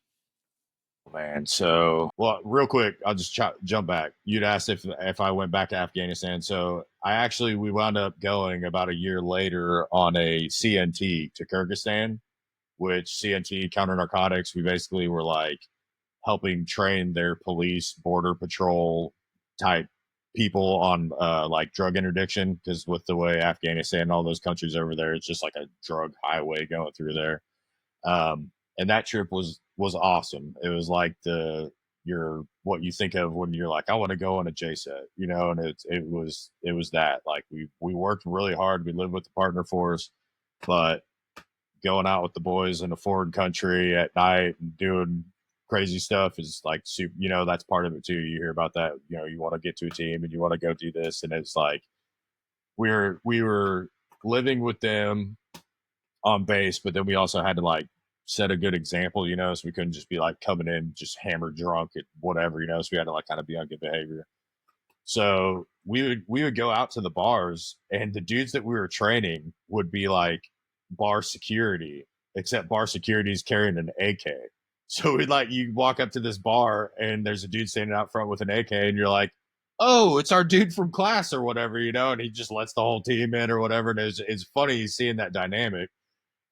Man, so well, real quick, I'll just jump back. You'd asked if I went back to Afghanistan. So we wound up going about a year later on a CNT to Kyrgyzstan, which CNT counter narcotics. We basically were like helping train their police, border patrol type people on like drug interdiction, because with the way Afghanistan and all those countries over there, it's just like a drug highway going through there. And that trip was awesome. It was like your what you think of when you're like, I want to go on a J set, and it was that. Like we worked really hard. We lived with the partner force, but going out with the boys in a foreign country at night and doing crazy stuff is like super, that's part of it too. You hear about that, you want to get to a team and you want to go do this. And it's like we were living with them on base, but then we also had to like set a good example, so we couldn't just be like coming in just hammered drunk at whatever, so we had to like kind of be on good behavior. So we would go out to the bars, and the dudes that we were training would be like bar security, except bar security is carrying an AK. So we like you walk up to this bar and there's a dude standing out front with an AK, and you're like, oh, it's our dude from class or whatever, and he just lets the whole team in or whatever. And it's funny seeing that dynamic.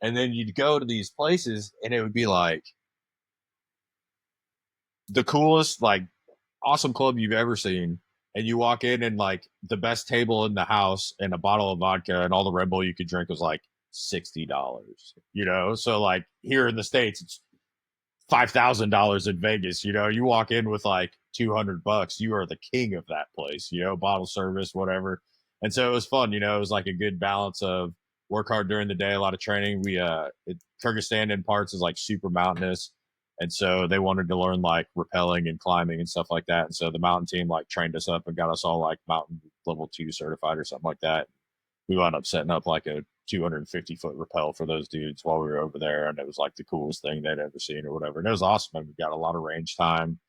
And then you'd go to these places and it would be like the coolest, like awesome club you've ever seen. And you walk in and like the best table in the house and a bottle of vodka and all the Red Bull you could drink was like $60. So like here in the States, it's $5,000 in Vegas. You walk in with like $200, you are the king of that place. Bottle service, whatever. And so it was fun. It was like a good balance of work hard during the day, a lot of training. Kyrgyzstan in parts is like super mountainous, and so they wanted to learn like rappelling and climbing and stuff like that. And so the mountain team like trained us up and got us all like mountain level 2 certified or something like that. We wound up setting up like a 250-foot rappel for those dudes while we were over there, and it was like the coolest thing they'd ever seen or whatever. And it was awesome. And we got a lot of range time,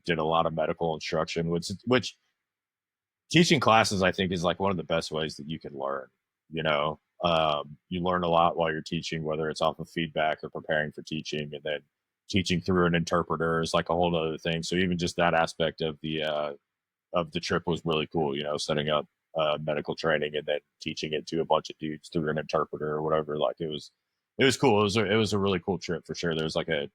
did a lot of medical instruction, which teaching classes I think is like one of the best ways that you can learn. You learn a lot while you're teaching, whether it's off of feedback or preparing for teaching, and then teaching through an interpreter is like a whole other thing. So even just that aspect of the trip was really cool. Setting up medical training and then teaching it to a bunch of dudes through an interpreter or whatever. Like it was cool. It was a really cool trip for sure. There was like a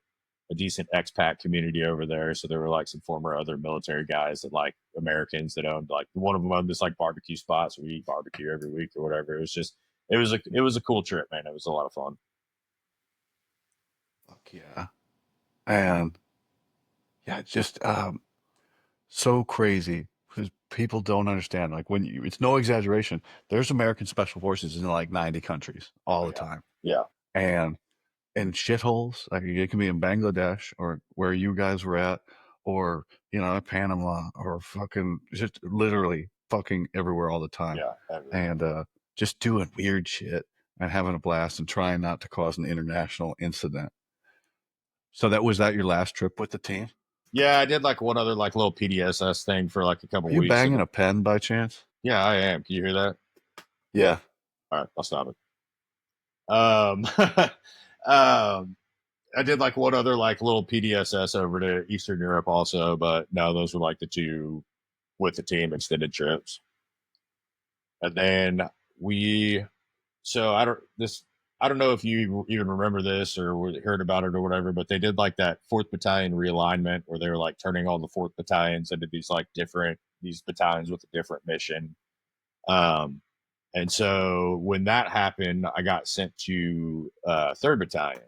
decent expat community over there. So there were like some former other military guys that like Americans that owned, like one of them owned this like barbecue spot. So we eat barbecue every week or whatever. It was a cool trip, man. It was a lot of fun. Fuck yeah. And yeah, just so crazy because people don't understand. Like it's no exaggeration. There's American special forces in like 90 countries all Oh the yeah. time. Yeah. And in shitholes, like it can be in Bangladesh or where you guys were at, or Panama, or fucking just literally fucking everywhere all the time. Yeah. Everywhere. And just doing weird shit and having a blast and trying not to cause an international incident. So that your last trip with the team? Yeah. I did like one other like little PDSS thing for like a couple Are you weeks. banging And a pen by chance? yeah, I am. Can you hear that? Yeah. All right. I'll stop it. Um, I did like one other like little PDSS over to Eastern Europe also, but no, those were like the two with the team extended trips. And then we, so I don't know if you even remember this or heard about it or whatever, but they did like that fourth battalion realignment where they were like turning all the fourth battalions into these like different, these battalions with a different mission. Um, and so when that happened, I got sent to third battalion,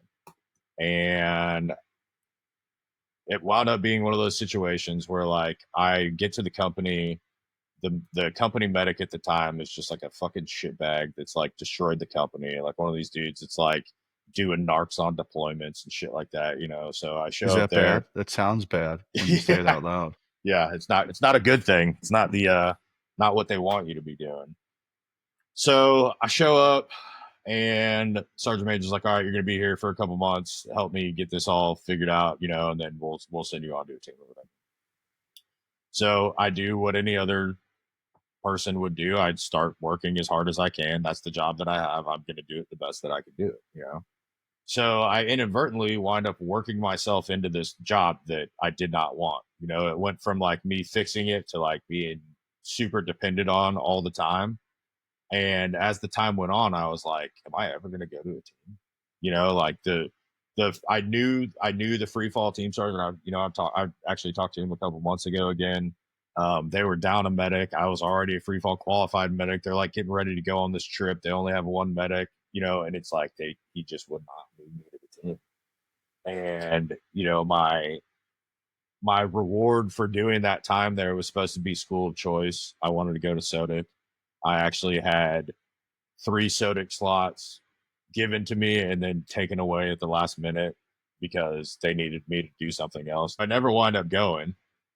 and it wound up being one of those situations where like I get to the company, the company medic at the time is just like a fucking shitbag that's like destroyed the company, like one of these dudes. It's like doing narcs on deployments and shit like that, you know. So I Is show up that there. bad? That sounds bad when you say it Yeah, out loud. yeah. It's not a good thing. It's not the not what they want you to be doing. So I show up, and Sergeant Major's like, "All right, you're going to be here for a couple months. Help me get this all figured out, you know, and then we'll send you on to a team or whatever." So I do what any other person would do. I'd start working as hard as I can. That's the job that I have. I'm going to do it the best that I can do it, you know. So I inadvertently wind up working myself into this job that I did not want. You know, it went from like me fixing it to like being super dependent on all the time. And as the time went on, I was like, am I ever going to go to a team? You know, like I knew the free fall team sergeant. I actually talked to him a couple months ago again. They were down a medic. I was already a free fall qualified medic. They're like getting ready to go on this trip. They only have one medic, you know, and it's like he just would not move me to the team. And you know, my reward for doing that time there was supposed to be school of choice. I wanted to go to SODIC. I actually had 3 SODIC slots given to me and then taken away at the last minute because they needed me to do something else. I never wind up going.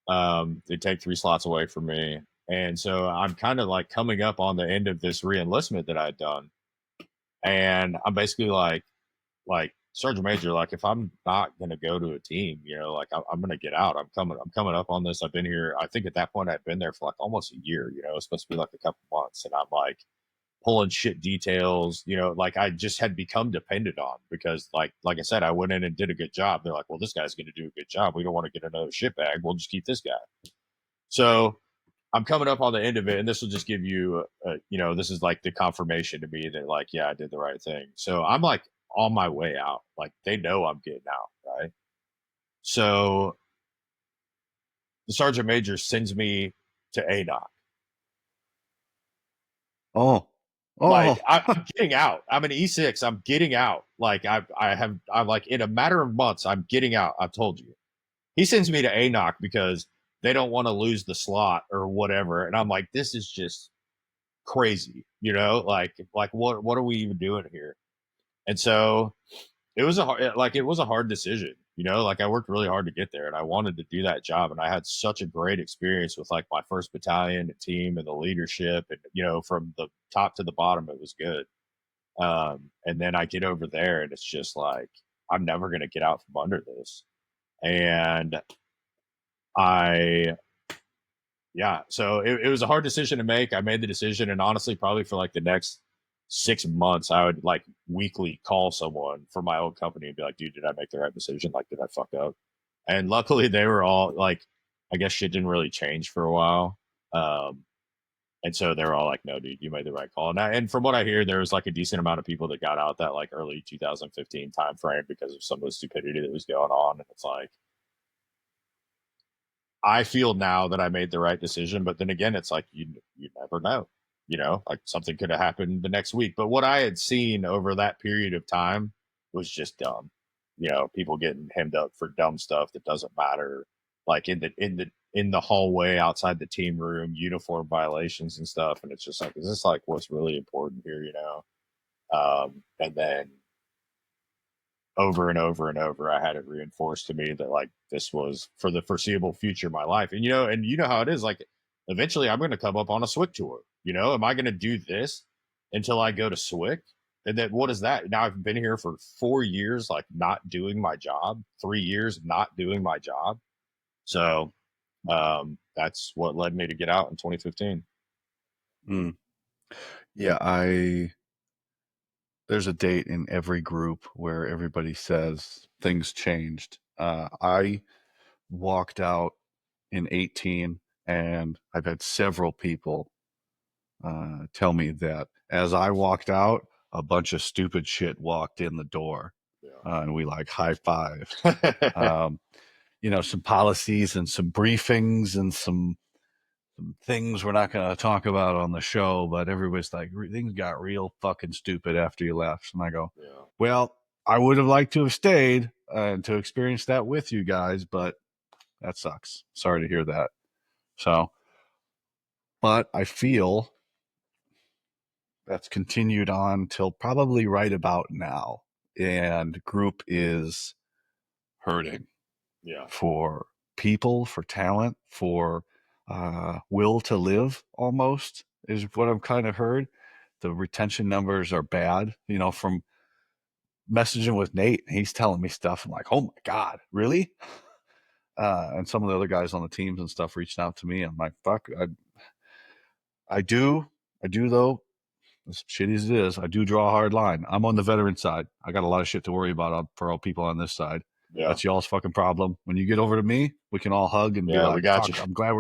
They take 3 slots away from me. And so I'm kind of like coming up on the end of this reenlistment that I'd done. And I'm basically like Sergeant Major, like if I'm not gonna go to a team, you know, like I'm gonna get out. I'm coming up on this. I've been here. I think at that point I'd been there for like almost a year. You know, it's supposed to be like a couple months, and I'm like pulling shit details. You know, like I just had become dependent on because like I said, I went in and did a good job. They're like, well, this guy's gonna do a good job. We don't want to get another shit bag. We'll just keep this guy. So I'm coming up on the end of it, and this will just give you, you know, this is like the confirmation to me that like, yeah, I did the right thing. So I'm like on my way out. Like they know I'm getting out, right? So the sergeant major sends me to ADOC. Oh, Like oh, I'm getting out. I'm an E6. I'm getting out. Like I'm like in a matter of months, I'm getting out. I've told you. He sends me to ANOC because they don't want to lose the slot or whatever. And I'm like, this is just crazy, you know, like what are we even doing here? And so it was a hard decision, you know, like I worked really hard to get there and I wanted to do that job, and I had such a great experience with like my first battalion team and the leadership, and you know, from the top to the bottom it was good. And then I get over there and it's just like I'm never going to get out from under this. And I yeah, so it was a hard decision to make. I made the decision, and honestly, probably for like the next 6 months, I would like weekly call someone from my old company and be like, "Dude, did I make the right decision? Like, did I fuck up?" And luckily, they were all like, I guess shit didn't really change for a while, um, and so they were all like, "No, dude, you made the right call." And from what I hear, there was like a decent amount of people that got out that like early 2015 time frame because of some of the stupidity that was going on, and it's like I feel now that I made the right decision, but then again, it's like you never know. You know, like something could have happened the next week. But what I had seen over that period of time was just dumb. You know, people getting hemmed up for dumb stuff that doesn't matter, like in the hallway outside the team room, uniform violations and stuff. And it's just like, is this like what's really important here? You know, and then over and over and over, I had it reinforced to me that like this was for the foreseeable future of my life. And you know how it is. Like eventually, I'm going to come up on a SWIC tour. You know, am I going to do this until I go to SWIC? And then what is that? Now I've been here for 4 years, like not doing my job. 3 years not doing my job. So that's what led me to get out in 2015. mm. Yeah. there's a date in every group where everybody says things changed. I walked out in 18, and I've had several people tell me that as I walked out, a bunch of stupid shit walked in the door, and we like high fived. Yeah. Um, some policies and some briefings and some things we're not going to talk about on the show, but everybody's like, things got real fucking stupid after you left. And I go, Yeah. well, I would have liked to have stayed and to experience that with you guys, but that sucks. Sorry to hear that. So, but I feel that's continued on till probably right about now. And group is hurting Yeah. for people, for talent, for will to live almost, is what I've kind of heard. The retention numbers are bad, from messaging with Nate. He's telling me stuff. I'm like, oh my God, really? And some of the other guys on the teams and stuff reached out to me. I'm like, fuck, I do, though, as shitty as it is, I do draw a hard line. I'm on the veteran side. I got a lot of shit to worry about for all people on this side. Yeah. That's y'all's fucking problem. When you get over to me, we can all hug and be Yeah. We like, got you. fuck, I'm glad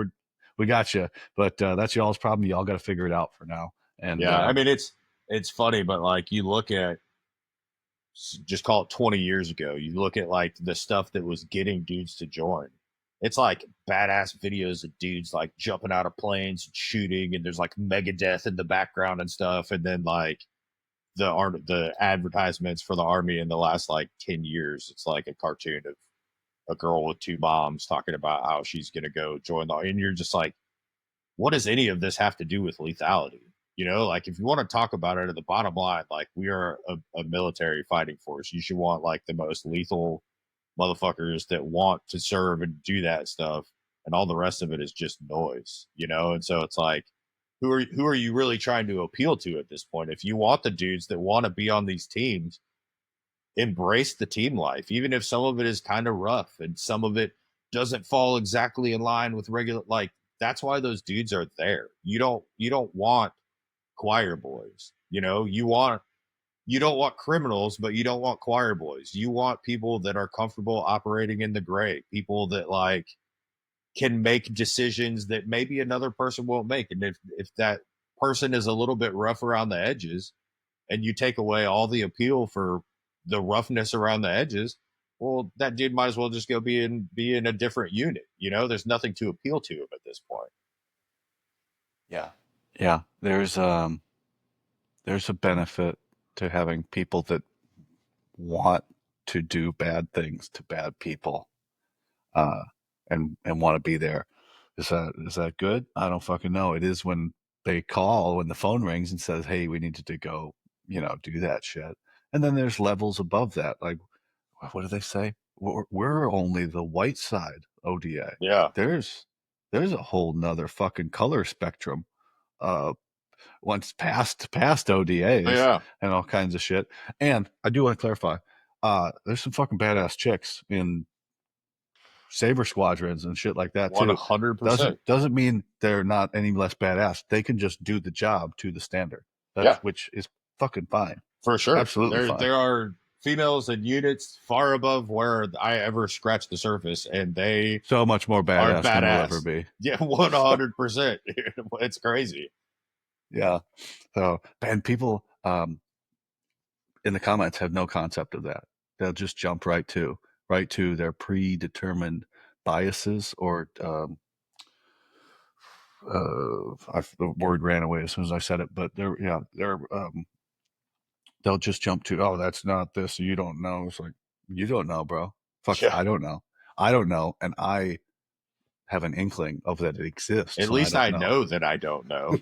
we got you. But that's y'all's problem. Y'all got to figure it out for now. And Yeah. I mean, it's funny, but like you look at, just call it 20 years ago, you look at like the stuff that was getting dudes to join. It's like badass videos of dudes like jumping out of planes and shooting, and there's like Megadeth in the background and stuff. And then like the advertisements for the army in the last like 10 years, it's like a cartoon of a girl with two moms talking about how she's gonna go join the, and you're just like, what does any of this have to do with lethality? Like if you want to talk about it at the bottom line, like we are a military fighting force. You should want like the most lethal motherfuckers that want to serve and do that stuff, and all the rest of it is just noise. And so it's like, who are you really trying to appeal to at this point? If you want the dudes that want to be on these teams, embrace the team life, even if some of it is kind of rough and some of it doesn't fall exactly in line with regular, like that's why those dudes are there. You don't want choir boys. You don't want criminals, but you don't want choir boys. You want people that are comfortable operating in the gray, people that like can make decisions that maybe another person won't make. And if that person is a little bit rough around the edges, and you take away all the appeal for the roughness around the edges, well, that dude might as well just go be in a different unit. There's nothing to appeal to him at this point. yeah, yeah, there's a benefit to having people that want to do bad things to bad people, uh, and want to be there. Is that good? I don't fucking know. It is when they call, when the phone rings and says, "Hey, we needed to go, do that shit." And then there's levels above that. Like, what do they say? We're only the white side ODA. Yeah. There's a whole nother fucking color spectrum. Uh, Once past Oh, ODAs yeah. and all kinds of shit. And I do want to clarify, there's some fucking badass chicks in Saber squadrons and shit like that too. 100%. Doesn't mean they're not any less badass. They can just do the job to the standard. Yeah, Which is fucking fine. for sure. Absolutely There fine. there are females and units far above where I ever scratched the surface, and they So much more are badass than we'll ever badass. be. Yeah, 100%. It's crazy. Yeah. So, and people in the comments have no concept of that. They'll just jump right to their predetermined biases or the word ran away as soon as I said it, but they'll just jump to, oh, that's not this. You don't know. It's like, you don't know, bro. Fuck, Yeah. I don't know. I don't know, and I have an inkling of that it exists, At and I least don't I know. know that I don't know,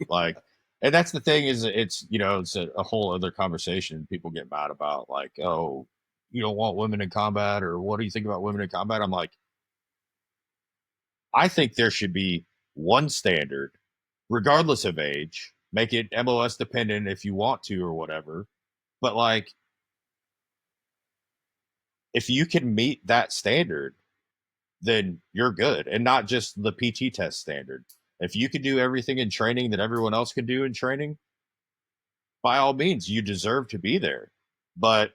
like, and that's the thing, is it's a whole other conversation. People get mad about like, oh, you don't want women in combat, or what do you think about women in combat? I'm like, I think there should be one standard, regardless of age. Make it MOS dependent if you want to or whatever. But like, if you can meet that standard, then you're good, and not just the PT test standard. If you can do everything in training that everyone else can do in training, by all means, you deserve to be there. But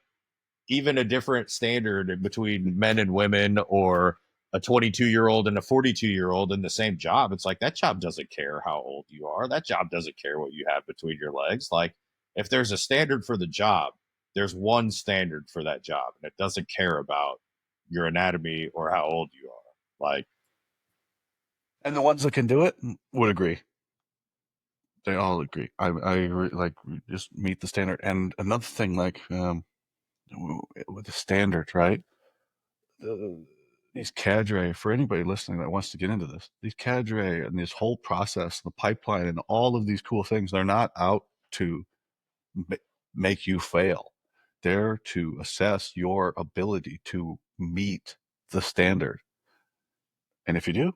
even a different standard between men and women, or a 22-year-old and a 42-year-old in the same job, it's like that job doesn't care how old you are. That job doesn't care what you have between your legs. Like, if there's a standard for the job, there's one standard for that job, and it doesn't care about your anatomy or how old you are. Like, And the ones that can do it would agree. They all agree. I agree. Like, just meet the standard. And another thing, like, with the standard, right? These cadre, for anybody listening that wants to get into this, these cadre and this whole process, the pipeline, and all of these cool things, they're not out to make you fail. They're to assess your ability to meet the standard. And if you do,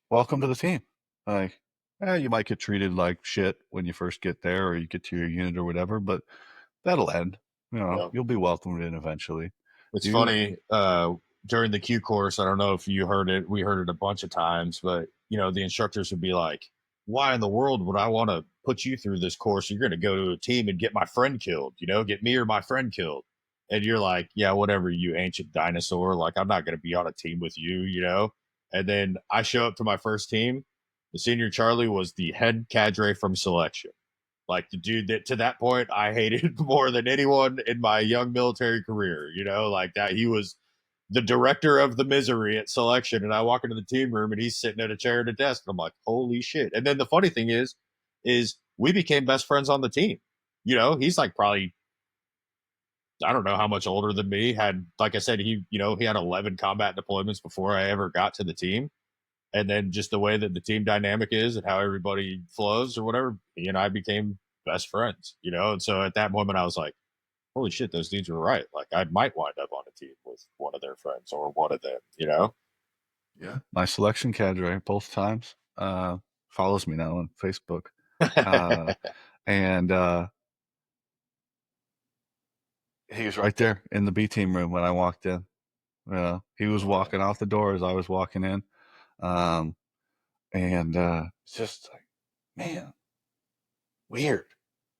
welcome to the team. Like, you might get treated like shit when you first get there, or you get to your unit or whatever, but that'll end. you know, You'll be welcomed in eventually. it's You funny, during the Q course, I don't know if you heard it. We heard it a bunch of times, but the instructors would be like, "Why in the world would I want to put you through this course? You're going to go to a team and get my friend killed. Get me or my friend killed." And you're like, "Yeah, whatever, you ancient dinosaur. Like, I'm not going to be on a team with you." And then I show up to my first team. The senior Charlie was the head cadre from selection. Like, the dude that, to that point, I hated more than anyone in my young military career. Like that, he was the director of the misery at selection. And I walk into the team room and he's sitting at a chair at a desk. And I'm like, holy shit. And then the funny thing is we became best friends on the team. He's like probably, I don't know how much older than me. Had, like I said, he had 11 combat deployments before I ever got to the team. And then just the way that the team dynamic is and how everybody flows or whatever, he and I became best friends. And so at that moment, I was like, holy shit, those dudes were right. Like, I might wind up on a team with one of their friends or one of them. Yeah. My selection cadre both times follows me now on Facebook. Uh, and he was right there in the B team room when I walked in. He was Oh, yeah. walking out the door as I was walking in. Um, and it's just like, man, weird,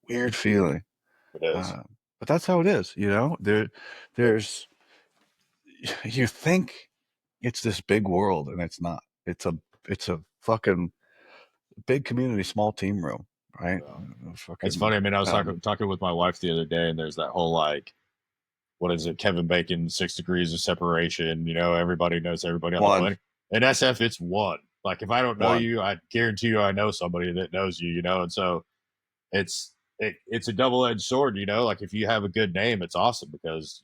weird feeling. It is. Uh, but that's how it is. There's, you think it's this big world, and it's not. It's a fucking big community, small team room, right? Yeah. It's Fucking funny. I mean, I was talking with my wife the other day, and there's that whole, like, what is it? Kevin Bacon, 6 degrees of separation. Everybody knows everybody on the one, plane. In SF, it's one. Like, if I don't know one. you, I guarantee you I know somebody that knows you. And so it's a double-edged sword. Like, if you have a good name, it's awesome because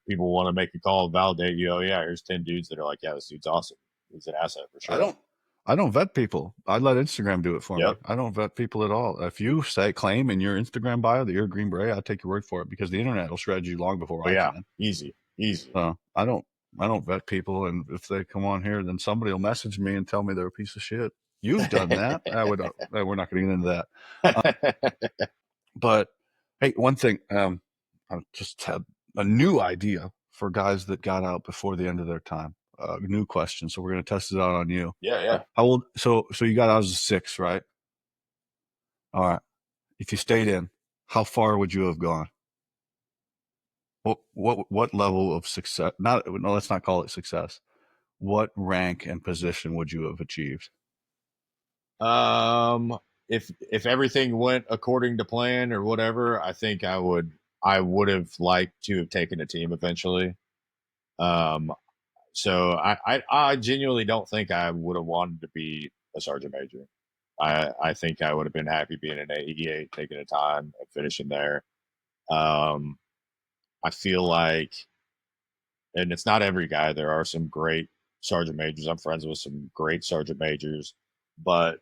people want to make a call and validate you. Oh yeah, here's 10 dudes that are like, yeah, this dude's awesome. He's an asset for I sure. don't I don't vet people. I let Instagram do it for me. Yep. I don't vet people at all. If you claim in your Instagram bio that you're a Green Beret, I'll take your word for it because the internet will shred you long before Oh I yeah, can. easy. So I don't vet people, and if they come on here, then somebody will message me and tell me they're a piece of shit. You've done that. We're not going to get into that. But hey, one thing, I just had a new idea for guys that got out before the end of their time. New question. So we're going to test it out on you. Yeah. How old? So you got out as a 6, right? All right. If you stayed in, how far would you have gone? What level of success? Not no, let's not call it success. What rank and position would you have achieved? Um, if everything went according to plan or whatever, I think I would have liked to have taken a team eventually. Um, so I genuinely don't think I would have wanted to be a sergeant major. I think I would have been happy being an AE8, taking a time and finishing there. Um, I feel like, and it's not every guy. There are some great sergeant majors. I'm friends with some great sergeant majors, but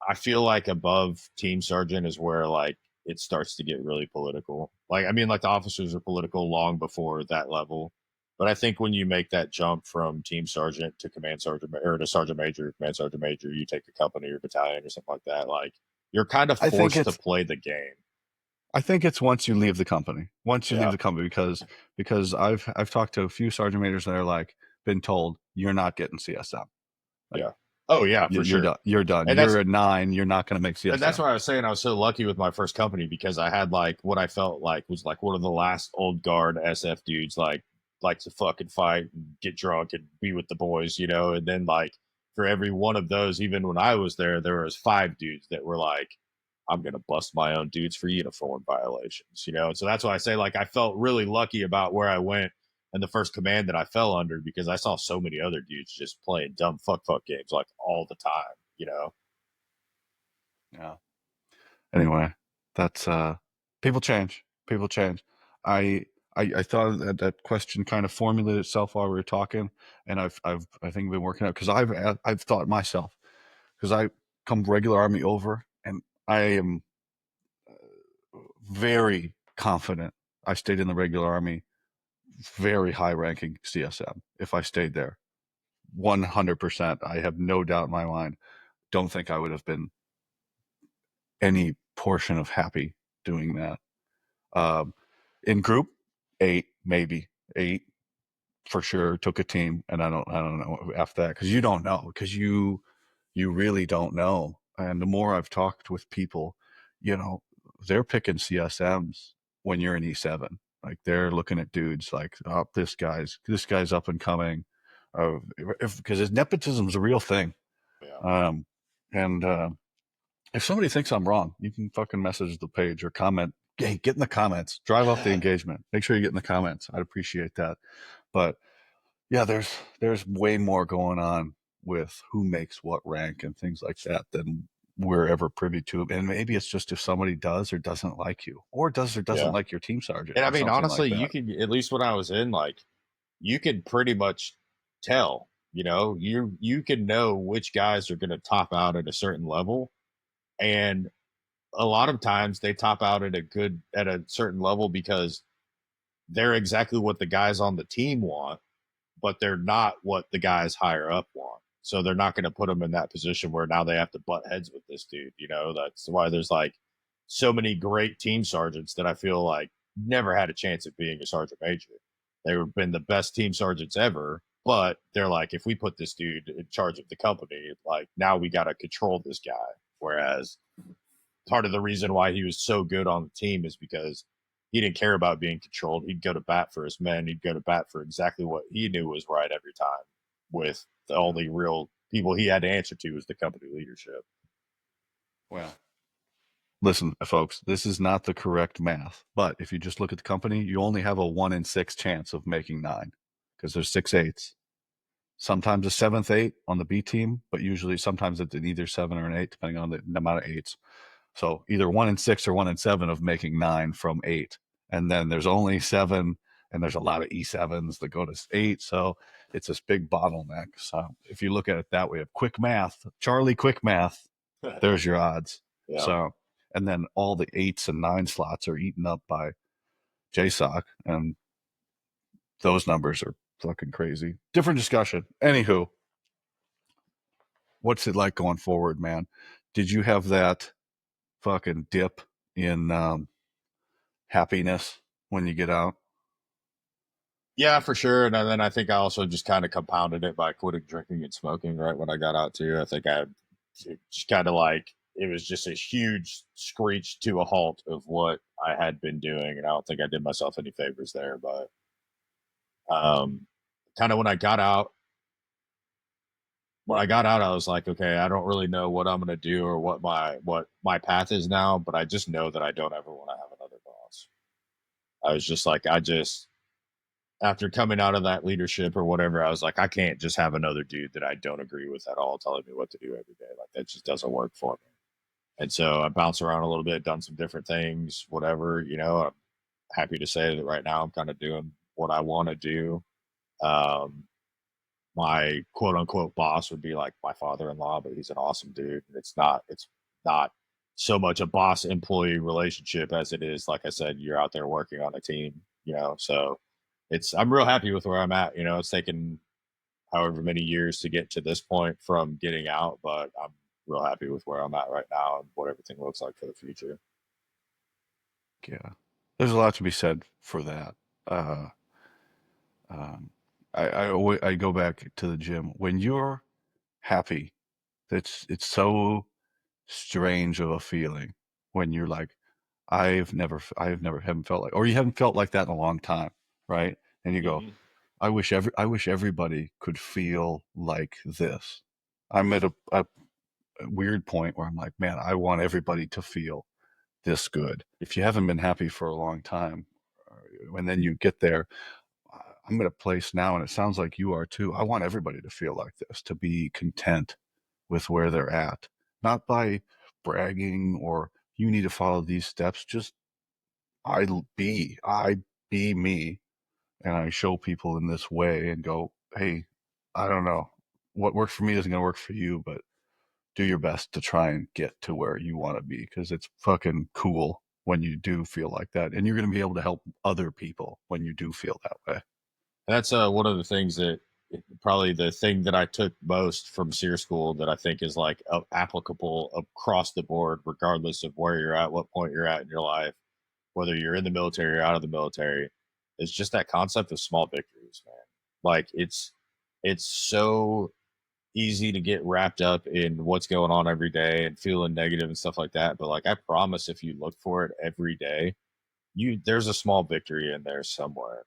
I feel like above team sergeant is where, like, it starts to get really political. Like, I mean, like, the officers are political long before that level. But I think when you make that jump from team sergeant to command sergeant or to sergeant major, command sergeant major, you take a company or battalion or something like that. Like, you're kind of I think forced to it's play the game. I think it's once you leave the company. Once you leave Yeah. the company, because I've talked to a few sergeant majors that are like been told you're not getting CSM. Like, Yeah. Oh yeah, for You're sure. done. You're done. And that's You're a 9. You're not going to make and that's CSM. why I was saying I was so lucky with my first company because I had like what I felt like was like one of the last old guard SF dudes like to fucking fight and get drunk and be with the boys, you know. And then like for every one of those, even when I was there was 5 dudes that were like, I'm gonna bust my own dudes for uniform violations, you know. And so that's why I say like I felt really lucky about where I went and the first command that I fell under because I saw so many other dudes just playing dumb fuck games like all the time, you know. Yeah. Anyway, that's people change. People change. I I thought that question kind of formulated itself while we were talking, and I think been working out because I've thought myself because I come regular army over and I am very confident I stayed in the regular army, very high ranking CSM if I stayed there. 100%. I have no doubt in my mind. Don't think I would have been any portion of happy doing that. Um, in group, 8, maybe 8 for sure. Took a team, and I don't know after that because you don't know because you really don't know. And the more I've talked with people, you know, they're picking CSMs when you're in E7. Like they're looking at dudes like, oh, this guy's up and coming, because nepotism is a real thing. Yeah. Um, and if somebody thinks I'm wrong, you can fucking message the page or comment. Hey, get in the comments. Drive up the engagement. Make sure you get in the comments. I'd appreciate that. But yeah, there's way more going on with who makes what rank and things like that than we're ever privy to. And maybe it's just if somebody does or doesn't like you, or does or doesn't Yeah. like your team sergeant And I or mean, something like honestly, you that. could at least when I was in, like, you could pretty much tell, you know, you can know which guys are gonna top out at a certain level. And a lot of times they top out at a certain level because they're exactly what the guys on the team want, but they're not what the guys higher up want. So they're not going to put them in that position where now they have to butt heads with this dude. You know, that's why there's like so many great team sergeants that I feel like never had a chance at being a sergeant major. They've been the best team sergeants ever, but they're like, if we put this dude in charge of the company, like now we got to control this guy. Whereas part of the reason why he was so good on the team is because he didn't care about being controlled. He'd go to bat for his men. He'd go to bat for exactly what he knew was right every time. With the only real people he had to answer to was the company leadership. Well, listen, folks, this is not the correct math. But if you just look at the company, you only have a 1 in 6 chance of making 9 because there's 6 eights. Sometimes a seventh 8 on the B team, but usually sometimes it's an either 7 or an 8, depending on the amount of eights. So either 1 in 6 or 1 in 7 of making 9 from 8. And then there's only 7, and there's a lot of E7s that go to 8. So it's this big bottleneck. So if you look at it that way, of quick math, Charlie, quick math, there's your odds. Yeah. So, and then all the 8s and 9 slots are eaten up by JSOC, and those numbers are fucking crazy. Different discussion. Anywho, what's it like going forward, man? Did you have that fucking dip in happiness when you get out? Yeah, for sure. And then I think I also just kind of compounded it by quitting drinking and smoking right when I got out too. I think I just kind of like it was just a huge screech to a halt of what I had been doing. And I don't think I did myself any favors there. But um, kind of when I got out, I was like, okay, I don't really know what I'm gonna do or what my path is now, but I just know that I don't ever want to have another boss. I was just like, I just after coming out of that leadership or whatever, I was like, I can't just have another dude that I don't agree with at all telling me what to do every day. Like that just doesn't work for me. And so I bounced around a little bit, done some different things, whatever, you know. I'm happy to say that right now I'm kind of doing what I want to do. Um, my quote unquote boss would be like my father-in-law, but he's an awesome dude. It's not so much a boss employee relationship as it is, like I said, you're out there working on a team, you know. So it's I'm real happy with where I'm at. You know, it's taken however many years to get to this point from getting out, but I'm real happy with where I'm at right now and what everything looks like for the future. Yeah, there's a lot to be said for that. Uh, um, I go back to the gym when you're happy It's so strange of a feeling when you're like, haven't felt like, or you haven't felt like that in a long time, right? And you go, Hmm. I wish everybody could feel like this. I'm at a weird point where I'm like, man, I want everybody to feel this good. If you haven't been happy for a long time, and then you get there, I'm at a place now, and it sounds like you are too. I want everybody to feel like this, to be content with where they're at, not by bragging or you need to follow these steps. Just I be me, and I show people in this way and go, hey, I don't know. What works for me isn't going to work for you, but do your best to try and get to where you want to be because it's fucking cool when you do feel like that. And you're going to be able to help other people when you do feel that way. That's one of the things that probably the thing that I took most from SEER school that I think is like applicable across the board, regardless of where you're at, what point you're at in your life, whether you're in the military or out of the military, is just that concept of small victories, man. Like it's so easy to get wrapped up in what's going on every day and feeling negative and stuff like that. But like I promise if you look for it every day, you there's a small victory in there somewhere.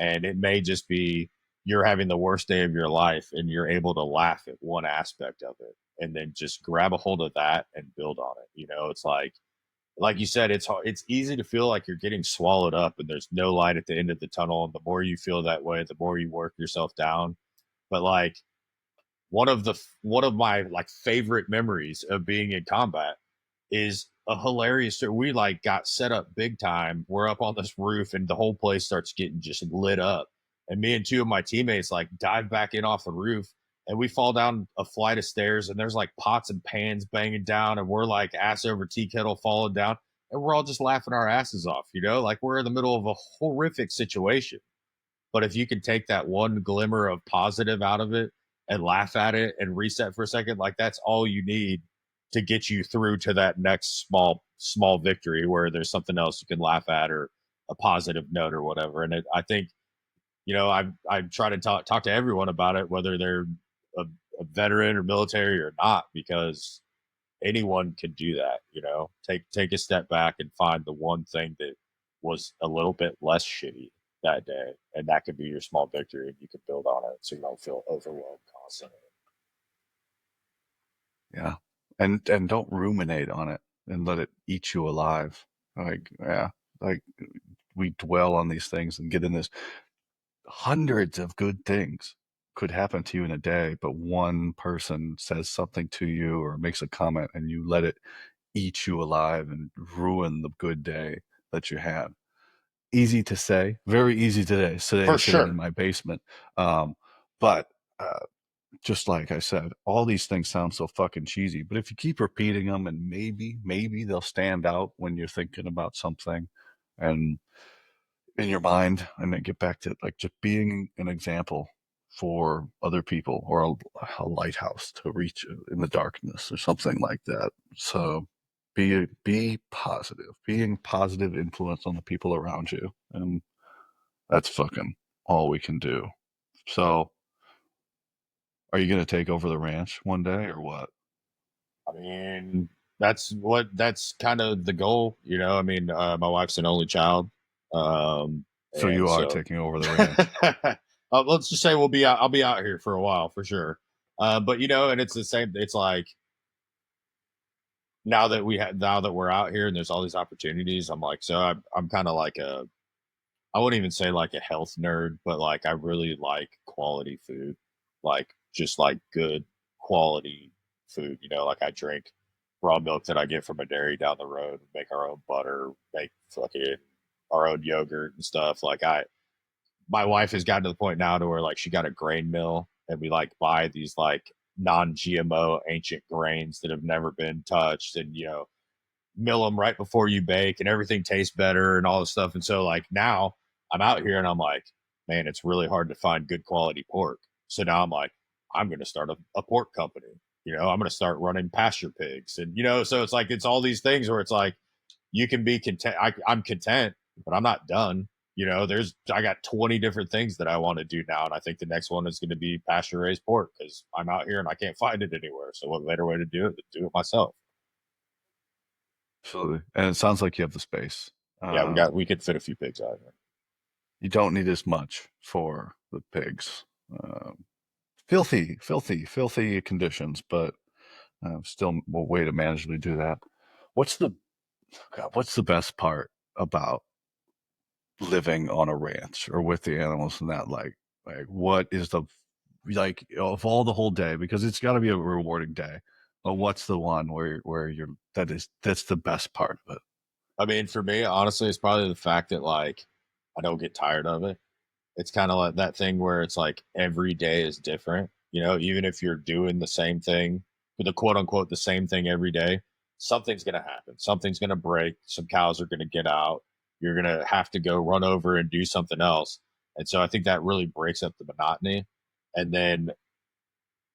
And it may just be you're having the worst day of your life and you're able to laugh at one aspect of it and then just grab a hold of that and build on it. It's like you said, it's easy to feel like you're getting swallowed up and there's no light at the end of the tunnel. And the more you feel that way, the more you work yourself down. But like one of my like favorite memories of being in combat is a hilarious story. We like got set up big time. We're up on this roof and the whole place starts getting just lit up. And me and two of my teammates like dive back in off the roof and we fall down a flight of stairs and there's like pots and pans banging down and we're like ass over tea kettle falling down and we're all just laughing our asses off, like we're in the middle of a horrific situation. But if you can take that one glimmer of positive out of it and laugh at it and reset for a second, like that's all you need to get you through to that next small victory where there's something else you can laugh at or a positive note or whatever. And I think I try to talk to everyone about it, whether they're a, a veteran or military or not, because anyone can do that. Take a step back and find the one thing that was a little bit less shitty that day, and that could be your small victory, and you can build on it so you don't feel overwhelmed constantly. Yeah. And don't ruminate on it and let it eat you alive. Like, yeah, like we dwell on these things and get in this hundreds of good things could happen to you in a day, but one person says something to you or makes a comment and you let it eat you alive and ruin the good day that you had. Easy to say, very easy today, today For sitting in sure. my basement. Um, but just like I said, all these things sound so fucking cheesy, but if you keep repeating them and maybe they'll stand out when you're thinking about something and in your mind and then get back to like just being an example for other people or a lighthouse to reach in the darkness or something like that. So be positive, being positive influence on the people around you. And that's fucking all we can do. So are you going to take over the ranch one day or what? I mean, that's kind of the goal. I mean, my wife's an only child, So you and are so taking over the ranch. let's just say we'll be out. I'll be out here for a while for sure. But and it's the same. It's like now that we're out here and there's all these opportunities. I'm like, so I'm kind of like I wouldn't even say like a health nerd, but like I really like quality food, like just like good quality food. Like I drink raw milk that I get from a dairy down the road, make our own butter, make fucking our own yogurt and stuff. My wife has gotten to the point now to where like she got a grain mill and we like buy these like non-GMO ancient grains that have never been touched and mill them right before you bake and everything tastes better and all this stuff. And so like now I'm out here and I'm like, man, it's really hard to find good quality pork. So now I'm like, I'm going to start a pork company. I'm going to start running pasture pigs. And, so it's all these things where it's like, you can be content. I'm content, but I'm not done. I got 20 different things that I want to do now. And I think the next one is going to be pasture raised pork because I'm out here and I can't find it anywhere. So what better way to do it than do it myself? Absolutely. And it sounds like you have the space. Yeah, Um, we could fit a few pigs out here. you don't need as much for the pigs. Um, filthy conditions, but still a way to manageably do that. What's the what's the best part about living on a ranch or with the animals and that? Like what is the like of all the whole day? Because it's got to be a rewarding day. But what's the one where you're that's the best part of it? I mean, for me, honestly, it's probably the fact that like I don't get tired of it. It's kind of like that thing where it's like every day is different. Even if you're doing the same thing, the quote unquote the same thing every day, something's gonna happen. Something's gonna break. Some cows are gonna get out. You're gonna have to go run over and do something else. And so I think that really breaks up the monotony. And then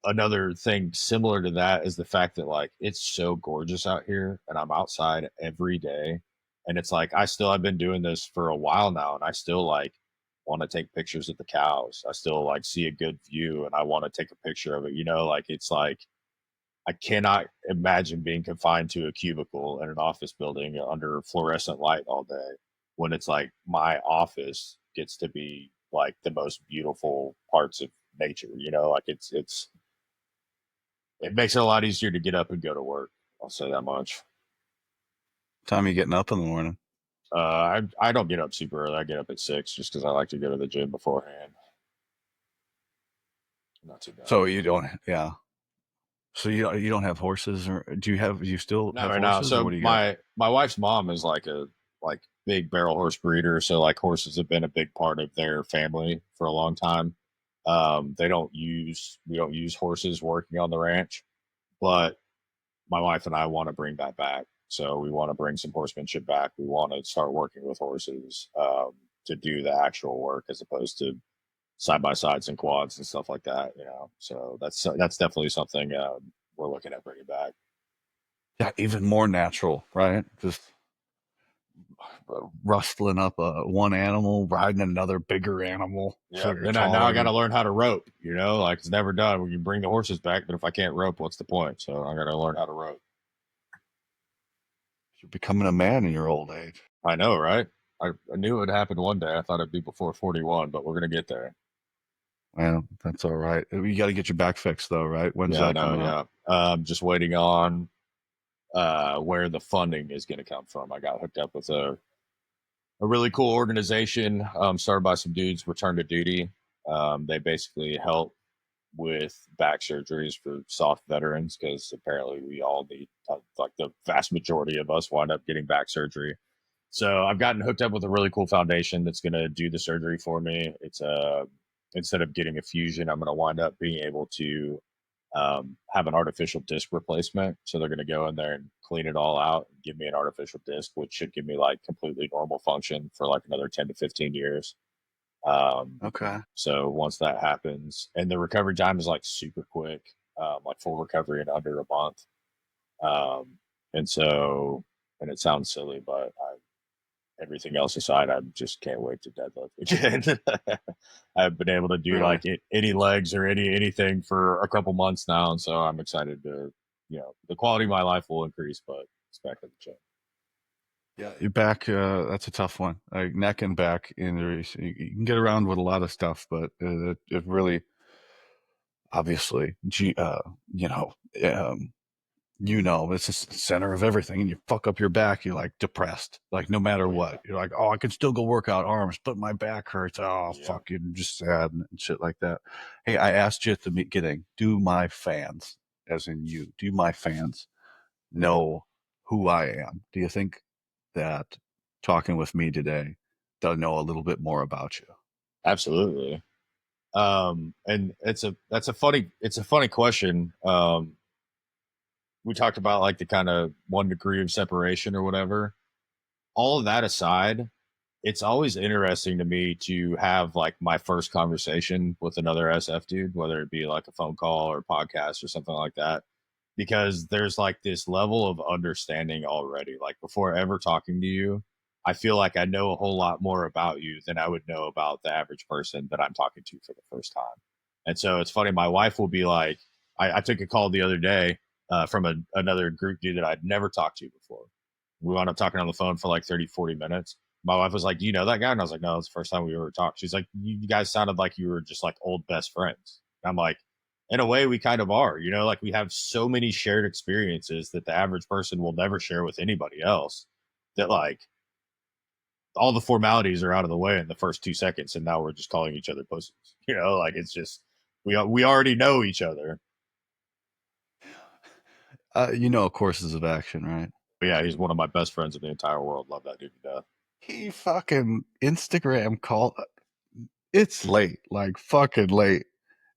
another thing similar to that is the fact that like it's so gorgeous out here and I'm outside every day, and it's like I've been doing this for a while now and I still like want to take pictures of the cows. I still like see a good view and I want to take a picture of it. Like it's like I cannot imagine being confined to a cubicle in an office building under fluorescent light all day when it's like my office gets to be like the most beautiful parts of nature. Like it makes it a lot easier to get up and go to work. I'll say that much. Time you getting up in the morning? I don't get up super early. I get up at 6 just because I like to go to the gym beforehand. Not too bad. So you don't, yeah. So you don't have horses, or do you still Not have right now. horses, or what So do you got? my wife's mom is like a like big barrel horse breeder. So like horses have been a big part of their family for a long time. We don't use horses working on the ranch, but my wife and I want to bring that back. So we want to bring some horsemanship back. We want to start working with horses to do the actual work as opposed to side by sides and quads and stuff like that. So that's definitely something we're looking at bringing back. Yeah, even more natural, right? Just rustling up one animal, riding another bigger animal, so Yeah. you're Then now I taller. got to learn how to rope. Like it's never done. We can bring the horses back, but if I can't rope, what's the point? So I got to learn how to rope. You're becoming a man in your old age. I know, right? I knew it would happen one day. I thought it'd be before 41, but we're gonna get there. Well, that's all right. You got to get your back fixed, though, right? When's Yeah, I that know. coming up? Yeah, just waiting on where the funding is going to come from. I got hooked up with a really cool organization started by some dudes, Return to Duty. They basically help with back surgeries for soft veterans because apparently we all need, like the vast majority of us wind up getting back surgery. So I've gotten hooked up with a really cool foundation that's going to do the surgery for me. It's instead of getting a fusion, I'm going to wind up being able to have an artificial disc replacement. So they're going to go in there and clean it all out and give me an artificial disc, which should give me like completely normal function for like another 10 to 15 years. Um, Okay. so once that happens, and the recovery time is like super quick, like full recovery in under a month. Um, and so, and it sounds silly, but everything else aside, I just can't wait to deadlift again. I've been able to do Really? like any legs or anything for a couple months now, and so I'm excited to, the quality of my life will increase, but it's back at the gym. Yeah, your back, that's a tough one. Like neck and back injuries. You can get around with a lot of stuff, but it really, obviously, you know, um, it's the center of everything, and you fuck up your back, you're like depressed, like no matter Oh what. yeah, You're like, oh, I can still go work out arms, but my back hurts. Oh, yeah, fuck, you're just sad and shit like that. Hey, I asked you at the beginning, do my fans, as in you, do my fans know who I am? Do you think that talking with me today, they'll know a little bit more about you? absolutely. And it's a funny question. We talked about like the kind of 1 degree of separation or whatever. All of that aside, it's always interesting to me to have like my first conversation with another SF dude, whether it be like a phone call or podcast or something like that, because there's like this level of understanding already. Like before ever talking to you, I feel like I know a whole lot more about you than I would know about the average person that I'm talking to for the first time. And so it's funny. My wife will be like, I took a call the other day from another group dude that I'd never talked to before. We wound up talking on the phone for like 30, 40 minutes. My wife was like, "Do you know that guy?" And I was like, "No, it's the first time we ever talked." She's like, "You guys sounded like you were just like old best friends." And I'm like, in a way, we kind of are, like we have so many shared experiences that the average person will never share with anybody else, that like all the formalities are out of the way in the first 2 seconds. And now we're just calling each other pussies, like it's just, we already know each other. Courses of action, right? But yeah, he's one of my best friends in the entire world. Love that dude to death. He fucking Instagram call. It's late, like fucking late.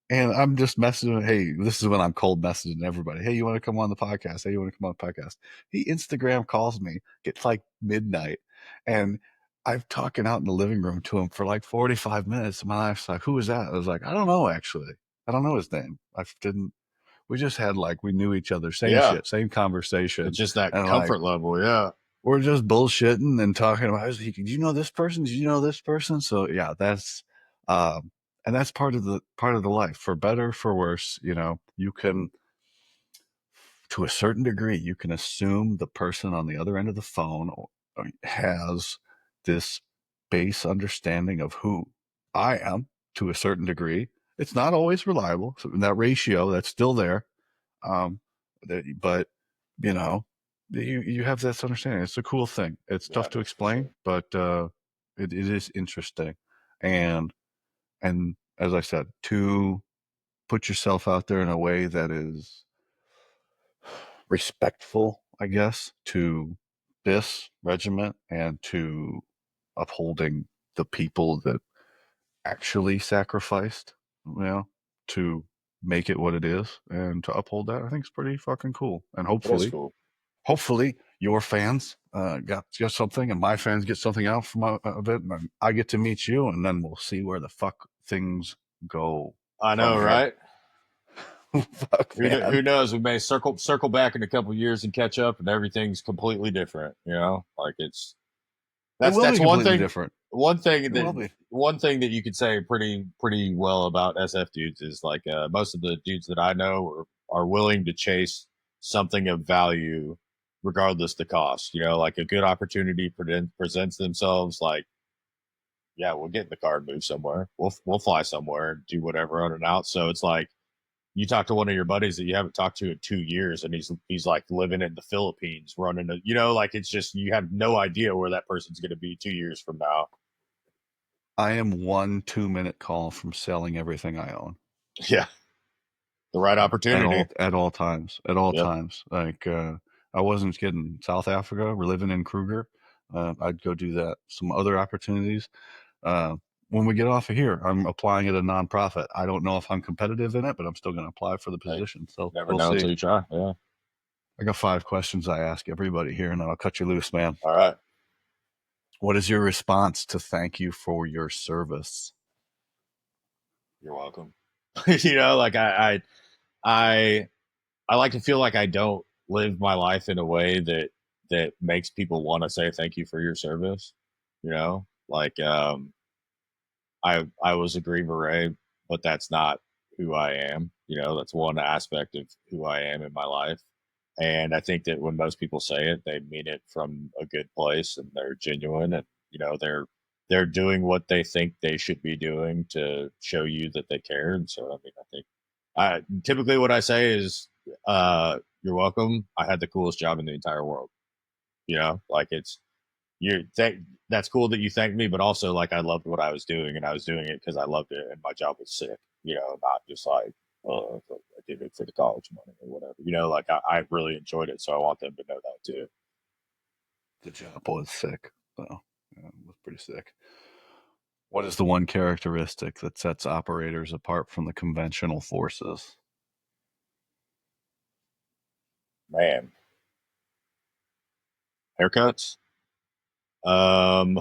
And I'm just messaging, hey, this is when I'm cold messaging everybody. Hey, you want to come on the podcast? Hey, you want to come on the podcast? He Instagram calls me. It's like midnight. And I'm talking out in the living room to him for like 45 minutes. My wife's like, who is that? I was like, I don't know, actually. I don't know his name. We just had like, we knew each other, same Yeah, shit, same it's conversation. just that And like, comfort level. Yeah, we're just bullshitting and talking about, do you know this person? Do you know this person? So yeah, um, and that's part of the life, for better, for worse. You can, to a certain degree, you can assume the person on the other end of the phone has this base understanding of who I am to a certain degree. It's not always reliable. So that ratio, that's still there. Um, but you know, you have this understanding. It's a cool thing. It's yeah, tough it to is for explain, sure. but it is interesting. And as I said, to put yourself out there in a way that is respectful, I guess, to this regiment and to upholding the people that actually sacrificed, to make it what it is, and to uphold that, I think it's pretty fucking cool. And It is hopefully, cool. hopefully your fans got something, and my fans get something out from of it, and I get to meet you, and then we'll see where the fuck things go I from know, here. right? Fuck, Who man. knows? We may circle back in a couple of years and catch up, and everything's completely different. Like it's It will that's be one completely thing. different. One thing It will that be. one thing that you could say pretty well about SF dudes is like most of the dudes that I know are willing to chase something of value regardless the cost. Like a good opportunity presents themselves. Like, yeah, we'll get in the car and move somewhere. We'll fly somewhere and do whatever on and out. So it's like you talk to one of your buddies that you haven't talked to in 2 years, and he's like living in the Philippines, running a, like it's just you have no idea where that person's going to be 2 years from now. I am 1 2-minute call from selling everything I own. Yeah, the right At opportunity. all times. At all Yep. times. Like I wasn't kidding. South Africa, we're living in Kruger. I'd go do that. Some other opportunities. Uh, when we get off of here, I'm applying at a nonprofit. I don't know if I'm competitive in it, but I'm still going to apply for the Hey, position. So never we'll know see. until you try. Yeah. I got 5 questions I ask everybody here, and then I'll cut you loose, man. All right. What is your response to thank you for your service? You're welcome. Like I I like to feel like I don't live my life in a way that makes people want to say thank you for your service. Like I was a Green Beret, but that's not who I am. That's one aspect of who I am in my life. And I think that when most people say it, they mean it from a good place and they're genuine, and they're doing what they think they should be doing to show you that they care. And so I mean I think I typically what I say is you're welcome. I had the coolest job in the entire world. Like it's you thank that's cool that you thanked me, but also like I loved what I was doing and I was doing it because I loved it and my job was sick, not just like, oh, I did it for the college money or whatever. Like I really enjoyed it, so I want them to know that too. The job was sick. So yeah, it was pretty sick. What is the one characteristic that sets operators apart from the conventional forces? Man, haircuts. Um,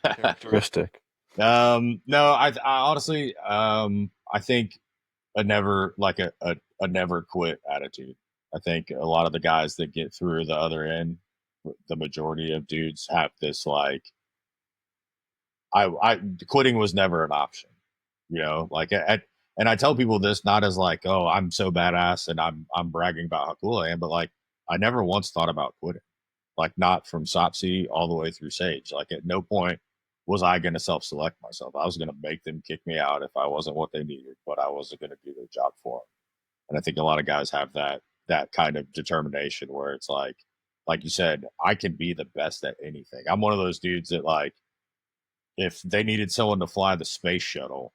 Characteristic. no, I honestly, I think a never like a never quit attitude. I think a lot of the guys that get through the other end the majority of dudes have this like I quitting was never an option, you know, like and I tell people this not as like, oh, I'm so badass and I'm bragging about how cool I am, but like I never once thought about quitting, like not from SOPC all the way through Sage. Like at no point was I going to self-select myself. I was going to make them kick me out if I wasn't what they needed, but I wasn't going to do their job for them. And I think a lot of guys have that kind of determination where it's like you said, I can be the best at anything. I'm one of those dudes that like if they needed someone to fly the space shuttle,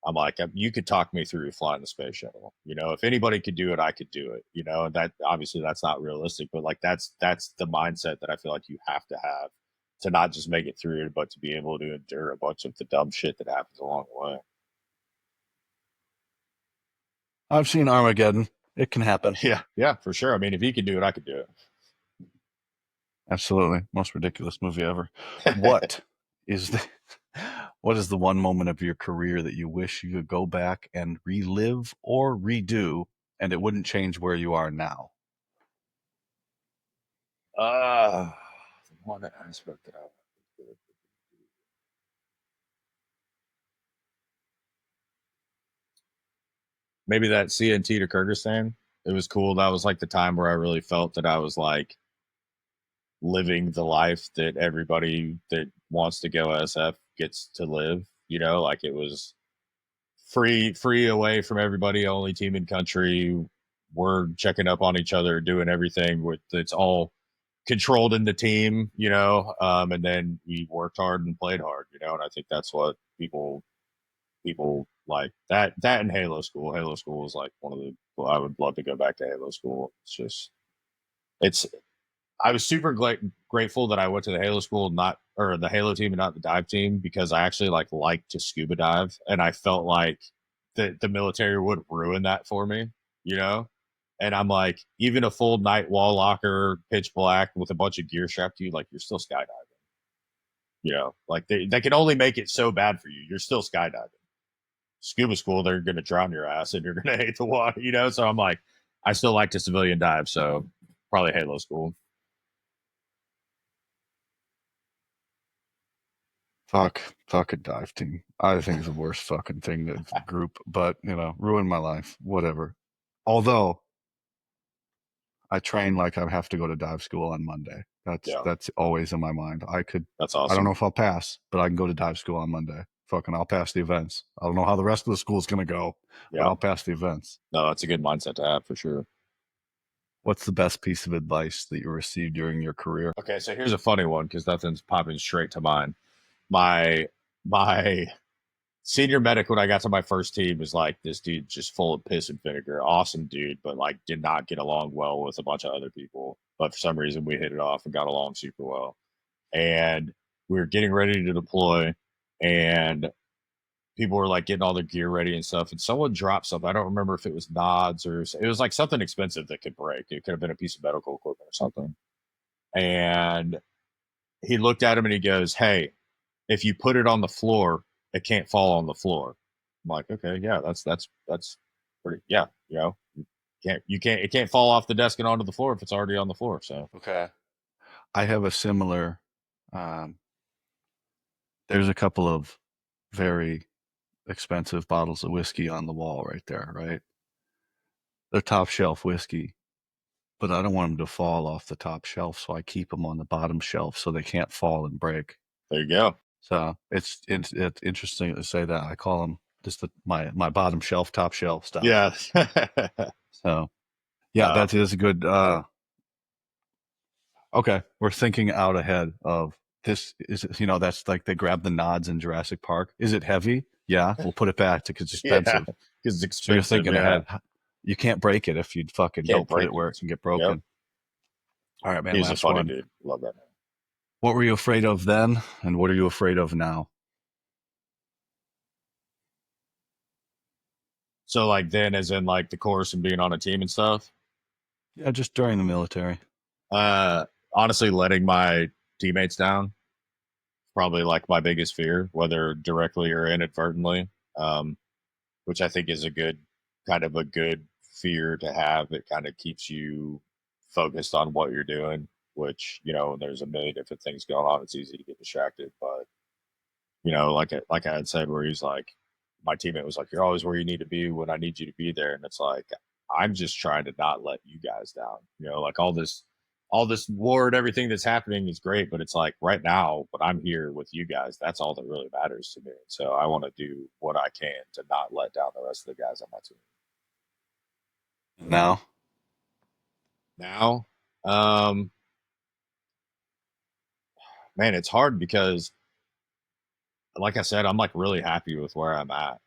I'm like, you could talk me through flying the space shuttle. You know, if anybody could do it, I could do it. You know, and that obviously that's not realistic, but like that's the mindset that I feel like you have to not just make it through it, but to be able to endure a bunch of the dumb shit that happens along the way. I've seen Armageddon. It can happen. Yeah, yeah, for sure. I mean, if he could do it, I could do Absolutely. Most ridiculous movie ever. it. What is the what is the one moment of your career that you wish you could go back and relive or redo and it wouldn't change where you are now? uh the one aspect that I maybe that CNT to Kyrgyzstan. It was cool. That was like the time where I really felt that I was like living the life that everybody that wants to go SF gets to live. You know, like it was free away from everybody, only team in country. We're checking up on each other, doing everything with it's all controlled in the team, you know. And then we worked hard and played hard, you know. And I think that's what people like that in Halo School. Halo School is like one of the well, I would love to go back to Halo School. It's just it's I was super grateful that I went to the Halo School, not or the Halo team and not the dive team because I actually like to scuba dive, and I felt like the military would ruin that for me, you know. And I'm like, even a full night wall locker, pitch black with a bunch of gear strapped to you, like you're still skydiving, you know. Like they can only make it so bad for you. You're still skydiving. Scuba school, they're gonna drown your ass and you're gonna hate the water, you know. So I'm like, I still like to civilian dive, so probably Halo School. Fuck a dive team. I think it's the worst fucking thing to group, but ruined my life. Whatever. Although I train like I have to go to dive school on Monday. Yeah, That's always in my mind. that's I don't know awesome. if I'll pass, but I can go to dive school on Monday. Fucking I'll pass the events. I don't know how the rest of the school's gonna go, but Yeah. I'll pass the events. No, that's a good mindset to have for sure. What's the best piece of advice that you received during your career? Okay, so here's a funny one because nothing's popping straight to mind. My senior medic when I got to my first team was like this dude just full of piss and vinegar. Awesome dude, but like did not get along well with a bunch of other people. But for some reason we hit it off and got along super well. And we were getting ready to deploy and people were like getting all their gear ready and stuff. And someone dropped something. I don't remember if it was nods or it was like something expensive that could break. It could have been a piece of medical equipment or something. And he looked at him and he goes, "Hey, if you put it on the floor, it can't fall on the floor." I'm like, "Okay, yeah, that's pretty, yeah, you can't it can't fall off the desk and onto the floor if it's already on the floor." So Okay. I have a similar. Um, there's a couple of very expensive bottles of whiskey on the wall right there, right? They're top shelf whiskey, but I don't want them to fall off the top shelf, so I keep them on the bottom shelf so they can't fall and break. there you go. So it's interesting to say that. I call them just my bottom shelf, top shelf stuff. Yeah. So yeah, No, that is a good. Okay, we're thinking out ahead of this. Is that's like they grab the nods in Jurassic Park. Is it heavy? Yeah, we'll put it back because it's yeah, expensive. because it's So you're expensive. thinking Yeah, ahead. You can't break it if you fucking can't don't put break it it. where it can get Yep. broken. All right, man. He's a Last funny one. dude. Love that. What were you afraid of then, and what are you afraid of now? So like then, as in like the course and being on a team and stuff. Yeah, just during the military. Uh, honestly, letting my teammates down probably like my biggest fear, whether directly or inadvertently. Um, which I think is a good kind of a good fear to have. It kind of keeps you focused on what you're doing. which, when there's a million different things going on, it's easy to get distracted. But, like I had said, where he's like, my teammate was like, "You're always where you need to be when I need you to be there." And it's like, I'm just trying to not let you guys down. Like all this war and everything that's happening is great, but it's like right now, but I'm here with you guys. That's all that really matters to me. So I want to do what I can to not let down the rest of the guys on my team. Now, Now, um, man, it's hard because, like I said, I'm like really happy with where I'm at.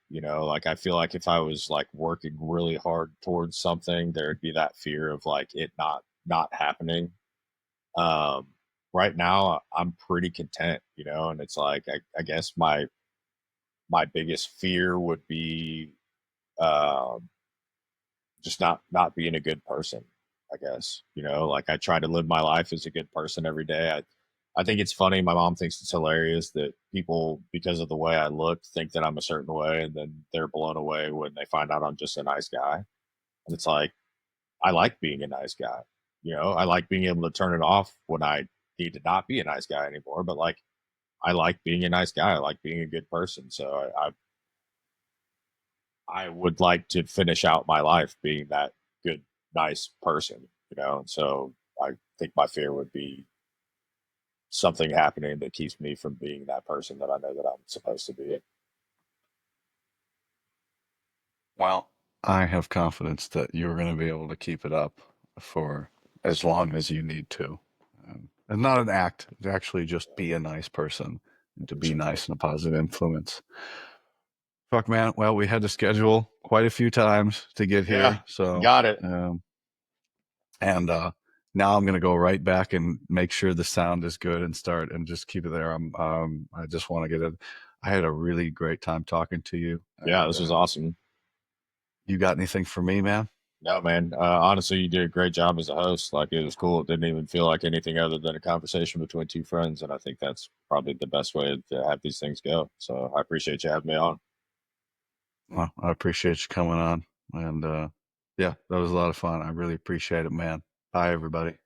Like I feel like if I was like working really hard towards something, there'd be that fear of like it not happening. Um, right now, I'm pretty content, and it's like I guess my biggest fear would be um, just not being a good person. I guess like I try to live my life as a good person every day. I think it's funny. My mom thinks it's hilarious that people, because of the way I look, think that I'm a certain way, and then they're blown away when they find out I'm just a nice guy. And it's like I like being a nice guy. I like being able to turn it off when I need to not be a nice guy anymore. But like I like being a nice guy. I like being a good person. So I would like to finish out my life being that good, nice person. And so I think my fear would be something happening that keeps me from being that person that I know that I'm supposed to be. well, I have confidence that you're going to be able to keep it up for as long as you need to. And not an act, to actually just be a nice person and to be Appreciate it. nice and a positive influence. Fuck, man. Well, we had to schedule quite a few times to get Yeah, here. So, got it. um, and now I'm going to go right back and make sure the sound is good and start and just keep it there. I just want to get it. I had a really great time talking to you. Yeah, And this was awesome. you got anything for me, man? No, man. Honestly, you did a great job as a host. Like it was cool. It didn't even feel like anything other than a conversation between two friends, and I think that's probably the best way to have these things go. So I appreciate you having me on. Well, I appreciate you coming on. And yeah, that was a lot of fun. I really appreciate it, man. Bye, everybody.